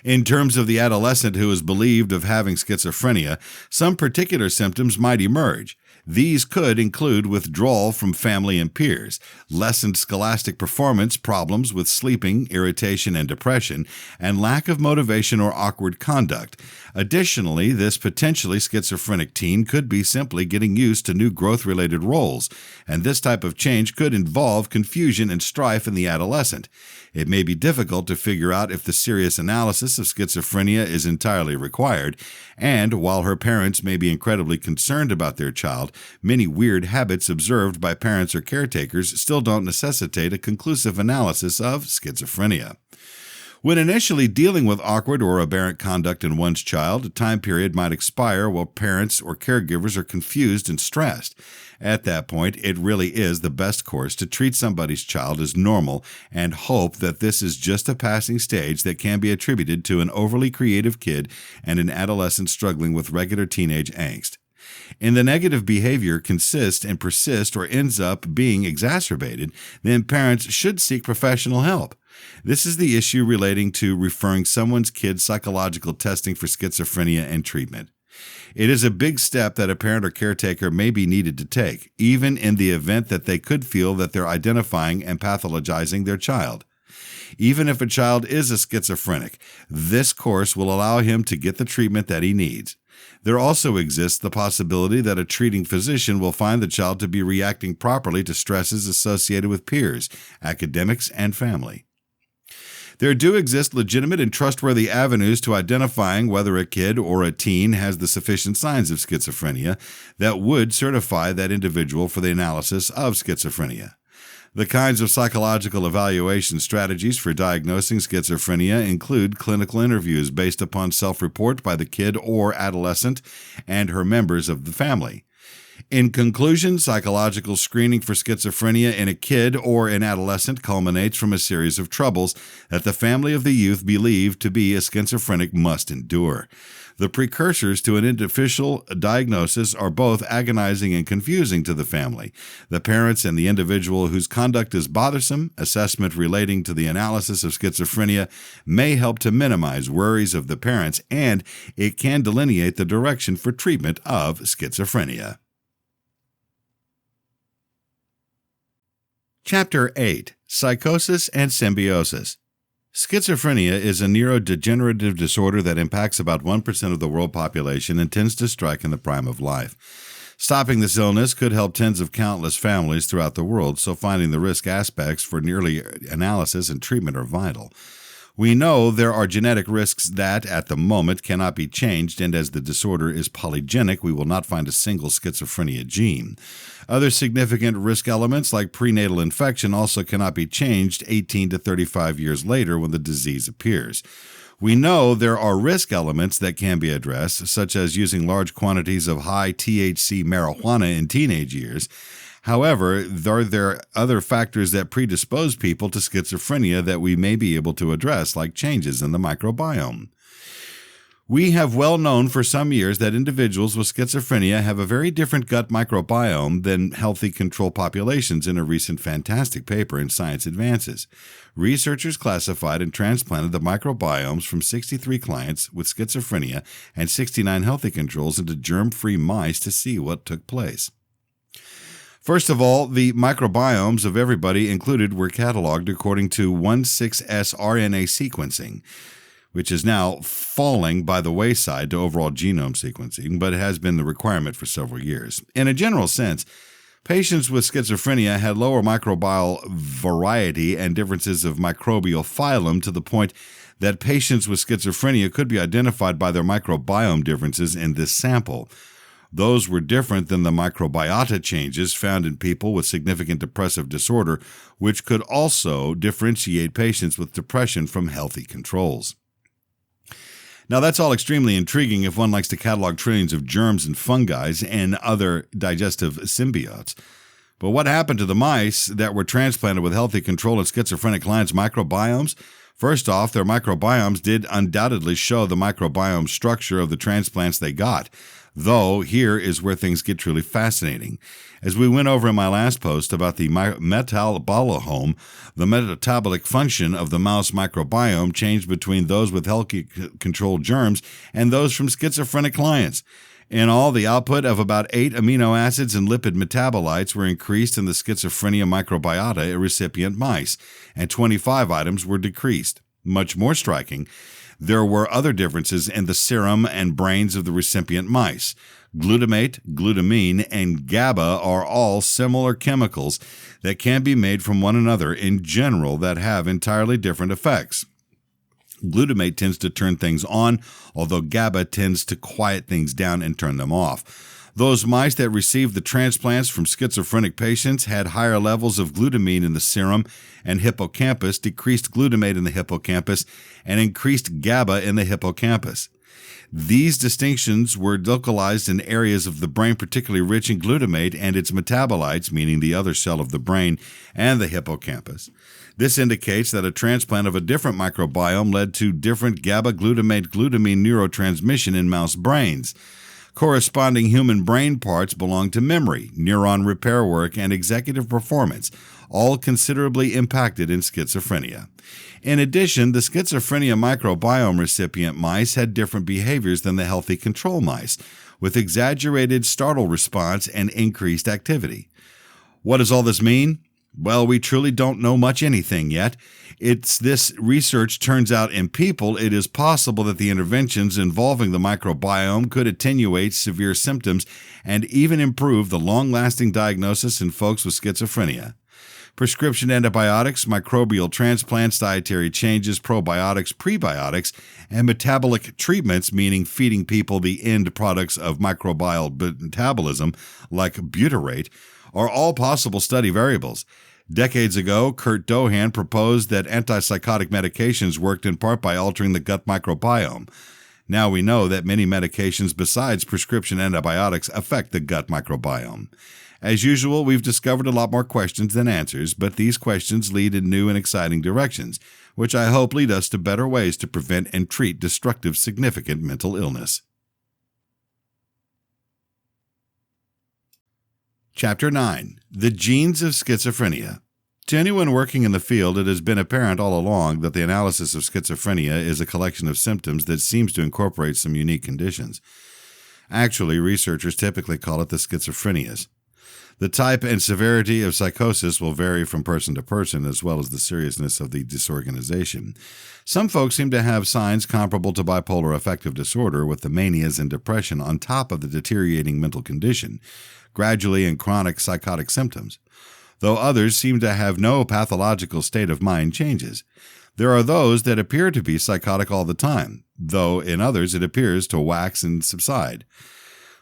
In terms of the adolescent who is believed of having schizophrenia, some particular symptoms might emerge. These could include withdrawal from family and peers, lessened scholastic performance, problems with sleeping, irritation and depression, and lack of motivation or awkward conduct. Additionally, this potentially schizophrenic teen could be simply getting used to new growth-related roles, and this type of change could involve confusion and strife in the adolescent. It may be difficult to figure out if the serious analysis of schizophrenia is entirely required, and while her parents may be incredibly concerned about their child, many weird habits observed by parents or caretakers still don't necessitate a conclusive analysis of schizophrenia. When initially dealing with awkward or aberrant conduct in one's child, a time period might expire while parents or caregivers are confused and stressed. At that point, it really is the best course to treat somebody's child as normal and hope that this is just a passing stage that can be attributed to an overly creative kid and an adolescent struggling with regular teenage angst. And the negative behavior consists and persists or ends up being exacerbated, then parents should seek professional help. This is the issue relating to referring someone's kid's psychological testing for schizophrenia and treatment. It is a big step that a parent or caretaker may be needed to take, even in the event that they could feel that they're identifying and pathologizing their child. Even if a child is a schizophrenic, this course will allow him to get the treatment that he needs. There also exists the possibility that a treating physician will find the child to be reacting properly to stresses associated with peers, academics, and family. There do exist legitimate and trustworthy avenues to identifying whether a kid or a teen has the sufficient signs of schizophrenia that would certify that individual for the analysis of schizophrenia. The kinds of psychological evaluation strategies for diagnosing schizophrenia include clinical interviews based upon self-report by the kid or adolescent and her members of the family. In conclusion, psychological screening for schizophrenia in a kid or an adolescent culminates from a series of troubles that the family of the youth believed to be a schizophrenic must endure. The precursors to an official diagnosis are both agonizing and confusing to the family, the parents, and the individual whose conduct is bothersome. Assessment relating to the analysis of schizophrenia may help to minimize worries of the parents, and it can delineate the direction for treatment of schizophrenia. Chapter 8. Psychosis and Symbiosis. Schizophrenia is a neurodegenerative disorder that impacts about 1% of the world population and tends to strike in the prime of life. Stopping this illness could help tens of countless families throughout the world, so finding the risk aspects for early analysis and treatment are vital. We know there are genetic risks that, at the moment, cannot be changed, and as the disorder is polygenic, we will not find a single schizophrenia gene. Other significant risk elements, like prenatal infection, also cannot be changed 18 to 35 years later when the disease appears. We know there are risk elements that can be addressed, such as using large quantities of high THC marijuana in teenage years. However, are there other factors that predispose people to schizophrenia that we may be able to address, like changes in the microbiome? We have well known for some years that individuals with schizophrenia have a very different gut microbiome than healthy control populations in a recent fantastic paper in Science Advances. Researchers classified and transplanted the microbiomes from 63 clients with schizophrenia and 69 healthy controls into germ-free mice to see what took place. First of all, the microbiomes of everybody included were cataloged according to 16S RNA sequencing, which is now falling by the wayside to overall genome sequencing, but it has been the requirement for several years. In a general sense, patients with schizophrenia had lower microbial variety and differences of microbial phylum to the point that patients with schizophrenia could be identified by their microbiome differences in this sample. Those were different than the microbiota changes found in people with significant depressive disorder, which could also differentiate patients with depression from healthy controls. Now, that's all extremely intriguing if one likes to catalog trillions of germs and fungi and other digestive symbiotes. But what happened to the mice that were transplanted with healthy control and schizophrenic clients' microbiomes? First off, their microbiomes did undoubtedly show the microbiome structure of the transplants they got. Though, here is where things get truly fascinating. As we went over in my last post about the metabolome, the metabolic function of the mouse microbiome changed between those with healthy controlled germs and those from schizophrenic clients. In all, the output of about 8 amino acids and lipid metabolites were increased in the schizophrenia microbiota in recipient mice, and 25 items were decreased. Much more striking, there were other differences in the serum and brains of the recipient mice. Glutamate, glutamine, and GABA are all similar chemicals that can be made from one another in general that have entirely different effects. Glutamate tends to turn things on, although GABA tends to quiet things down and turn them off. Those mice that received the transplants from schizophrenic patients had higher levels of glutamine in the serum and hippocampus, decreased glutamate in the hippocampus, and increased GABA in the hippocampus. These distinctions were localized in areas of the brain particularly rich in glutamate and its metabolites, meaning the other cell of the brain and the hippocampus. This indicates that a transplant of a different microbiome led to different GABA-glutamate-glutamine neurotransmission in mouse brains. Corresponding human brain parts belong to memory, neuron repair work, and executive performance, all considerably impacted in schizophrenia. In addition, the schizophrenia microbiome recipient mice had different behaviors than the healthy control mice, with exaggerated startle response and increased activity. What does all this mean? Well, we truly don't know much anything yet. This research turns out in people, it is possible that the interventions involving the microbiome could attenuate severe symptoms and even improve the long-lasting diagnosis in folks with schizophrenia. Prescription antibiotics, microbial transplants, dietary changes, probiotics, prebiotics, and metabolic treatments, meaning feeding people the end products of microbial metabolism, like butyrate, are all possible study variables. Decades ago, Kurt Dohan proposed that antipsychotic medications worked in part by altering the gut microbiome. Now we know that many medications besides prescription antibiotics affect the gut microbiome. As usual, we've discovered a lot more questions than answers, but these questions lead in new and exciting directions, which I hope lead us to better ways to prevent and treat destructive, significant mental illness. Chapter 9. The Genes of Schizophrenia. To anyone working in the field, it has been apparent all along that the analysis of schizophrenia is a collection of symptoms that seems to incorporate some unique conditions. Actually, researchers typically call it the schizophrenias. The type and severity of psychosis will vary from person to person, as well as the seriousness of the disorganization. Some folks seem to have signs comparable to bipolar affective disorder, with the manias and depression on top of the deteriorating mental condition, gradually and chronic psychotic symptoms, though others seem to have no pathological state of mind changes. There are those that appear to be psychotic all the time, though in others it appears to wax and subside.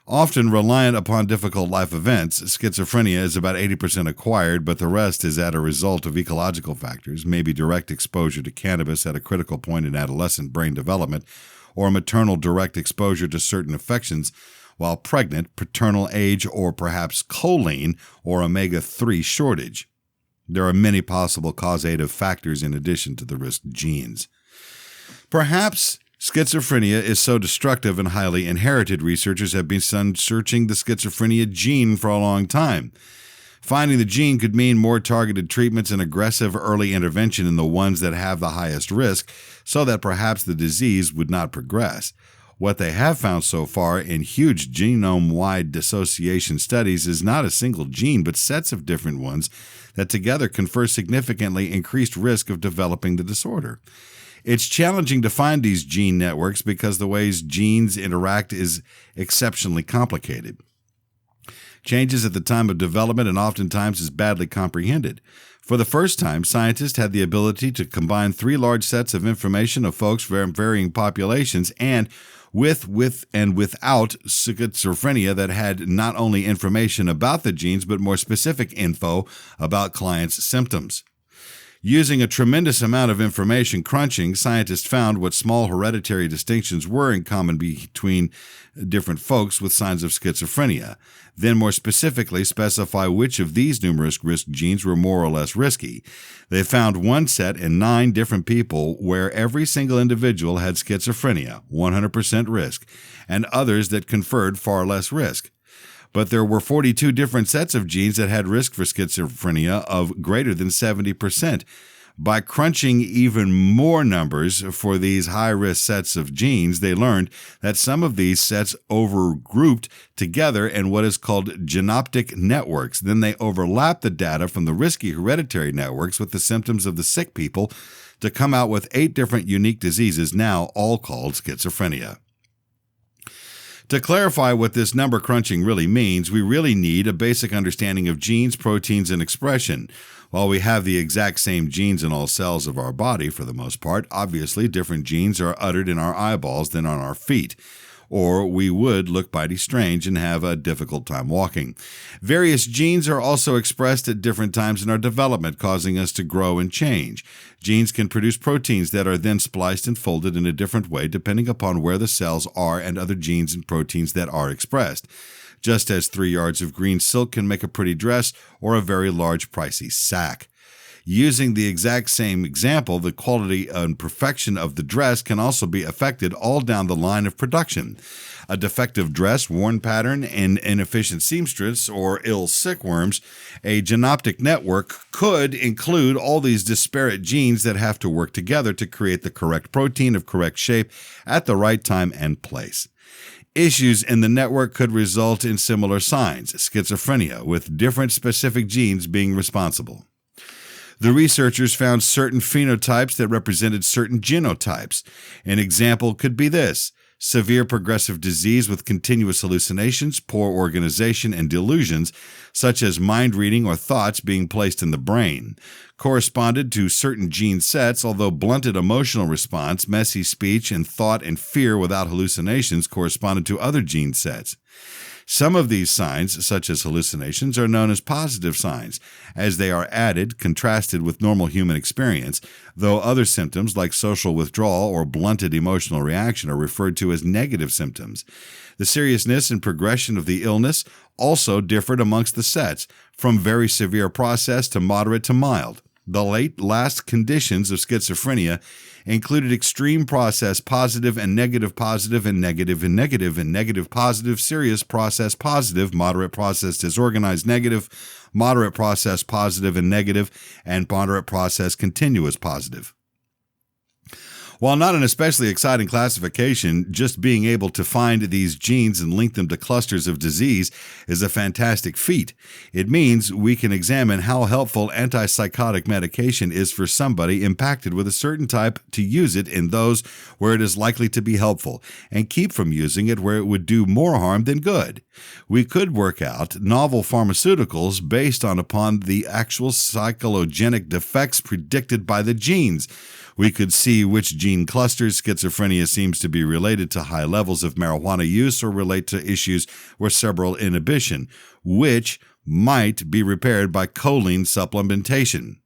Often reliant upon difficult life events, schizophrenia is about 80% acquired, but the rest is as a result of ecological factors, maybe direct exposure to cannabis at a critical point in adolescent brain development, or maternal direct exposure to certain infections while pregnant, paternal age, or perhaps choline or omega-3 shortage. There are many possible causative factors in addition to the risk genes. Perhaps schizophrenia is so destructive and highly inherited, researchers have been searching the schizophrenia gene for a long time. Finding the gene could mean more targeted treatments and aggressive early intervention in the ones that have the highest risk, so that perhaps the disease would not progress. What they have found so far in huge genome-wide dissociation studies is not a single gene, but sets of different ones that together confer significantly increased risk of developing the disorder. It's challenging to find these gene networks because the ways genes interact is exceptionally complicated. Changes at the time of development and oftentimes is badly comprehended. For the first time, scientists had the ability to combine 3 large sets of information of folks from varying populations and with and without schizophrenia that had not only information about the genes but more specific info about clients' symptoms. Using a tremendous amount of information crunching, scientists found what small hereditary distinctions were in common between different folks with signs of schizophrenia, then more specifically specify which of these numerous risk genes were more or less risky. They found one set in 9 different people where every single individual had schizophrenia, 100% risk, and others that conferred far less risk. But there were 42 different sets of genes that had risk for schizophrenia of greater than 70%. By crunching even more numbers for these high-risk sets of genes, they learned that some of these sets overgrouped together in what is called genoptic networks. Then they overlapped the data from the risky hereditary networks with the symptoms of the sick people to come out with 8 different unique diseases, now all called schizophrenia. To clarify what this number crunching really means, we really need a basic understanding of genes, proteins, and expression. While we have the exact same genes in all cells of our body for the most part, obviously different genes are uttered in our eyeballs than on our feet, or we would look mighty strange and have a difficult time walking. Various genes are also expressed at different times in our development, causing us to grow and change. Genes can produce proteins that are then spliced and folded in a different way depending upon where the cells are and other genes and proteins that are expressed. Just as 3 yards of green silk can make a pretty dress or a very large pricey sack. Using the exact same example, the quality and perfection of the dress can also be affected all down the line of production. A defective dress, worn pattern, an inefficient seamstress, or ill silkworms, a genoptic network could include all these disparate genes that have to work together to create the correct protein of correct shape at the right time and place. Issues in the network could result in similar signs, schizophrenia, with different specific genes being responsible. The researchers found certain phenotypes that represented certain genotypes. An example could be this: severe progressive disease with continuous hallucinations, poor organization, and delusions, such as mind reading or thoughts being placed in the brain, corresponded to certain gene sets, although blunted emotional response, messy speech, and thought and fear without hallucinations corresponded to other gene sets. Some of these signs, such as hallucinations, are known as positive signs, as they are added, contrasted with normal human experience, though other symptoms like social withdrawal or blunted emotional reaction are referred to as negative symptoms. The seriousness and progression of the illness also differed amongst the sets, from very severe process to moderate to mild. The last conditions of schizophrenia included extreme process positive and negative positive and negative and negative and negative positive, serious process positive, moderate process disorganized negative, moderate process positive and negative, and moderate process continuous positive. While not an especially exciting classification, just being able to find these genes and link them to clusters of disease is a fantastic feat. It means we can examine how helpful antipsychotic medication is for somebody impacted with a certain type to use it in those where it is likely to be helpful, and keep from using it where it would do more harm than good. We could work out novel pharmaceuticals based upon the actual psychogenic defects predicted by the genes. We could see which gene clusters schizophrenia seems to be related to high levels of marijuana use or relate to issues with cerebral inhibition, which might be repaired by choline supplementation.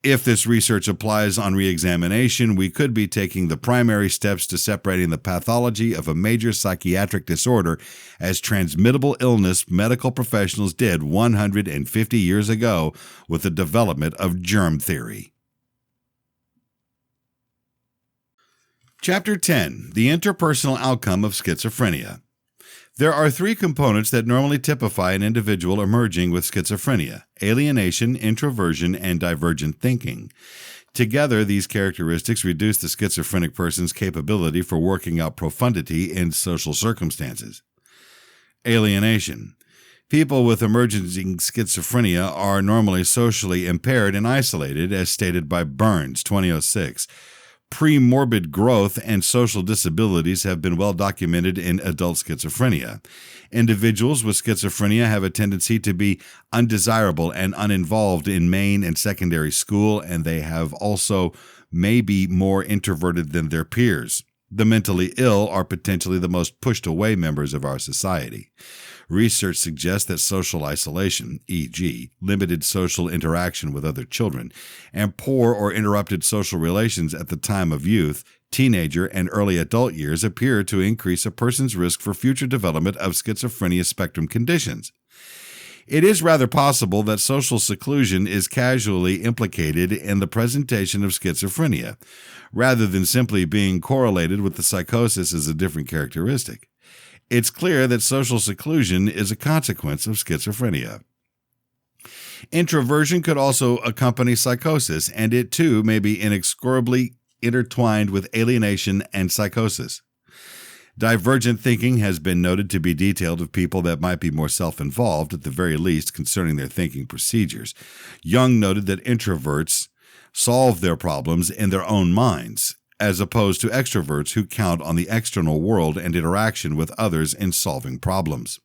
If this research applies on re-examination, we could be taking the primary steps to separating the pathology of a major psychiatric disorder as transmittable illness medical professionals did 150 years ago with the development of germ theory. Chapter 10. The Interpersonal Outcome of Schizophrenia. There are three components that normally typify an individual emerging with schizophrenia: alienation, introversion, and divergent thinking. Together, these characteristics reduce the schizophrenic person's capability for working out profundity in social circumstances. Alienation. People with emerging schizophrenia are normally socially impaired and isolated, as stated by Burns, 2006. Pre-morbid growth and social disabilities have been well documented in adult schizophrenia. Individuals with schizophrenia have a tendency to be undesirable and uninvolved in main and secondary school, and they have also may be more introverted than their peers. The mentally ill are potentially the most pushed away members of our society. Research suggests that social isolation, e.g., limited social interaction with other children, and poor or interrupted social relations at the time of youth, teenager, and early adult years appear to increase a person's risk for future development of schizophrenia spectrum conditions. It is rather possible that social seclusion is causally implicated in the presentation of schizophrenia, rather than simply being correlated with the psychosis as a different characteristic. It's clear that social seclusion is a consequence of schizophrenia. Introversion could also accompany psychosis, and it too may be inexorably intertwined with alienation and psychosis. Divergent thinking has been noted to be detailed of people that might be more self-involved, at the very least, concerning their thinking procedures. Jung noted that introverts solve their problems in their own minds, as opposed to extroverts who count on the external world and interaction with others in solving problems.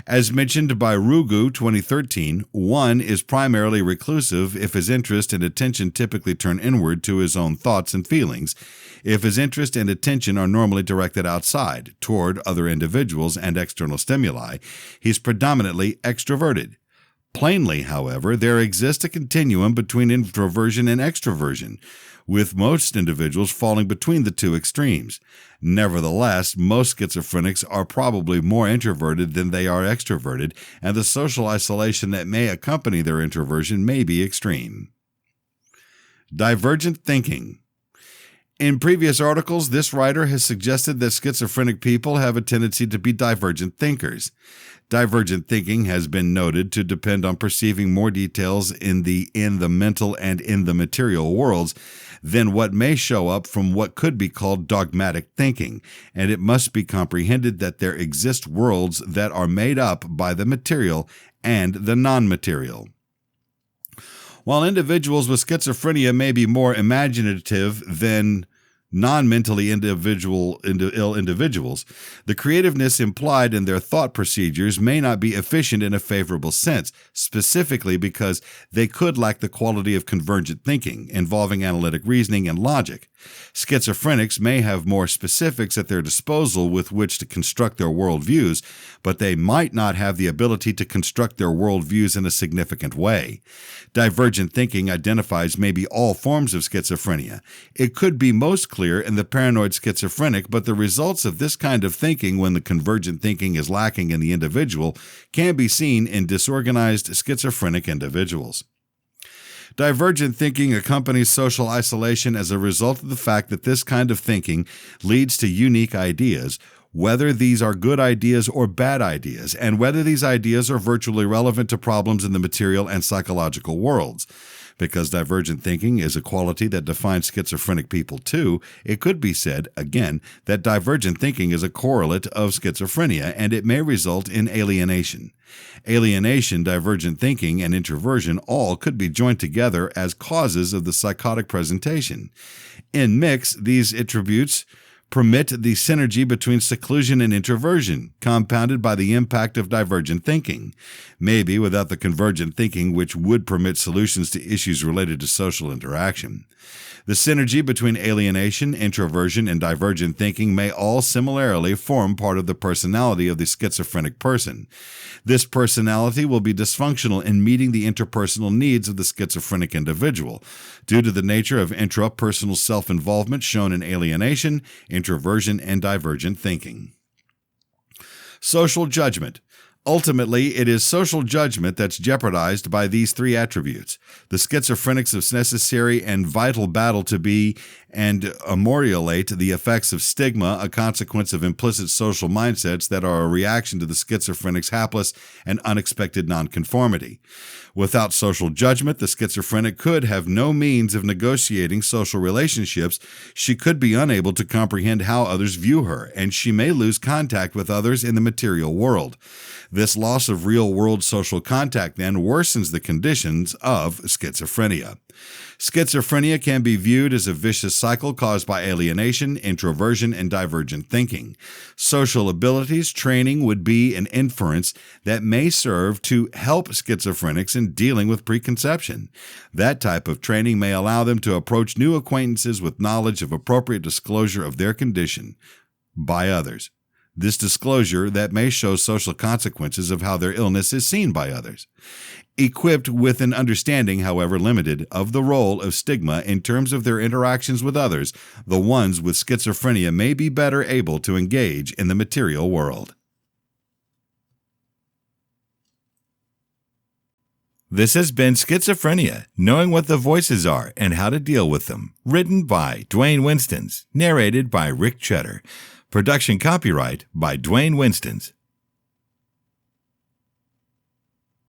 As mentioned by Rugu, 2013, one is primarily reclusive if his interest and attention typically turn inward to his own thoughts and feelings. If his interest and attention are normally directed outside, toward other individuals and external stimuli, he's predominantly extroverted. Plainly, however, there exists a continuum between introversion and extroversion, with most individuals falling between the two extremes. Nevertheless, most schizophrenics are probably more introverted than they are extroverted, and the social isolation that may accompany their introversion may be extreme. Divergent thinking. In previous articles, this writer has suggested that schizophrenic people have a tendency to be divergent thinkers. Divergent thinking has been noted to depend on perceiving more details in the mental and in the material worlds than what may show up from what could be called dogmatic thinking, and it must be comprehended that there exist worlds that are made up by the material and the non-material. While individuals with schizophrenia may be more imaginative than non-mentally ill individuals, the creativeness implied in their thought procedures may not be efficient in a favorable sense, specifically because they could lack the quality of convergent thinking, involving analytic reasoning and logic. Schizophrenics may have more specifics at their disposal with which to construct their worldviews, but they might not have the ability to construct their worldviews in a significant way. Divergent thinking identifies maybe all forms of schizophrenia. It could be most clear in the paranoid schizophrenic, but the results of this kind of thinking, when the convergent thinking is lacking in the individual, can be seen in disorganized schizophrenic individuals. Divergent thinking accompanies social isolation as a result of the fact that this kind of thinking leads to unique ideas, whether these are good ideas or bad ideas, and whether these ideas are virtually relevant to problems in the material and psychological worlds. Because divergent thinking is a quality that defines schizophrenic people too, it could be said, again, that divergent thinking is a correlate of schizophrenia, and it may result in alienation. Alienation, divergent thinking, and introversion all could be joined together as causes of the psychotic presentation. In mix, these attributes permit the synergy between seclusion and introversion, compounded by the impact of divergent thinking. Maybe without the convergent thinking, which would permit solutions to issues related to social interaction. The synergy between alienation, introversion, and divergent thinking may all similarly form part of the personality of the schizophrenic person. This personality will be dysfunctional in meeting the interpersonal needs of the schizophrenic individual, due to the nature of intrapersonal self-involvement shown in alienation, introversion, and divergent thinking. Social judgment. Ultimately, it is social judgment that's jeopardized by these three attributes. The schizophrenics' necessary and vital battle to be and ameliorate the effects of stigma, a consequence of implicit social mindsets that are a reaction to the schizophrenic's hapless and unexpected nonconformity. Without social judgment, the schizophrenic could have no means of negotiating social relationships. She could be unable to comprehend how others view her, and she may lose contact with others in the material world. This loss of real-world social contact then worsens the conditions of schizophrenia. Schizophrenia can be viewed as a vicious cycle caused by alienation, introversion, and divergent thinking. Social abilities training would be an inference that may serve to help schizophrenics in dealing with preconception. That type of training may allow them to approach new acquaintances with knowledge of appropriate disclosure of their condition by others. This disclosure that may show social consequences of how their illness is seen by others. Equipped with an understanding, however limited, of the role of stigma in terms of their interactions with others, the ones with schizophrenia may be better able to engage in the material world. This has been Schizophrenia, Knowing What the Voices Are and How to Deal with Them, written by Dwayne Winstons, narrated by Rick Cheddar. Production copyright by Dwayne Winstons.